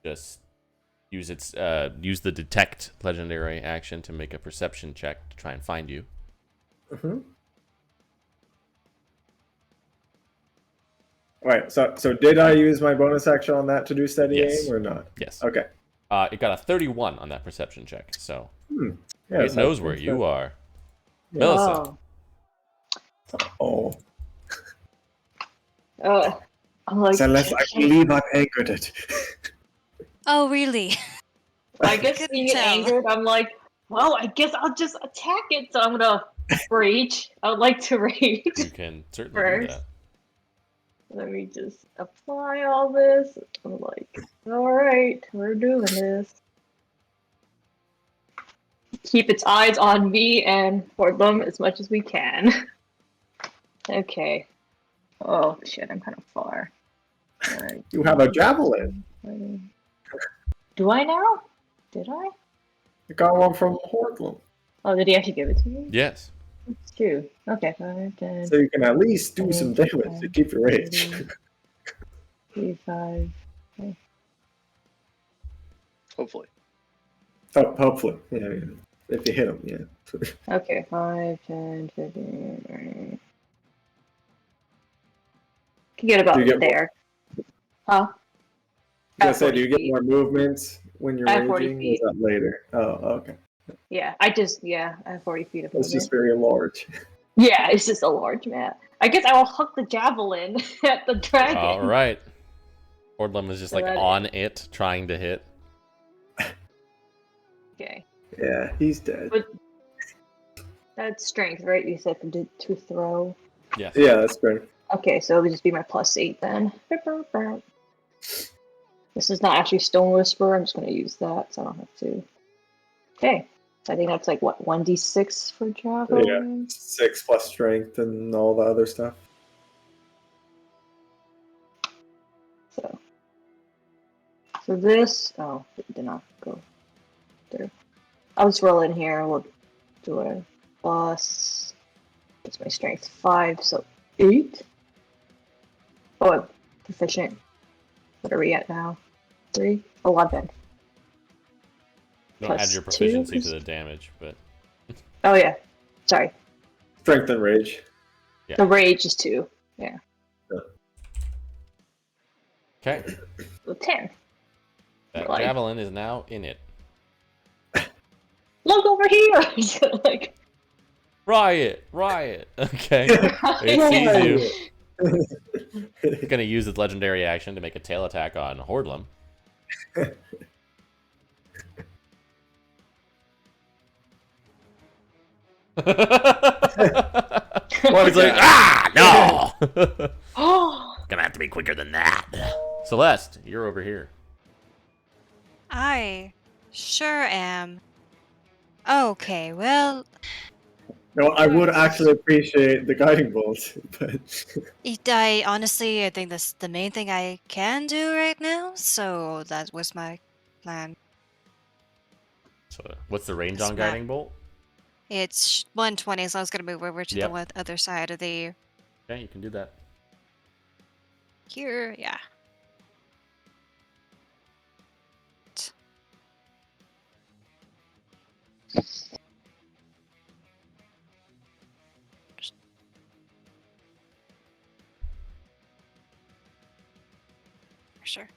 just use use the detect legendary action to make a perception check to try and find you. Mm-hmm. Right. So did I use my bonus action on that to do steady Yes. aim or not? Yes. Okay. It got a 31 on that perception check, so Yeah, it knows where you are. Yeah. Millicent. Oh. Oh. I'm like, Celeste, I believe I've anchored it. Oh, really? I guess Couldn't being tell. angered, I'm like, well, I guess I'll just attack it. So I'm gonna rage. I would like to rage. You can certainly do First. that. Let me just apply all this. I'm like, all right, we're doing this. Keep its eyes on me and for them as much as we can. Okay. Oh shit, I'm kind of far. Alright. You have a javelin. Do I now? Did I? You got one from Hortland. Oh, did he actually give it to me? Yes. It's true. Okay, 5, 10, So you can at least do some damage to keep your rage. 3, 5. Hopefully. Oh, hopefully. Yeah. If you hit him, yeah. Okay, 5, 10, 15. Right. Can get about Do you get there. Huh? I At said, do 40 you get feet. more movements when you're At 40 raging? Or feet. is that later? Oh, okay. Yeah, I have 40 feet of It's movement. just very large. Yeah, it's just a large map. I guess I will huck the javelin at the dragon. All right. Ordlum is just So like that on it, trying to hit. Okay. Yeah, he's dead. But that's strength, right? You said to throw. Yes. Yeah, that's great. Okay, so it would just be my +8 then. This is not actually Stone Whisperer. I'm just going to use that, so I don't have to. Okay. So I think that's like, what, 1d6 for javelin? 6 plus strength and all the other stuff. So this, oh, it did not go through. I'll just roll in here. We'll do a plus. It's my strength 5, so 8. Oh, I'm proficient. What are we at now? 3? 11. Don't add Plus your 2. proficiency to the damage, but Oh, yeah. Sorry. Strength and rage. Yeah. The rage is 2. Yeah. okay. So 10. That Like- javelin is now in it. Look over here! He's like, Riot! Okay. It sees you. It's gonna use its legendary action to make a tail attack on Hordlum. He's like, Ah, no! oh! Gonna have to be quicker than that. Celeste, you're over here. I sure am. Okay, well, No, I would actually appreciate the guiding bolt, but I honestly, I think that's the main thing I can do right now, so that was my plan. So, what's the range This on map. guiding bolt? It's 120, so I was gonna move over to Yep. the other side of the Okay, you can do that. here, yeah. Sure.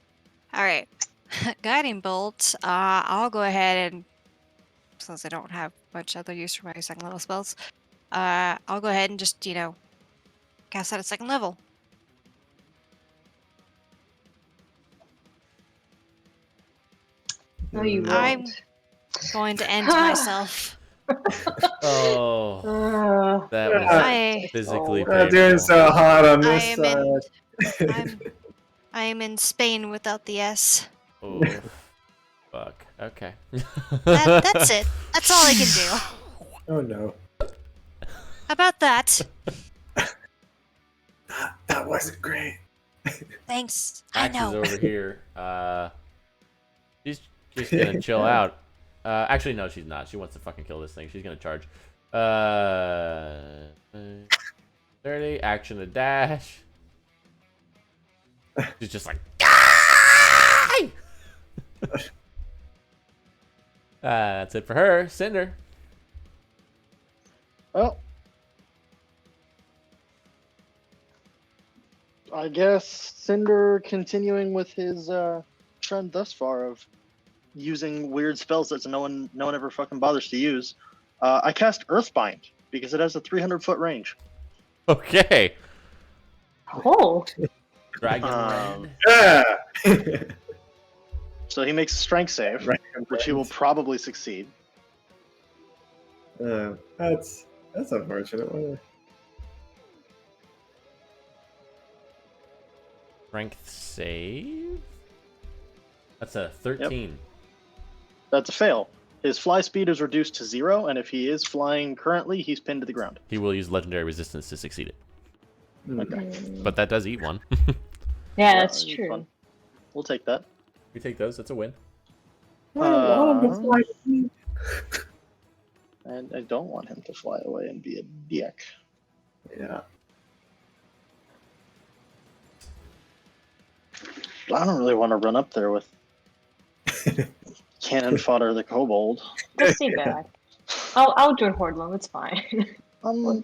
All right. Guiding bolt. I'll go ahead and since I don't have much other use for my second level spells, I'll go ahead and just cast that at second level. No, you won't. I'm going to end myself. Oh, that was I physically doing painful. so hard on I this am side. I am in Spain without the S. Oh, fuck. Okay. That's it. That's all I can do. Oh no. How about that? That wasn't great. Thanks. Axe I is know. over here. She's just gonna chill out. Actually, no, she's not. She wants to fucking kill this thing. She's gonna charge. 30 action to dash. She's just like. That's it for her. Cinder. Well, I guess Cinder continuing with his trend thus far of using weird spells that no one ever fucking bothers to use. I cast Earthbind because it has a 300-foot range. Okay. Oh, Dragon Um, Rend. Yeah. So he makes a strength save, Right. which he will probably succeed. That's unfortunate. Strength save. That's a 13. That's a fail. His fly speed is reduced to 0, and if he is flying currently, he's pinned to the ground. He will use legendary resistance to succeed it. mm. But that does eat one. Yeah, that's it's true. fun. We'll take that. We take those. That's a win. And I don't want him to fly away and be a dick. Yeah. I don't really want to run up there with cannon fodder the kobold. We'll see bad. I'll join Hordlum. It's fine. It's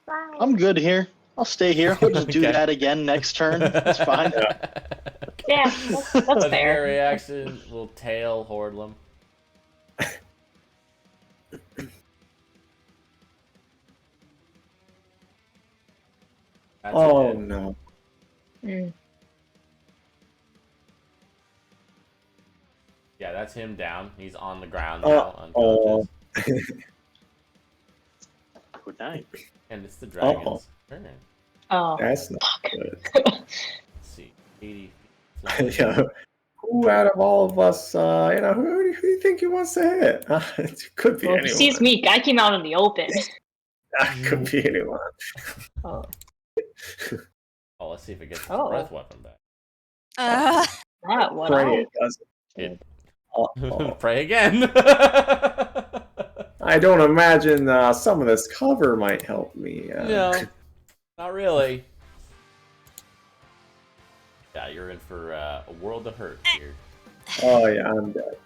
fine. I'm good here. I'll stay here. We'll just do Okay. that again next turn. It's fine. Yeah, that's Legendary fair. reaction will tail Hordlum. That's Oh a hit. no. Mm. Yeah, that's him down. He's on the ground now, Oh. unconscious. Good night. And it's the dragon's turn. Oh, That's not good. Let's see. 80 feet. Yeah. Who out of all of us, who do you think he wants to hit? It could be well, anyone. he sees me. I came out in the open. Could be anyone. Oh, Oh, let's see if it gets its Oh. breath weapon back. not what Pray I. it doesn't. It. Oh. Pray again. I don't imagine some of this cover might help me. No, not really. Yeah, you're in for a world of hurt here. Oh yeah, I'm dead.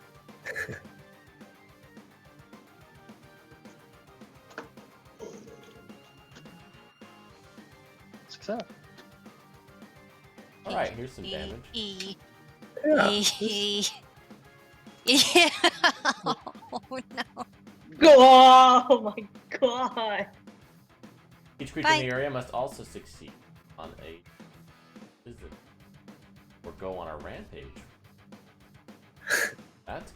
Success. All right, here's some damage. Yeah. Yeah. Oh no. Oh my god. Each creature in the area must also succeed on a visit or go on a rampage. That's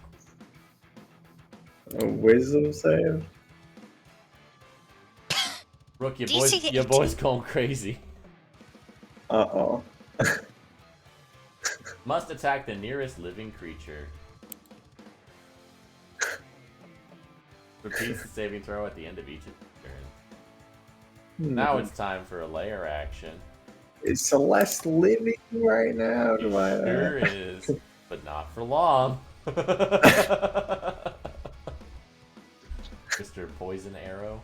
cool. A wisdom save. Rook, your Do you boy's, see the your 18? boy's going crazy. Uh-oh. Must attack the nearest living creature. Repeats the saving throw at the end of each turn. Now it's time for a lair action. Is Celeste living right now? Do I? Sure is, but not for long. Mr. Poison Arrow.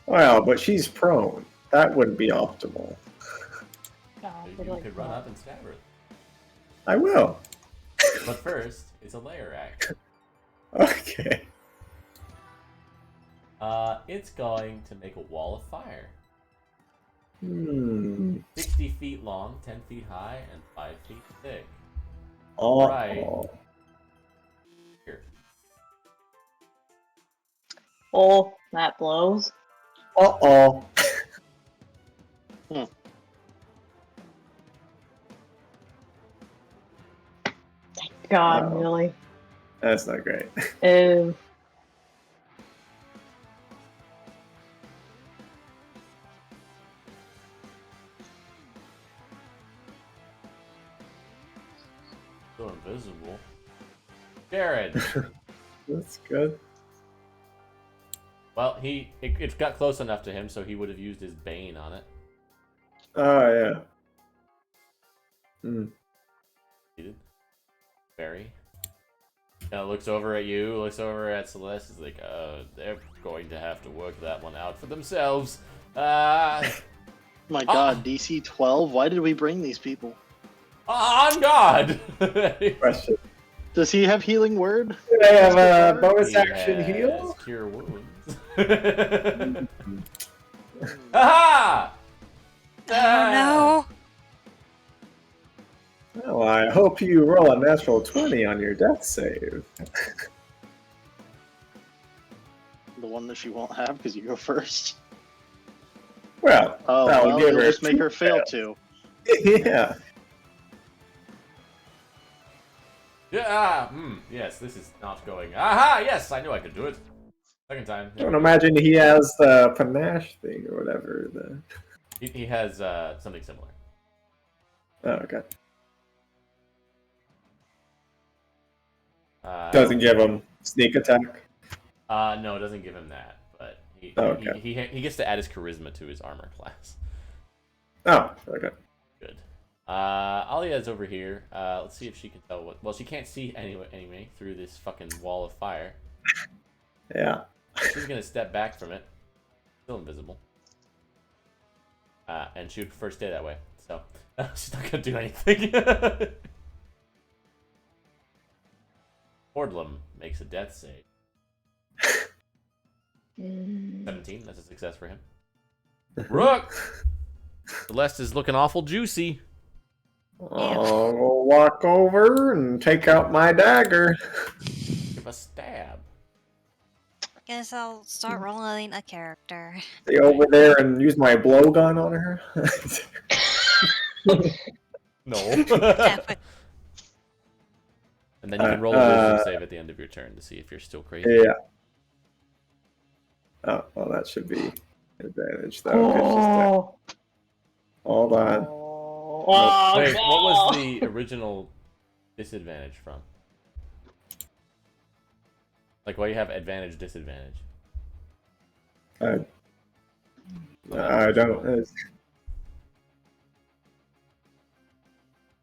Well, but she's prone. That wouldn't be optimal. God, So you like could run that. up and stab her. I will. But first, it's a lair action. Okay. It's going to make a wall of fire. 60 feet long, 10 feet high, and 5 feet thick. Oh. Right. Here. Oh, that blows. Uh-oh. God, No. really. That's not great. Ew. So invisible. Jared. That's good. Well, it got close enough to him, so he would have used his Bane on it. Oh, yeah. Hmm. Barry looks over at you, looks over at Celeste. Is like, they're going to have to work that one out for themselves. My God, DC 12. Why did we bring these people? On God. Question. Does he have healing word? Do they have a Mr. bonus He action has heal? Cure wounds. Aha! Oh no! Well, I hope you roll a natural 20 on your death save. The one that she won't have because you go first. Well, Oh, that'll well, give you'll her just make her fail two. too. Yeah. Yeah. Yes, this is not going. Aha! Yes, I knew I could do it. Second time. Don't imagine he has the panache thing or whatever. He has something similar. Oh, okay. Uh, Doesn't give him sneak attack. No, it doesn't give him that, but Okay. he gets to add his charisma to his armor class. Oh, okay. Good. Alia's over here. Let's see if she can tell what. Well, she can't see anyway through this fucking wall of fire. Yeah. She's gonna step back from it. Still invisible. And she would prefer to stay that way. So she's not gonna do anything. Fordlam makes a death save. 17. That's a success for him. Rook! Celeste is looking awful juicy. I'll walk over and take out my dagger. Give a stab. Guess I'll start rolling a character. Stay over there and use my blowgun on her. No. Yeah, but And then you can roll a wisdom save at the end of your turn to see if you're still crazy. Yeah. Oh, well, that should be advantage though. 'Cause she's dead. Hold on. Oh, Wait, no. what was the original disadvantage from? Like, why do you have advantage, disadvantage? I don't.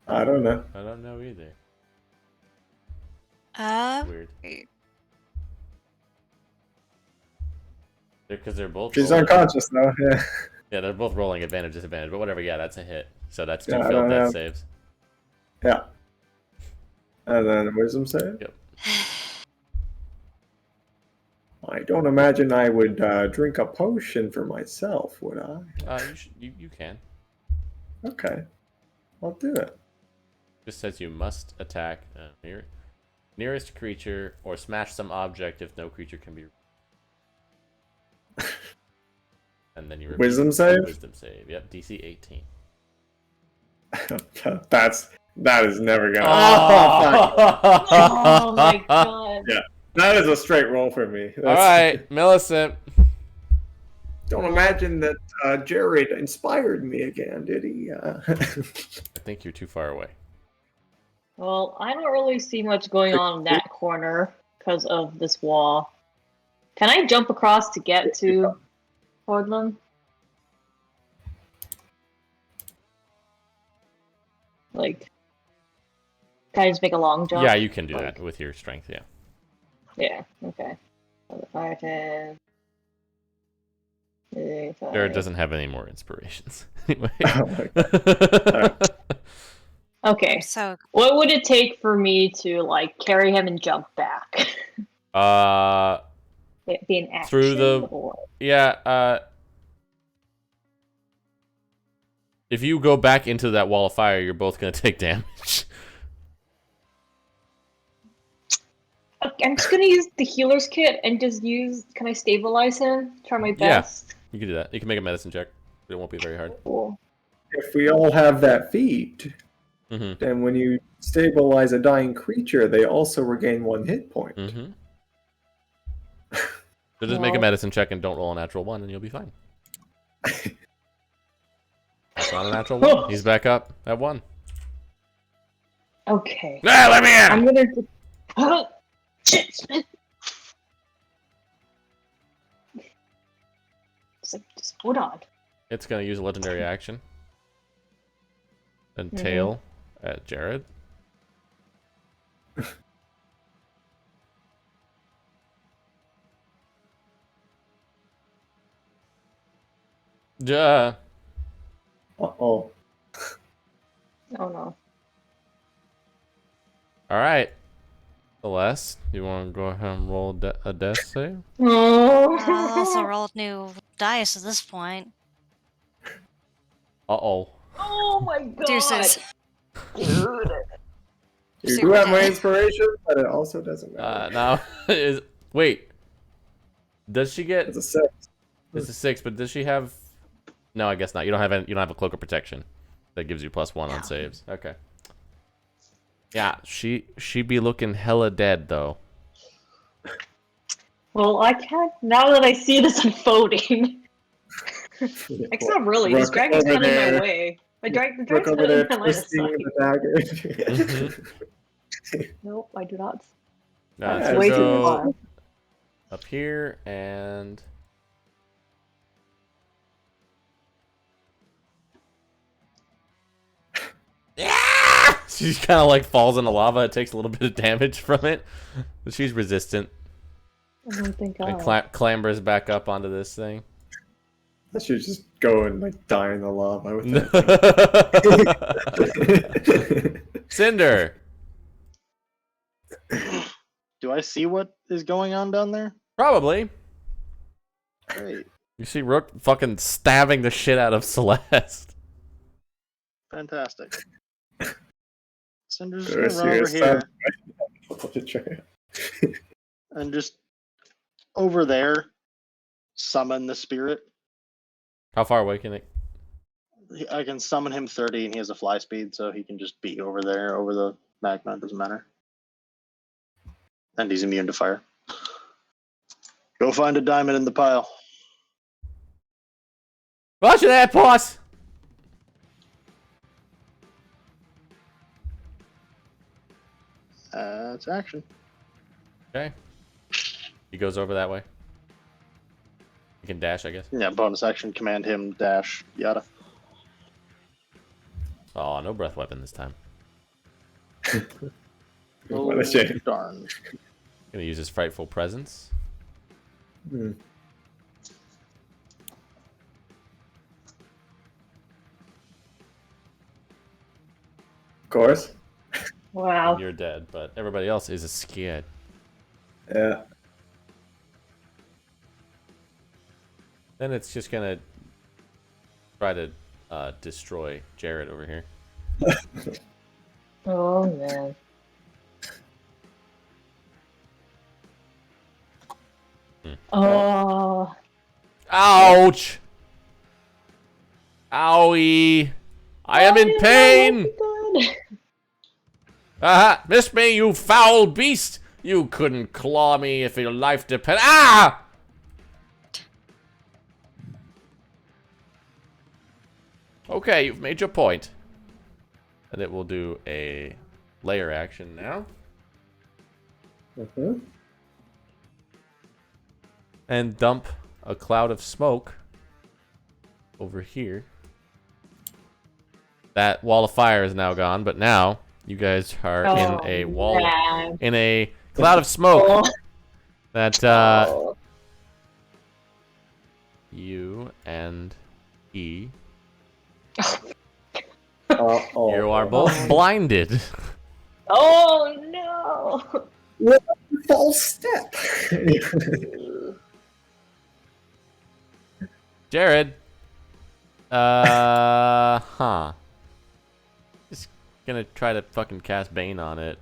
I don't know. I don't know either. Weird. Because they're both. She's rolling. unconscious though. Yeah. Yeah, they're both rolling advantage, disadvantage, but whatever. Yeah, that's a hit. So that's 2 Yeah, I failed don't death have- saves. Yeah. And then a wisdom save. Yep. I don't imagine I would drink a potion for myself, would I? You can. Okay. I'll do it. Just says you must attack nearest creature or smash some object if no creature can be. And then you repeat Wisdom save? Wisdom save. Yep, DC 18. That is never gonna. Oh my god. Yeah, that is a straight roll for me. All right, Millicent. Don't imagine that Jared inspired me again, did he? I think you're too far away. Well, I don't really see much going on in that corner because of this wall. Can I jump across to get to Fordlam? Like, can I just make a long jump? Yeah, you can do that with your strength. Yeah. Yeah, okay. 5, 10. Jared doesn't have any more inspirations. Anyway. Oh my God. Okay, so what would it take for me to, like, carry him and jump back? It be an action? Through the- Or... Yeah, if you go back into that wall of fire, you're both gonna take damage. Okay, I'm just gonna use the healer's kit and just use. Can I stabilize him? Try my Yeah. best. You can do that. You can make a medicine check. It won't be very hard. Cool. If we all have that feat, Mm-hmm. then when you stabilize a dying creature, they also regain 1 hit point. Mm-hmm. So just make a medicine check and don't roll a natural 1 and you'll be fine. That's not a natural 1. He's back up at 1. Okay. Ah, let me in! I'm gonna. Shit. Just hold on. It's gonna use a legendary action. and tail at Jared. Duh. Uh-oh. Oh no. All right. Celeste, you want to go ahead and roll a death save? I also Oh. rolled new dice at this point. Uh-oh. Oh my god. Deuces. Dude. You Super do have my dead. inspiration, but it also doesn't matter. Now, wait. Does she get... It's a 6. It's a 6, but does she have... No, I guess not. You don't have you don't have a cloak of protection. That gives you +1 on saves. Okay. Yeah, she be looking hella dead, though. Well, I can't now that I see this unfolding. Except really, this Rook dragon's over kind of in my there. way. The Rook dragon's over kind there of in my line of twisting sight. the dagger. Nope, I do not. Nah, That's so way too go far. up here and... Yeah! She kind of like falls in the lava. It takes a little bit of damage from it. But she's resistant. Oh, thank And God. clambers back up onto this thing. I should just go and like die in the lava with that. Cinder. Do I see what is going on down there? Probably. Great. You see Rook fucking stabbing the shit out of Celeste. Fantastic. Cinder's Sure, just gonna run over serious here and just over there summon the spirit. How far away can it? I can summon him 30 and he has a fly speed, so he can just be over there, over the magma, it doesn't matter. And he's immune to fire. Go find a diamond in the pile. Watch that, boss! That's action. Okay. He goes over that way. You can dash, I guess. Yeah, bonus action, command him, dash, yada. Oh, no breath weapon this time. What a shame. Darn. Gonna use his frightful presence. Hmm. Of course. Wow. You're dead, but everybody else is scared. Yeah. Then it's just gonna try to destroy Jared over here. Oh man. Oh. Ouch! Owie! I am in pain! Aha! Miss me, you foul beast! You couldn't claw me if your life depended. Ah! Okay, you've made your point. And it will do a layer action now. Mm-hmm. And dump a cloud of smoke over here. That wall of fire is now gone, but now you guys are in a wall, man. in a cloud of smoke that Oh. you and he, Uh-oh. you are both blinded. Oh no. What a false step. Jared, just gonna try to fucking cast Bane on it.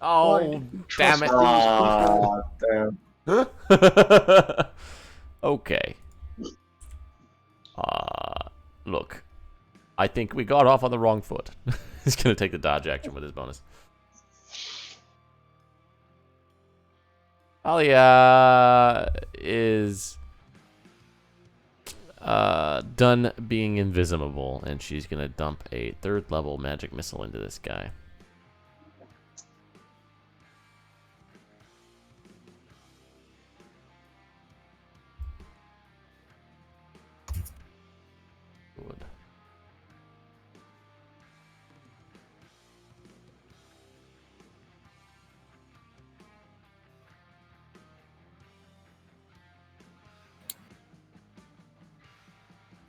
Oh, damn it. Ah, damn. Okay. Look. I think we got off on the wrong foot. He's gonna take the dodge action with his bonus. Alia is done being invisible, and she's gonna dump a 3rd level magic missile into this guy.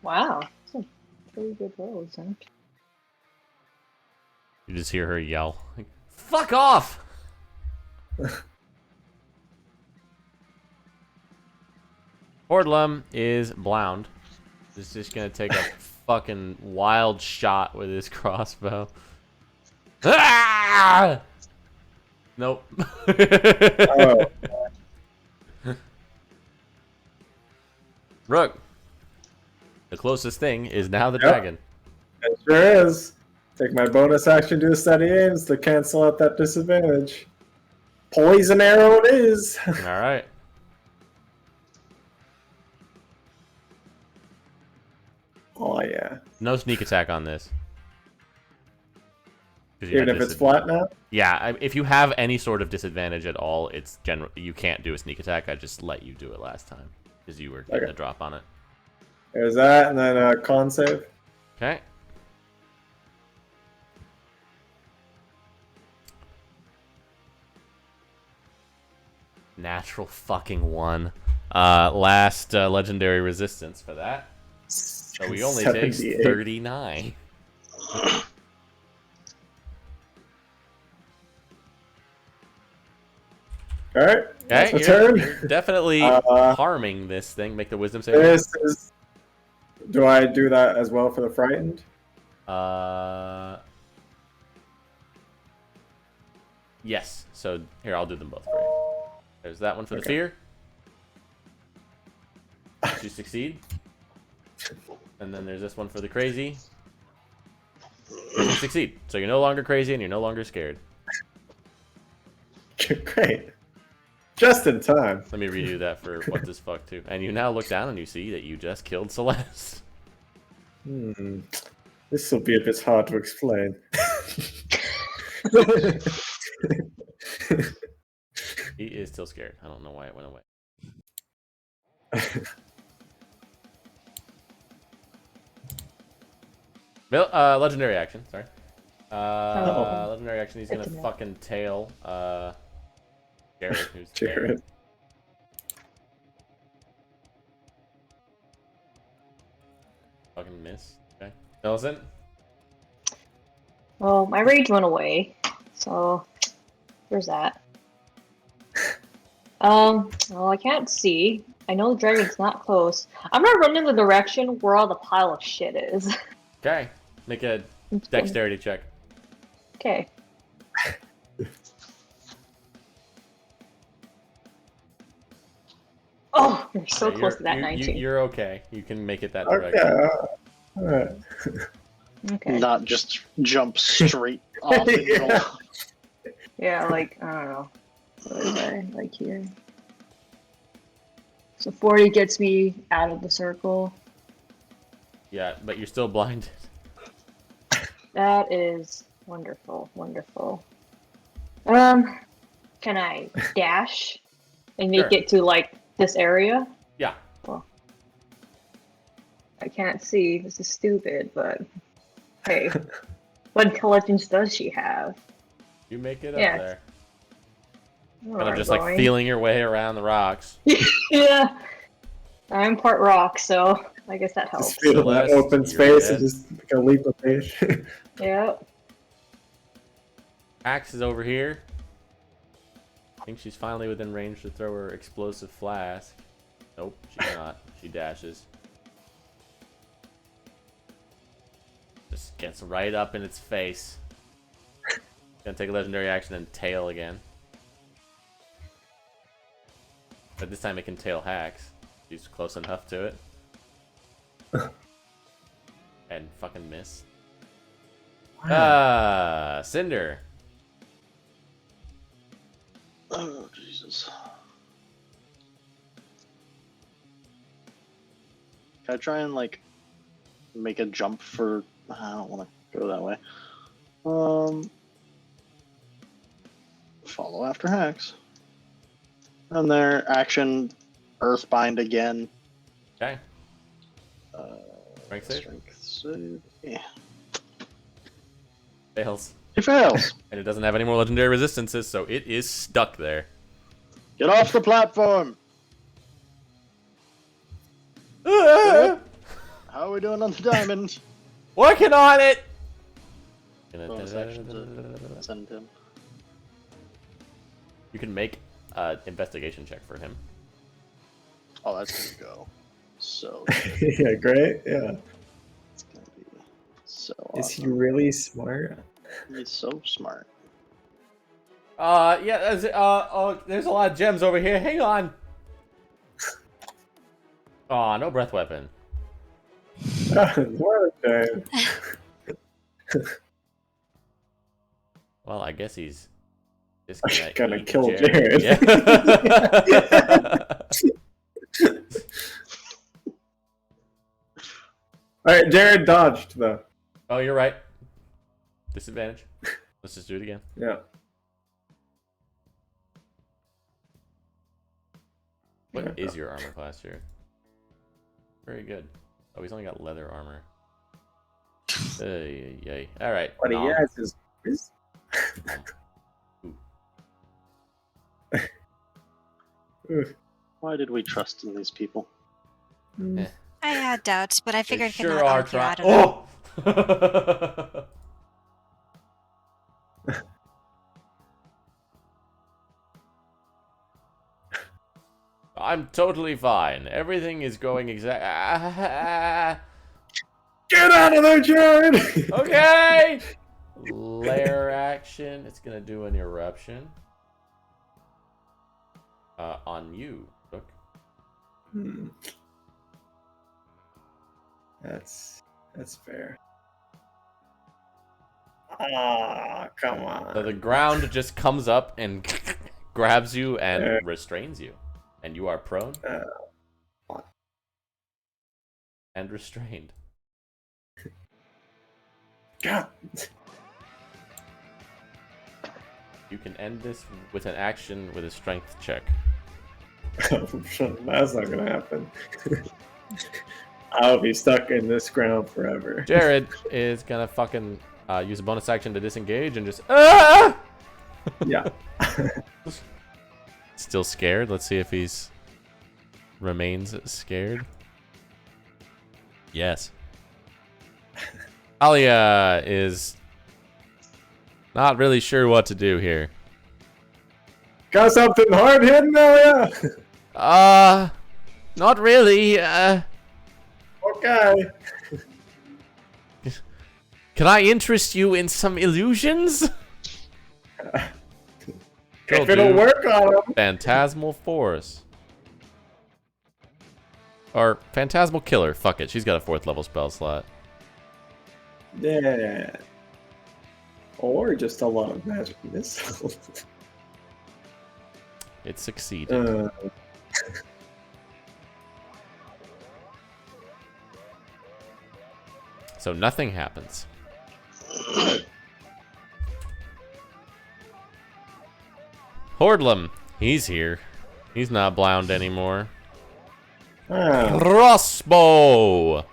Wow. That's a pretty good rolls, huh? You just hear her yell, like, "Fuck off!" Ordlum is blound. He's just gonna take a fucking wild shot with his crossbow. Ah! Nope. Oh. Rook. The closest thing is now the Yep. dragon. It sure is. Take my bonus action to steady aims to cancel out that disadvantage. Poison arrow it is. All right. Oh yeah. No sneak attack on this. 'Cause you Even had if it's disadvantage. flat now. Yeah, if you have any sort of disadvantage at all, it's general. You can't do a sneak attack. I just let you do it last time because you were getting Okay. a drop on it. There's that, and then con save. Okay. Natural fucking one. Last legendary resistance for that. So we only takes 78. 39. All right. Okay, That's my you're, turn. you're definitely Uh, harming this thing. Make the wisdom save. This is. Do I do that as well for the frightened? Yes. So here, I'll do them both for you. There's that one for the Okay. fear. Did you succeed? And then there's this one for the crazy. You succeed. So you're no longer crazy and you're no longer scared. Great. Just in time. Let me redo that for what this fuck too. And you now look down and you see that you just killed Celeste. This will be a bit hard to explain. He is still scared. I don't know why it went away. Legendary action. Sorry. Legendary action. He's gonna Good to know. fucking tail. Jared, who's Jared. fucking miss. Okay. Millicent. Well, my rage went away, so there's that. Well, I can't see. I know the dragon's not close. I'm gonna run in the direction where all the pile of shit is. Okay. Make a dexterity check. Okay. Oh, you're so Yeah, close to that you're, 19. You're okay. You can make it that Okay. direction. Alright. Okay. Not just jump straight off the Yeah. middle. Yeah, like, I don't know. What is I like here? So 40 gets me out of the circle. Yeah, but you're still blinded. That is wonderful, wonderful. Can I dash and make Sure. it to like this area? Yeah. Well, I can't see. This is stupid, but hey, what intelligence does she have? You make it up Yeah. there. Kind Alright, of just like going. feeling your way around the rocks. Yeah, I'm part rock, so I guess that helps. Just feel that Celeste, open you're space dead. and just make a leap of faith. Yep. Axe is over here. I think she's finally within range to throw her explosive flask. Nope, she's not. She dashes. Just gets right up in its face. Gonna take a legendary action and tail again. But this time it can tail Hacks. She's close enough to it. And fucking miss. Cinder. Oh, Jesus. Can I try and, like, make a jump for... I don't want to go that way. Follow after hacks. And their action, Earthbind again. Okay. Strength save? Strength save. Yeah. Fails. He fails. And it doesn't have any more legendary resistances, so it is stuck there. Get off the platform. Ah! How would we doing on the diamond? Working on it. Bonus action to send him. You can make an investigation check for him. Oh, that's gonna go. So Yeah, great. Yeah. it's gonna be so Is he awesome. really smart? He's so smart. Yeah, there's a lot of gems over here. Hang on. Aw, no breath weapon. What a shame. Well, I guess he's just Gonna eat kill Jared. Yeah. Alright, Jared dodged though. Oh, you're right. Disadvantage. Let's just do it again. Yeah. What is your armor class, Jared? Very good. Oh, he's only got leather armor. Yay. Alright. What he has is Why did we trust in these people? I had doubts, but I They figured sure could not are help you trying. out of it. Oh! I'm totally fine. Everything is going exact. Get out of there, Jared! Okay! Lair action. It's gonna do an eruption. On you, Rook. That's fair. Ah, come on. So the ground just comes up and grabs you and restrains you. And you are prone and restrained. God. You can end this with an action with a strength check. That's not gonna happen. I'll be stuck in this ground forever. Jared is gonna fucking use a bonus action to disengage and just Yeah. Still scared. Let's see if he's remains scared. Yes. Alia is not really sure what to do here. Got something hard hitting, Elia? Not really. Okay. Can I interest you in some illusions? If it'll work on him. Phantasmal Force. Or Phantasmal Killer. Fuck it. She's got a 4th level spell slot. Yeah. Or just a lot of magic missiles. It succeeded. So nothing happens. Hordlam. He's here. He's not blind anymore. Crossbow.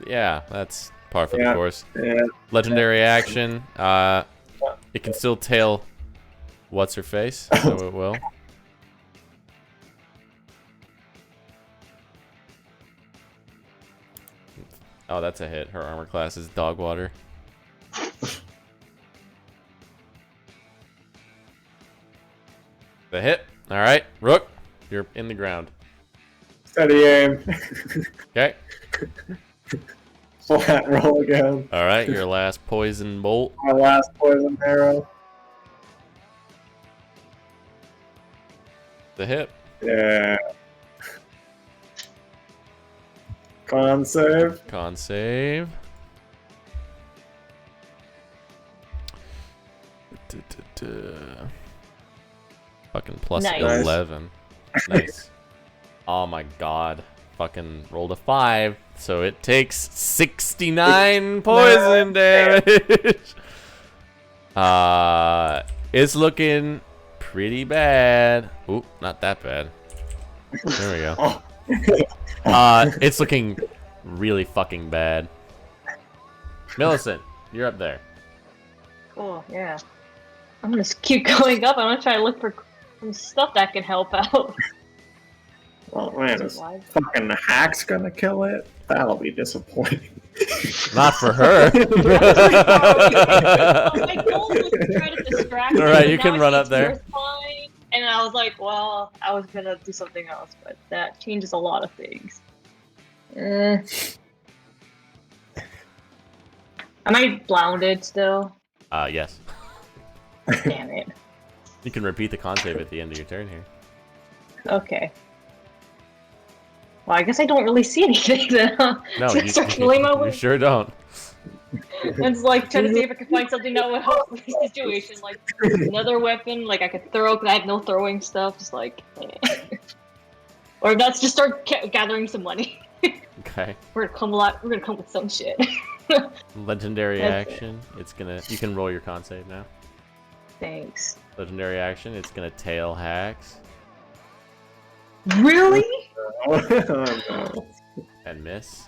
Yeah, that's par for the course. Yeah. Legendary action. It can still tail what's her face, so it will. Oh, that's a hit. Her armor class is dog water. The hit. All right, Rook, you're in the ground. Steady aim. Okay. Flat roll again. All right, your last poison bolt. My last poison arrow. The hit. Yeah. Con save. Con save. Fucking plus Nice. 11. Nice. Oh my god. Fucking rolled a 5. So it takes 69 poison damage. It's looking pretty bad. Oop, not that bad. There we go. It's looking really fucking bad. Millicent, you're up there. Cool, yeah. I'm gonna keep going up. I'm gonna try to look for some stuff that can help out. Oh man, is fucking hack's gonna kill it? That'll be disappointing. Not for her. My goal was to try to distract him. All right, but you now can I run see up there. tears flying, and I was like, well, I was gonna do something else, but that changes a lot of things. Am I blinded still? Yes. Damn it. You can repeat the con save at the end of your turn here. Okay. Well, I guess I don't really see anything then. No, So I start feeling my you way. sure don't. It's like trying to see if I can find something that would help with the situation, like another weapon, like I could throw, because I have no throwing stuff, just like, or that's just start gathering some money. Okay. We're gonna come with some shit. Legendary That's action. It's gonna. You can roll your con save now. Thanks. Legendary action. It's gonna tail hacks Really? Oh, no. and miss.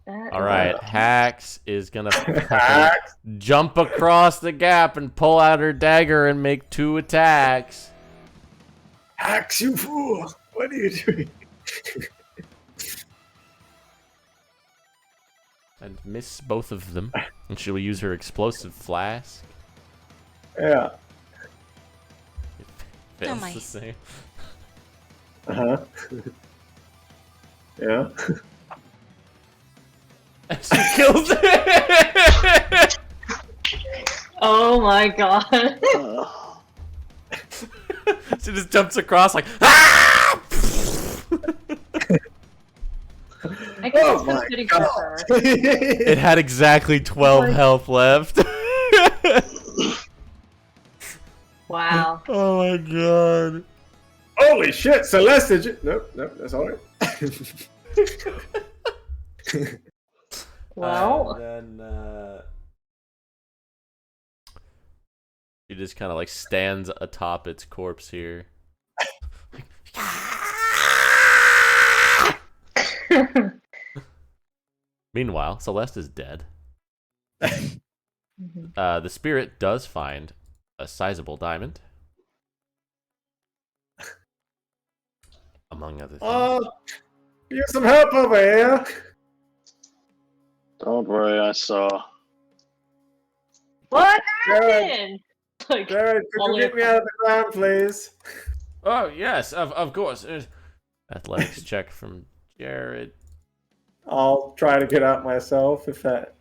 That All right, is- Hacks is gonna Hacks. jump across the gap and pull out her dagger and make 2 attacks. Hacks, you fool! What are you doing? And miss both of them. And she will use her explosive flask. Yeah. It fails my. the same. Uh-huh. Yeah. She kills it! Oh my god. She just jumps across like, ah! I guess Oh it's kind my of fitting for her. It had exactly 12 health left. Wow. Oh my god. Holy shit, Celeste, did you? Nope, that's alright. Well, And then, she just kind of like stands atop its corpse here. Meanwhile, Celeste is dead. The spirit does find a sizable diamond. Among other things. Oh, use some help over here. Don't worry, I saw. what Jared, happened? Like, Jared, could all you the get way me out of the ground, please? Oh, yes, of course. Athletics check from Jared. I'll try to get out myself if that.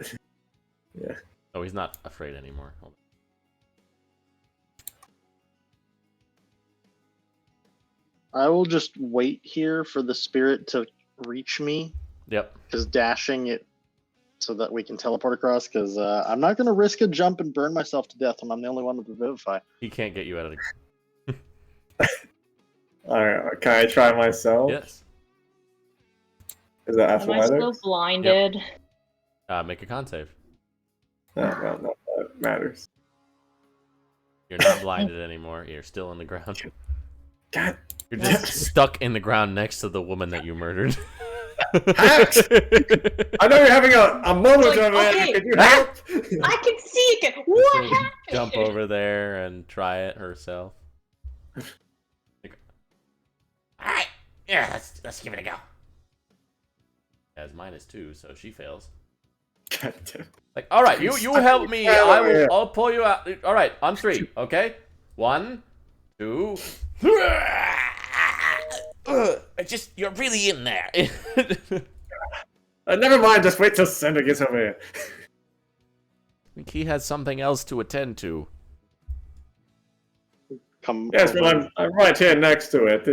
Yeah. Oh, he's not afraid anymore. Hold I will just wait here for the spirit to reach me, on. Yep. because dashing it so that we can teleport across, because I'm not going to risk a jump and burn myself to death when I'm the only one with the Vivify. He can't get you out of the... Alright, can I try myself? Yes. Is that Am I still athletics? blinded? Make a con save. No, that matters. You're not blinded anymore. You're still in the ground. God. You're just stuck in the ground next to the woman that you murdered. Hacks! I know you're having a moment Like, over there. okay. Can you help? I can see again. What She'll happened? jump over there and try it herself. Alright, yeah, let's give it a go. Has -2, so she fails. God damn. Like, all right, you help me. I'll pull you out. All right, on 3. Okay, 1, 2. You're really in there. Never mind, just wait till Cinder gets over here. I think he has something else to attend to. Come Yes, over well, I'm right here next to it.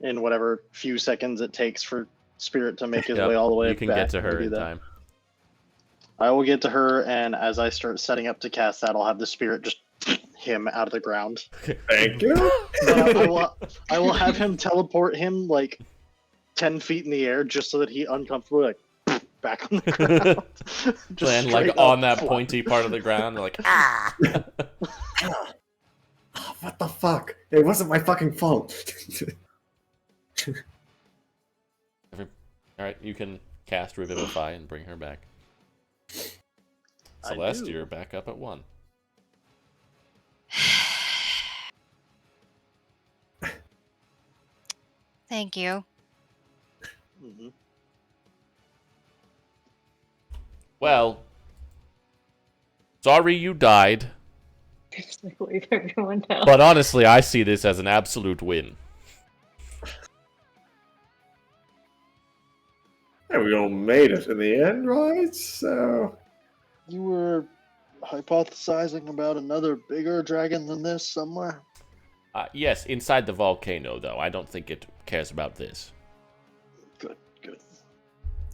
in whatever few seconds it takes for Spirit to make his Yep, way all the way you can back get to her do in that. time. I will get to her, and as I start setting up to cast that, I'll have the Spirit just him out of the ground. Thank you. I will have him teleport him like 10 feet in the air just so that he uncomfortably like back on the ground. Just Land like straight on up that flop. pointy part of the ground. They're like, Ah! Oh, what the fuck? It wasn't my fucking fault. all right, you can cast Revivify and bring her back. I Celeste, do. you're back up at 1. Thank you. Mhm. Well, sorry you died, Just like leave everyone down. but honestly, I see this as an absolute win. And we all made it in the end, right? So You were hypothesizing about another bigger dragon than this somewhere? Yes, inside the volcano, though. I don't think it cares about this. Good, good.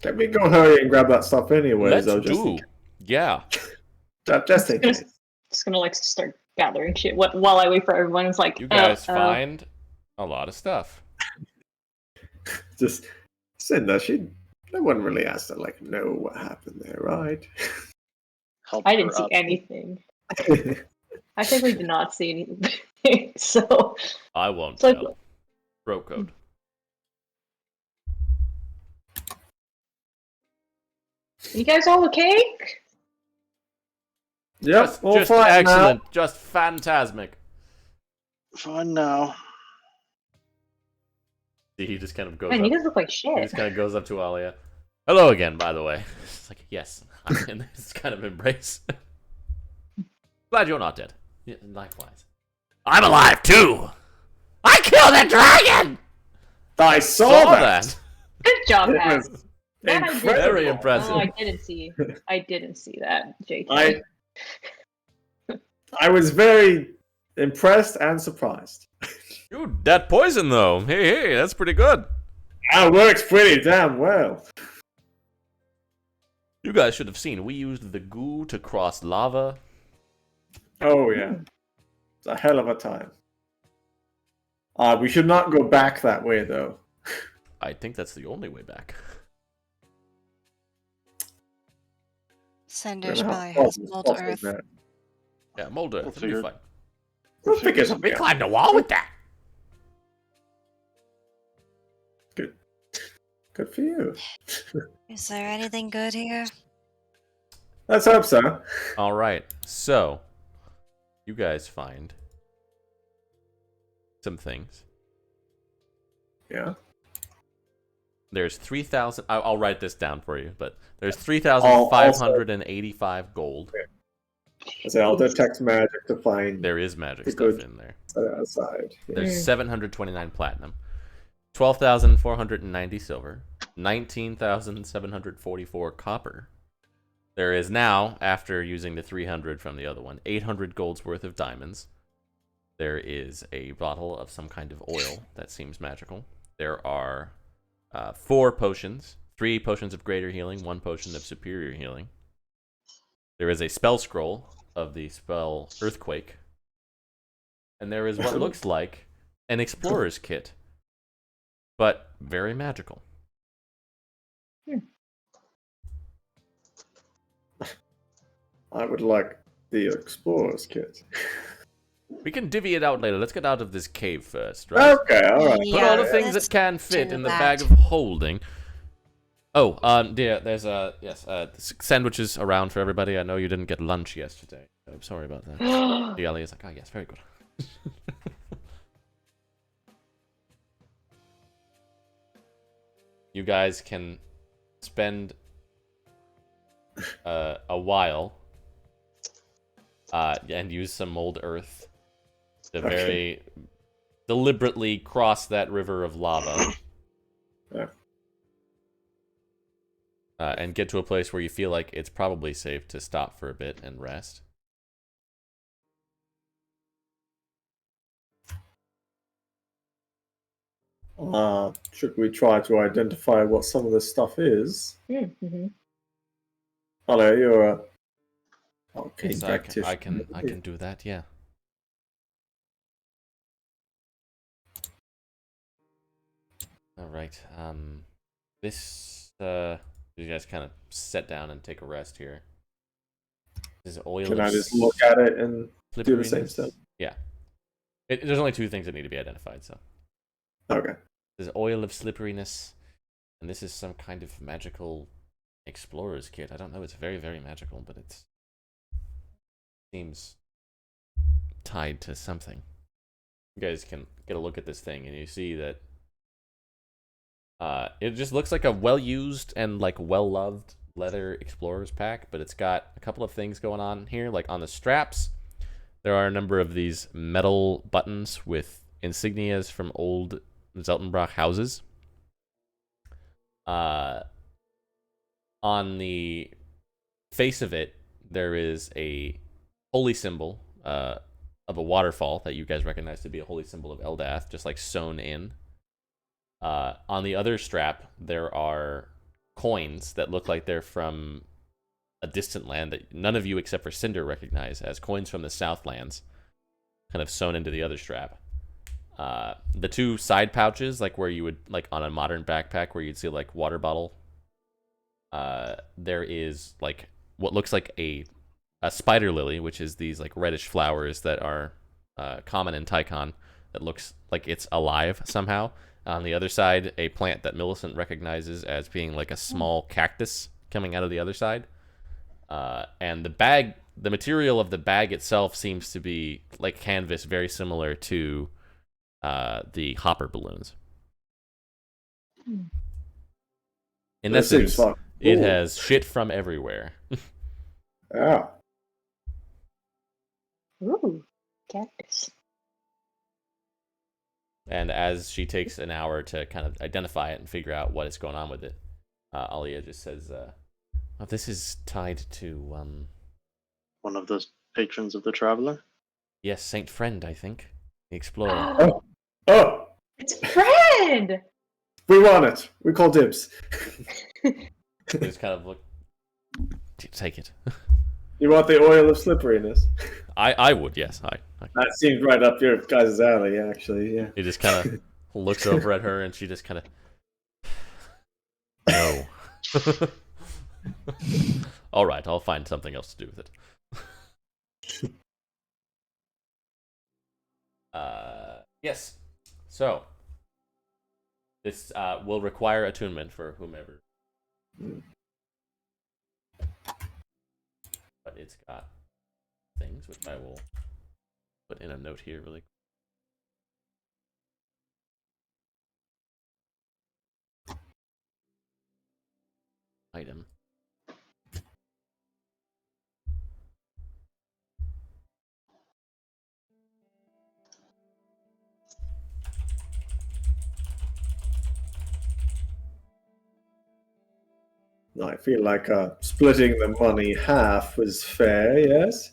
can we go hurry and grab that stuff anyways? Let's though, just do. Yeah. just in case. Just gonna like start gathering shit while I wait for everyone. It's like You guys oh. find a lot of stuff. Just Cinda, no one really has to like know what happened there, right? Help I didn't her see up. anything. I simply did not see anything. So I won't it's like, tell. Bro code. you guys all okay? Yep, all Just fine excellent. now. Just phantasmic. Fine now. He just kind of goes Man, up. you guys look like He shit. just kind of goes up to Alia. Hello again, by the way. It's like, yes, I'm in this kind of embrace. Glad you're not dead. Yeah, likewise. I'm alive too. I killed a dragon. I saw that. Good job, It Pat. was That I did. incredible. Very impressive. Oh, I didn't see. I didn't see that, JK. I was very impressed and surprised. Dude, that poison though. Hey, that's pretty good. That works pretty damn well. You guys should have seen. We used the goo to cross lava. Oh yeah, it's a hell of a time. We should not go back that way though. I think that's the only way back. Cinders Don't know probably how has possible mold it's possible earth. there. Yeah, Mulder, We'll it'll be figure- fine. We'll figure We something out. climbed a wall with that. Good for you. Is there anything good here? Let's hope so. All right, so you guys find some things. Yeah. There's 3,000. I'll write this down for you, but there's 3,585 gold. I say I'll detect magic to find There is magic The stuff good. in there. set it aside. Yeah. There's 729 platinum, 12,490 silver, 19,744 copper. There is now, after using the 300 from the other one, 800 gold's worth of diamonds. There is a bottle of some kind of oil that seems magical. There are 4 potions, 3 potions of greater healing, 1 potion of superior healing. There is a spell scroll of the spell Earthquake. And there is what looks like an explorer's kit, but very magical. I would like the explorer's kit. We can divvy it out later. Let's get out of this cave first, right? Okay, all right. Put all the Yeah, things let's that can fit do in the that. bag of holding. Oh, yeah, there's sandwiches around for everybody. I know you didn't get lunch yesterday. I'm sorry about that. The alley is like, oh yes, very good. You guys can spend a while and use some mold earth to Okay. very deliberately cross that river of lava. Yeah. And get to a place where you feel like it's probably safe to stop for a bit and rest. Should we try to identify what some of this stuff is? Mm-hmm. Hello, you're a arcane Yes, practitioner. I can do that. Yeah. All right. This you guys kind of sit down and take a rest here. This is oil. Can of I just look at it and do the same slipperiness. stuff? Yeah. There's only 2 things that need to be identified. So Okay. there's oil of slipperiness, and this is some kind of magical explorer's kit. I don't know. It's very, very magical, but it seems tied to something. You guys can get a look at this thing, and you see that It just looks like a well-used and like well-loved leather explorer's pack, but it's got a couple of things going on here. Like on the straps, there are a number of these metal buttons with insignias from old Zeltenbach houses. On the face of it, there is a holy symbol of a waterfall that you guys recognize to be a holy symbol of Eldath, just like sewn in. On the other strap, there are coins that look like they're from a distant land that none of you except for Cinder recognize as coins from the Southlands, kind of sewn into the other strap. The two side pouches, like where you would, like on a modern backpack where you'd see like water bottle, there is like what looks like a spider lily, which is these like reddish flowers that are common in Tychon that looks like it's alive somehow. On the other side, a plant that Millicent recognizes as being like a small cactus coming out of the other side. And the material of the bag itself seems to be like canvas, very similar to the hopper balloons. In That seems essence, fun. it Ooh. has shit from everywhere. Yeah. Ooh, cactus. And as she takes an hour to kind of identify it and figure out what is going on with it, Alia just says, oh, this is tied to, One of the patrons of the Traveler. yes, Saint Friend, I think. The Explorer. Oh, oh, It's Fred! we want it. We call dibs. They just kind of look, take it. You want the oil of slipperiness? I would, yes. I That seems right up your guys' alley, actually. Yeah. He just kind of looks over at her, and she just kind of, no. All right, I'll find something else to do with it. Yes. So this will require attunement for whomever, but it's got things which I will put in a note here really quick. Item. I feel like splitting the money half was fair, yes?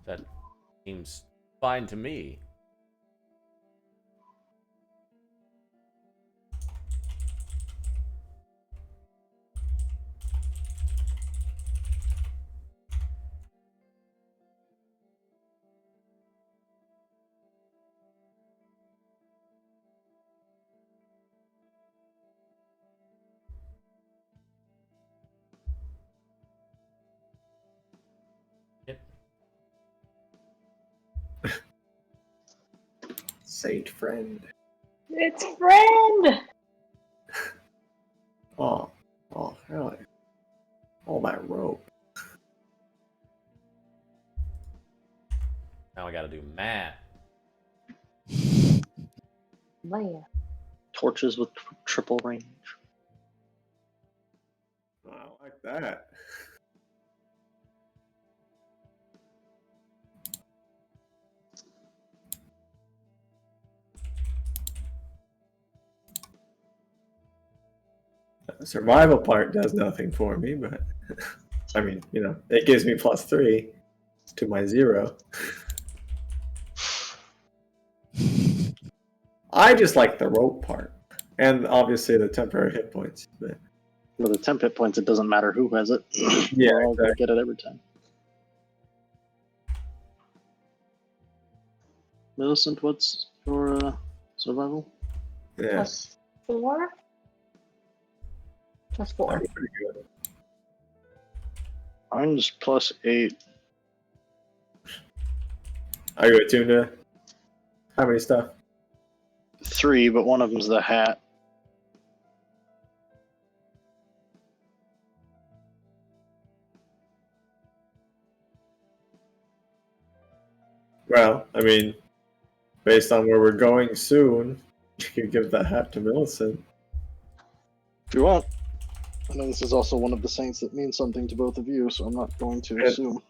That seems fine to me. Yep. Saint Friend. It's Friend! Oh, hell yeah. All that rope. Now I gotta do math. Leia. Torches with triple range. I like that. The survival part does nothing for me, but I mean, it gives me +3 to my 0. I just like the rope part, and obviously the temporary hit points. But With the 10 hit points, it doesn't matter who has it. Yeah, We're all gonna exactly. get it every time. Millicent, what's your survival? yeah, +4? +4. that'd be pretty good. Mine's +8. Are you attuned to how many stuff? 3, but one of them's the hat. Well, I mean, based on where we're going soon, you could give that hat to Millicent. If you want. I know this is also one of the saints that means something to both of you, so I'm not going to assume.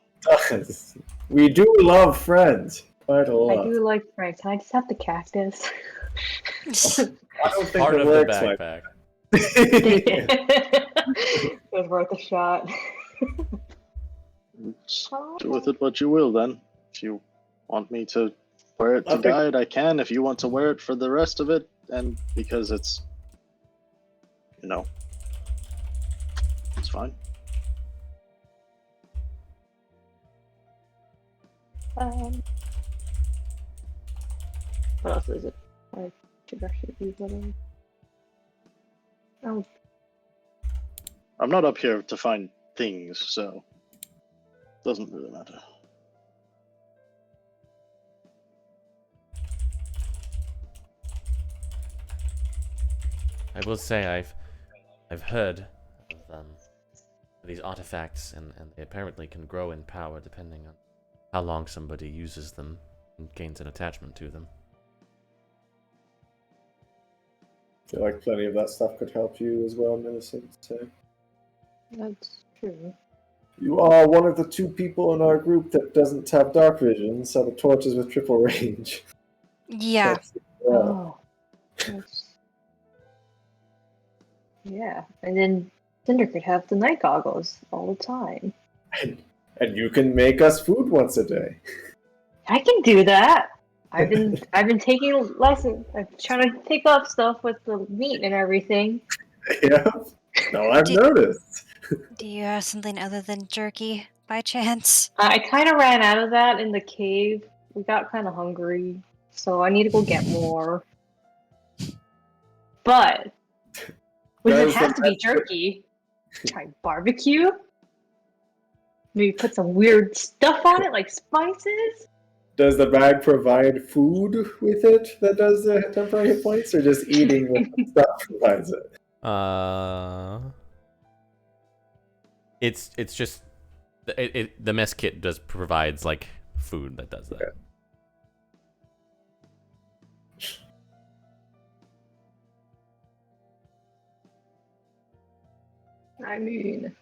We do love friends quite a lot. I do like Frank. Can I just have the cactus? I don't think Part it of the works like backpack. It was worth a shot. Just do with it what you will, then. If you want me to wear it to think- guide, I can. If you want to wear it for the rest of it, and because it's, it's fine. What else is it? I should actually use that. Oh, I'm not up here to find things, so it doesn't really matter. I will say I've heard of these artifacts, and they apparently can grow in power depending on how long somebody uses them and gains an attachment to them. I feel like plenty of that stuff could help you as well, Millicent. So. that's true. You are one of the 2 people in our group that doesn't have dark vision, so the torch is with triple range. Yeah. Oh, that's... yeah. And then Cinder could have the night goggles all the time. And you can make us food once a day. I can do that. I've been taking lessons. I'm trying to pick up stuff with the meat and everything. Yeah. No, I've noticed. Do you have something other than jerky by chance? I kind of ran out of that in the cave. We got kind of hungry, so I need to go get more. But we That would is have the to be best- jerky. Try barbecue. Maybe put some weird stuff on it, like spices. Does the bag provide food with it that does the temporary hit points, or just eating with the stuff provides it? It's just the mess kit provides like food that does that. Okay. I mean,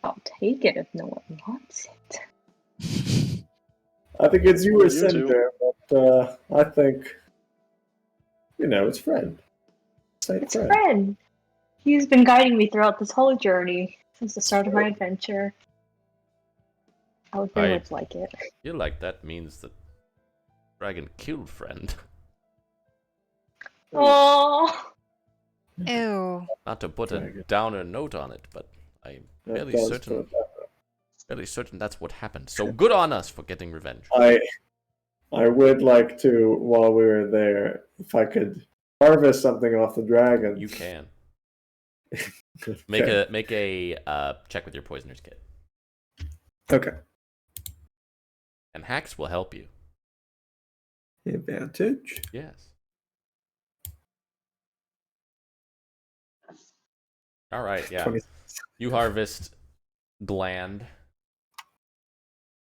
I'll take it if no one wants it. I think it's you Well, or you two. Cinder, but I think, it's friend. Say It's Fred. He's been guiding me throughout this whole journey since the start of my adventure. I would very much like it. I feel like that means that dragon killed friend. Oh, Ew. Not to put a Dragon. downer note on it, but I'm That fairly does certain put that way. fairly certain that's what happened. So good on us for getting revenge. I would like to, while we were there, if I could harvest something off the dragon. You can Okay. make a check with your poisoner's kit, Okay. and hacks will help you. Advantage. Yes. All right. Yeah. 20. You harvest gland.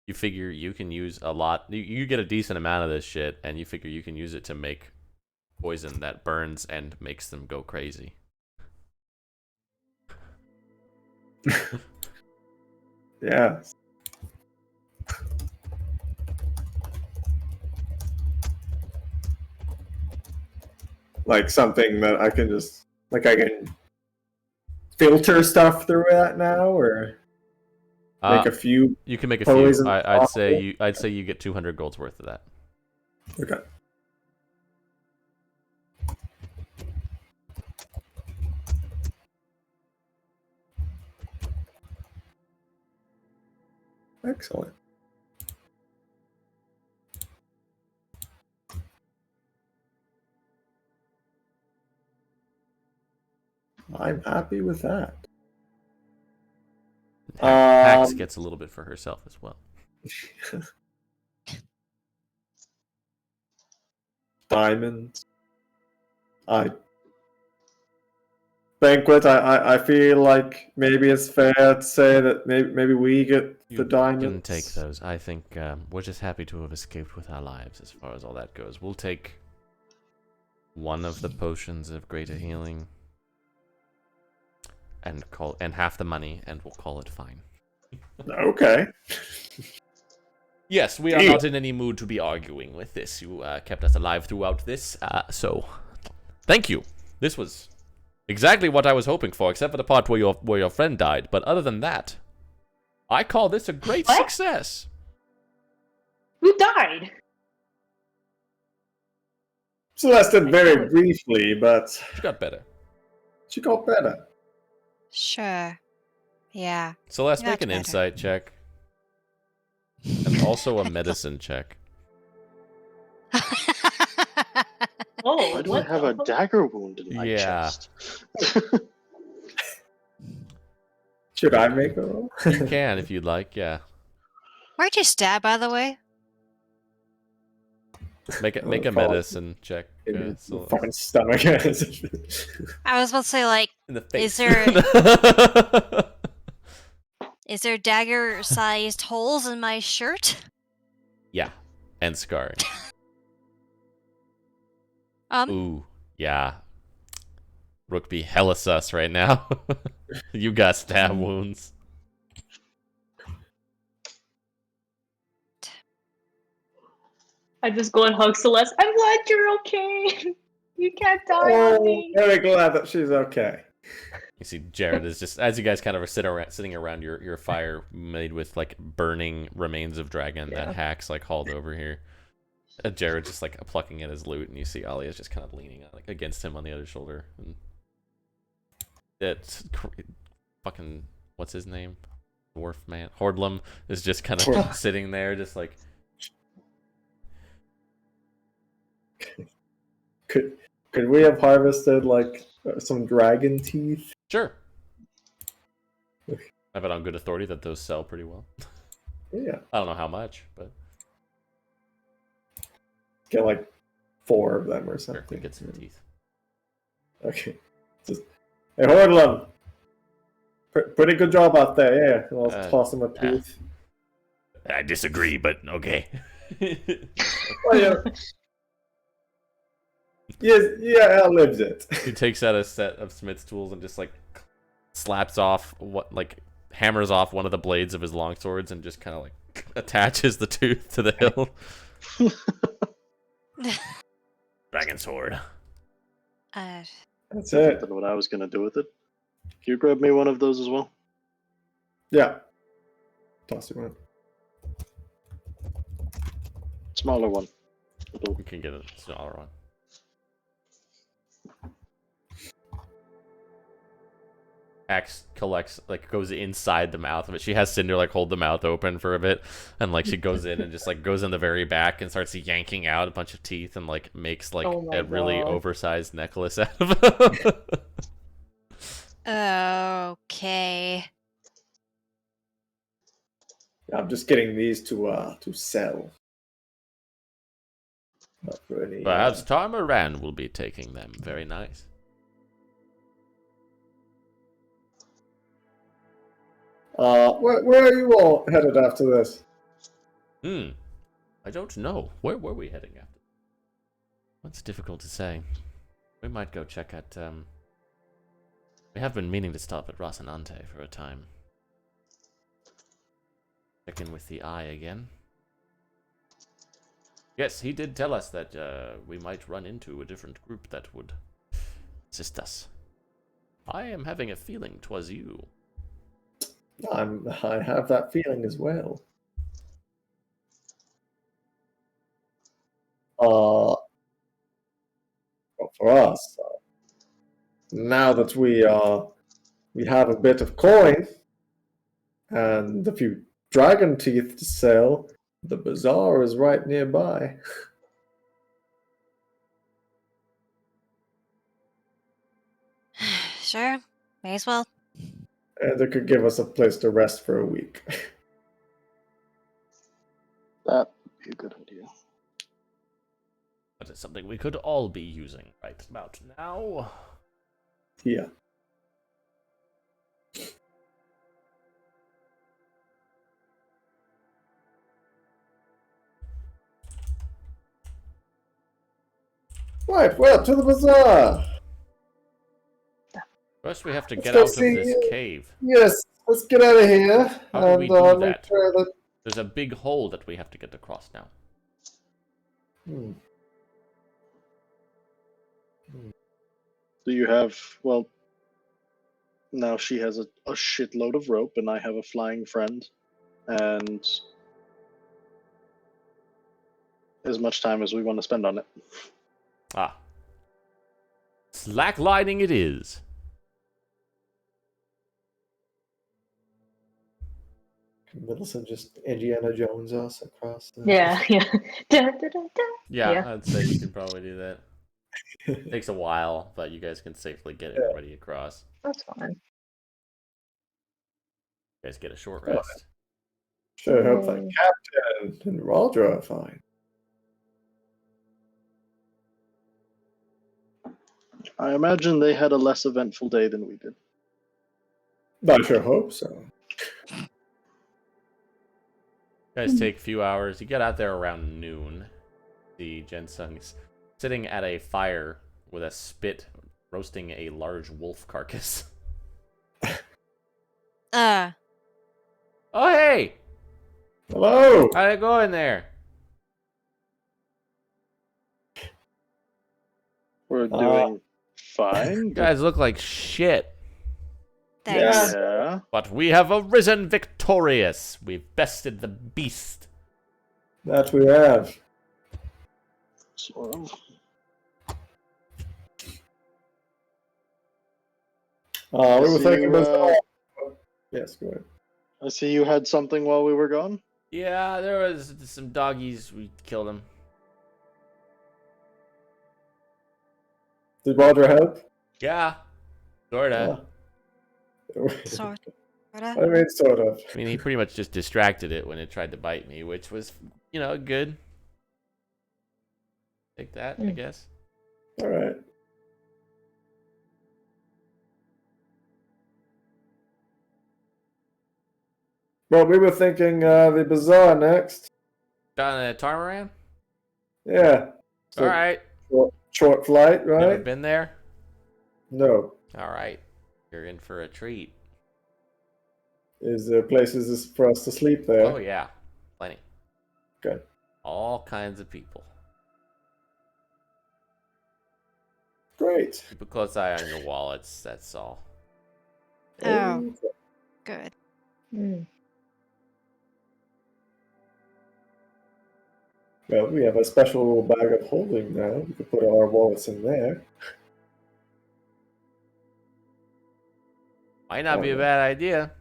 You figure you can use a lot. You get a decent amount of this shit, and you figure you can use it to make poison that burns and makes them go crazy. Yeah. Like something that I can just, I can filter stuff through that now, or make a few. You can make a few. poison I'd say you get 200 gold's worth of that. Okay. Excellent. I'm happy with that. Hax Um, gets a little bit for herself as well. Diamonds. Banquet. I feel like maybe it's fair to say that maybe we get the You diamonds. can take those. I think we're just happy to have escaped with our lives as far as all that goes. We'll take one of the potions of greater healing. and half the money, and we'll call it fine. Okay. Yes, we are Deal. not in any mood to be arguing with this. You kept us alive throughout this, so thank you. This was exactly what I was hoping for, except for the part where your friend died. But other than that, I call this a great What? success. Who died? Celeste very briefly, but She got better. she got better. Sure. Yeah. Celeste, Got make an better. insight check. And also a medicine check. Oh, Why do what I have the a fuck? dagger wound in my Yeah. chest? Should I make a roll? You can if you'd like, yeah. Where'd you stab, by the way? Make a God. medicine check. In Yeah, your so fucking stomach. I was about to say, like, in the face. is there dagger-sized holes in my shirt? Yeah, and scarring. Um, Ooh, yeah. Rook be hella sus right now. You got stab wounds. I just go and hug Celeste. I'm glad you're okay. You can't die on me. Very glad that she's okay. You see, Jared is just as you guys kind of are sitting around your fire made with like burning remains of dragon that Hack's like hauled over here. Jared just like plucking at his loot, and you see Alia's just kind of leaning like against him on the other shoulder. And it's fucking what's his name? Dwarf man Hordlum is just kind of sitting there, just like. Could we have harvested like some dragon teeth? Sure. I have it on good authority that those sell pretty well. Yeah. I don't know how much, but Get like 4 of them or sure, we something. get some teeth. Okay. Just, hey, Hordlum! Pretty good job out there, yeah. I'll toss him a tooth. I disagree, but okay. Oh, yeah. Yes, yeah, outlived it. He takes out a set of Smith's tools and just like slaps off hammers off one of the blades of his longswords and just kind of like attaches the tooth to the hilt. Dragon sword. That's I it. don't know what I was gonna do with it. Can you grab me one of those as well? Yeah. Toss you one. Smaller one. Little. You can get a smaller one. Axe collects, like, goes inside the mouth of it. She has Cinder, like, hold the mouth open for a bit, and, like, she goes in and just, like, goes in the very back and starts yanking out a bunch of teeth and, like, makes, like, Oh my a really God. oversized necklace out of them. okay. I'm just getting these to sell. Not for any. Perhaps Tarmaran will be taking them. Very nice. Where are you all headed after this? I don't know. Where were we heading after? That's difficult to say. We might go check out, we have been meaning to stop at Rocinante for a time. Check in with the Eye again. Yes, he did tell us that, we might run into a different group that would assist us. I am having a feeling 'twas you. I have that feeling as well. Well, for us, now that we have a bit of coin and a few dragon teeth to sell, the bazaar is right nearby. Sure. May as well. And it could give us a place to rest for a week. That would be a good idea. That is something we could all be using right about now. Yeah. Right, well, to the bazaar. First, we have to Let's get go out of see- this cave. Yes, let's get out of here How do and we do make that? sure that. There's a big hole that we have to get across now. Hmm. Do you have, well, now she has a shitload of rope, and I have a flying friend, and as much time as we want to spend on it. Ah. Slacklining it is. Millicent just Indiana Jones us across the. Yeah, yeah. Da, da, da, da. Yeah, Yeah. I'd say you can probably do that. Takes a while, but you guys can safely get everybody across. That's fine. You guys get a short Oh. rest. Sure hope that Captain and Roger are fine. I imagine they had a less eventful day than we did. I sure hope so. You guys take a few hours. You get out there around noon. The Jensung's sitting at a fire with a spit roasting a large wolf carcass. Uh, Oh, hey! Hello! How'd it go in there? We're doing fine. You guys look like shit. thanks. Yeah. But we have arisen victorious. We've bested the beast. That we have. Sort of. We were See thinking you, about. Yes, go ahead. I see you had something while we were gone. Yeah, there was some doggies. We killed them. Did Roger help? Yeah, sorta. Sort I of. mean, sort of. I mean, he pretty much just distracted it when it tried to bite me, which was, good. Take that, I guess. All right. Well, we were thinking the bazaar next. Down at Tarmaran? Yeah. So, Alright. Short flight, right? Never been there? No. Alright. You're in for a treat. Is there places for us to sleep there? Oh, yeah. Plenty. Okay. All kinds of people. Great. Keep a close eye on your wallets, that's all. Oh, good. Mm. Well, we have a special bag of holding now. We could put our wallets in there. Might not be a bad idea.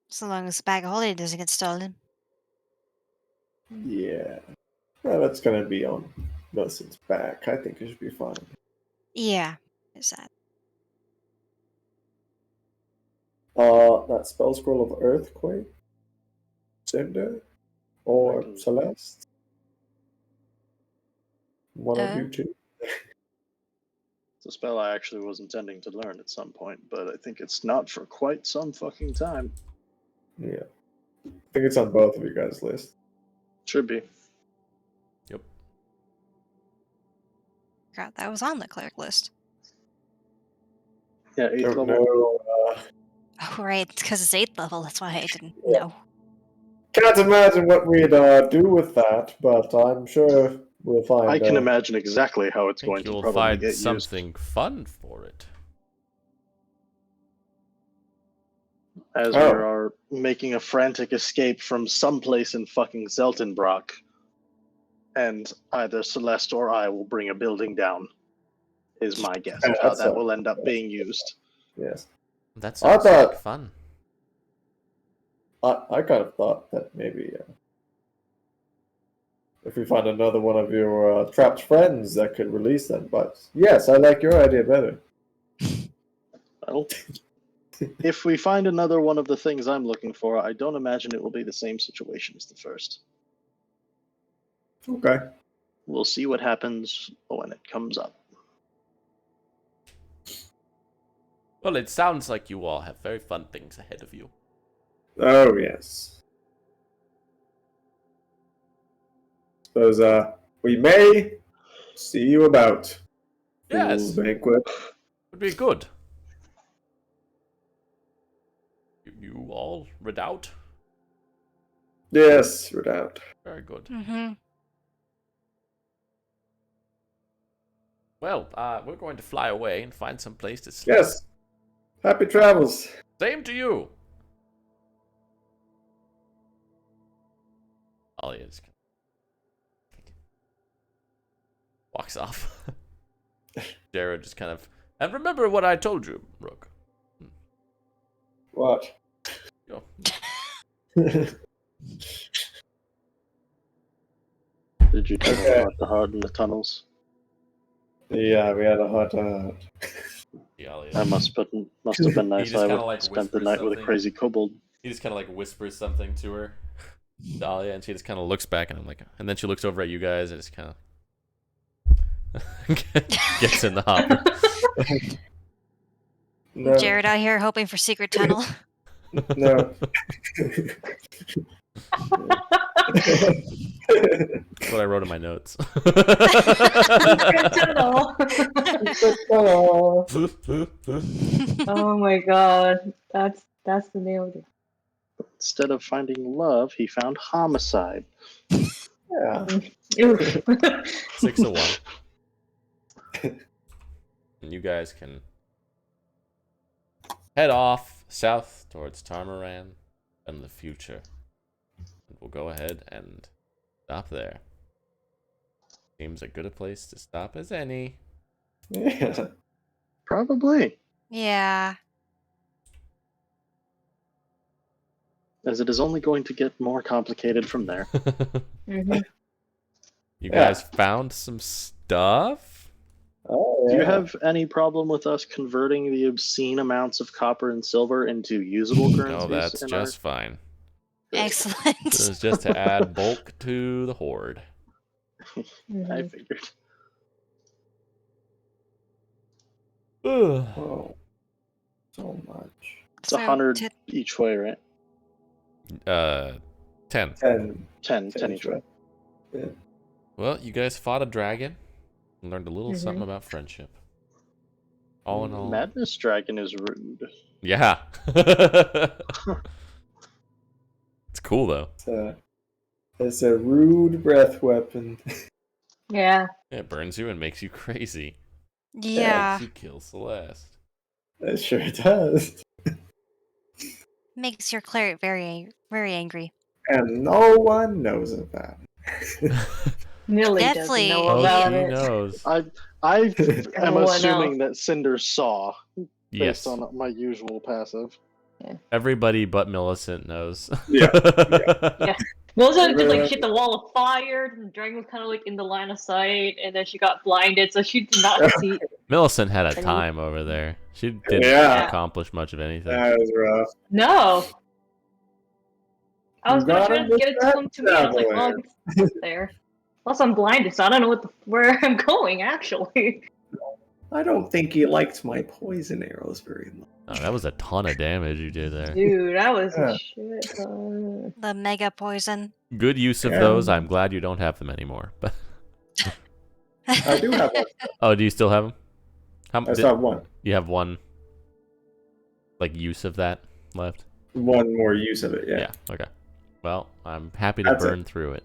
So long as the bag of holding doesn't get stolen. Yeah. Well, that's going to be on Millicent's back. I think it should be fine. Yeah, is that? That spell scroll of Earthquake, Cinder, or Celeste. One of you two. It's a spell I actually was intending to learn at some point, but I think it's not for quite some fucking time. Yeah. I think it's on both of you guys' list. Should be. Yep. Forgot that was on the cleric list. Yeah, 8th Don't level. know. Oh, right, because it's 8th level. That's why I didn't Yeah. know. Can't imagine what we'd do with that, but I'm sure we'll find. I can imagine exactly how it's I going think to you'll probably find get used. something fun for it. As we are making a frantic escape from someplace in fucking Zeltenbrock, and either Celeste or I will bring a building down, is my guess of how that will end up being used. Yes. That sounds like fun. I kind of thought that maybe if we find another one of your trapped friends that could release them. But yes, I like your idea better. Well, if we find another one of the things I'm looking for, I don't imagine it will be the same situation as the first. Okay. We'll see what happens when it comes up. Well, it sounds like you all have very fun things ahead of you. Oh yes. Suppose we may see you about. Yes, banquet. would be good. You all read out? Yes, Redoubt. Very good. Mm-hmm. Well, we're going to fly away and find some place to sleep. Yes. Happy travels. Same to you. Ollie just walks off. Jared just kind of, and remember what I told you, Rook. What? Yo. Did you tell Okay. them about the heart in the tunnels? Yeah, we had a hot. Yeah, Ollie. That must have been nice. just I kinda, would like, spent the whispers night with a something. crazy kobold. He just kind of like whispers something to her, Dahlia, and she just kind of looks back, and I'm like, and then she looks over at you guys, and just kind of gets in the hopper. No. Jared out here hoping for secret tunnel. No. That's what I wrote in my notes. Secret tunnel. Oh my god, that's the name of it. Instead of finding love, he found homicide. Yeah. Oof. 6 of 1. And you guys can head off south towards Tarmaran and the future. And we'll go ahead and stop there. Seems as good a place to stop as any. Yeah. Probably, Yeah. as it is only going to get more complicated from there. Mhm. You Yeah. guys found some stuff? Oh, Do yeah. you have any problem with us converting the obscene amounts of copper and silver into usable currencies? No, that's in just fine. Excellent. This is just to add bulk to the horde. I Mhm. figured. Oh, so much. It's 100 to- each way, right? 10. 10. 10 each way. Yeah. Well, you guys fought a dragon and learned a little Mhm. something about friendship. All in all. Madness Dragon is rude. Yeah. It's cool though. It's a rude breath weapon. Yeah. It burns you and makes you crazy. yeah. Makes you kill Celeste. It sure does. Makes your cleric very, very angry. And no one knows about it. Millie Definitely. doesn't know Oh, about she it. knows. I am Everyone assuming else. that Cinder saw, Yes. based on my usual passive. Everybody but Millicent knows. Yeah. Yeah. Millicent just like hit the wall of fire, and the dragon was kind of like in the line of sight, and then she got blinded, so she did not see. Millicent had a time over there. She didn't Yeah. accomplish much of anything. That was rough. No. I was You gonna gotta try to get it to come to me. I was like, traveler. oh, it's there. Plus, I'm blinded, so I don't know where I'm going. Actually, I don't think he liked my poison arrows very much. Oh, that was a ton of damage you did there. dude, that was Yeah. shit. The mega poison. Good use of Yeah. those. I'm glad you don't have them anymore. But I do have one. oh, do you still have them? I still have one. You have one, like, use of that left? One more use of it, yeah. Okay. Well, I'm happy to That's burn through it.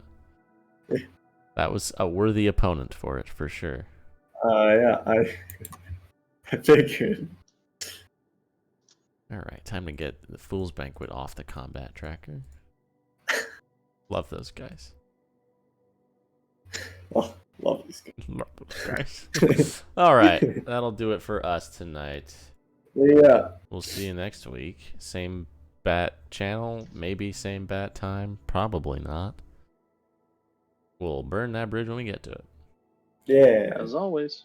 That was a worthy opponent for it, for sure. Yeah, I figured. All right, time to get the Fool's Banquet off the combat tracker. Love those guys. Oh, love these guys. Love those guys. All right, that'll do it for us tonight. Yeah. We'll see you next week. Same bat channel, maybe same bat time, probably not. We'll burn that bridge when we get to it. Yeah. As always.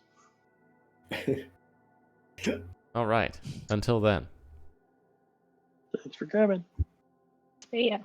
All right, until then. Thanks for coming. Yeah.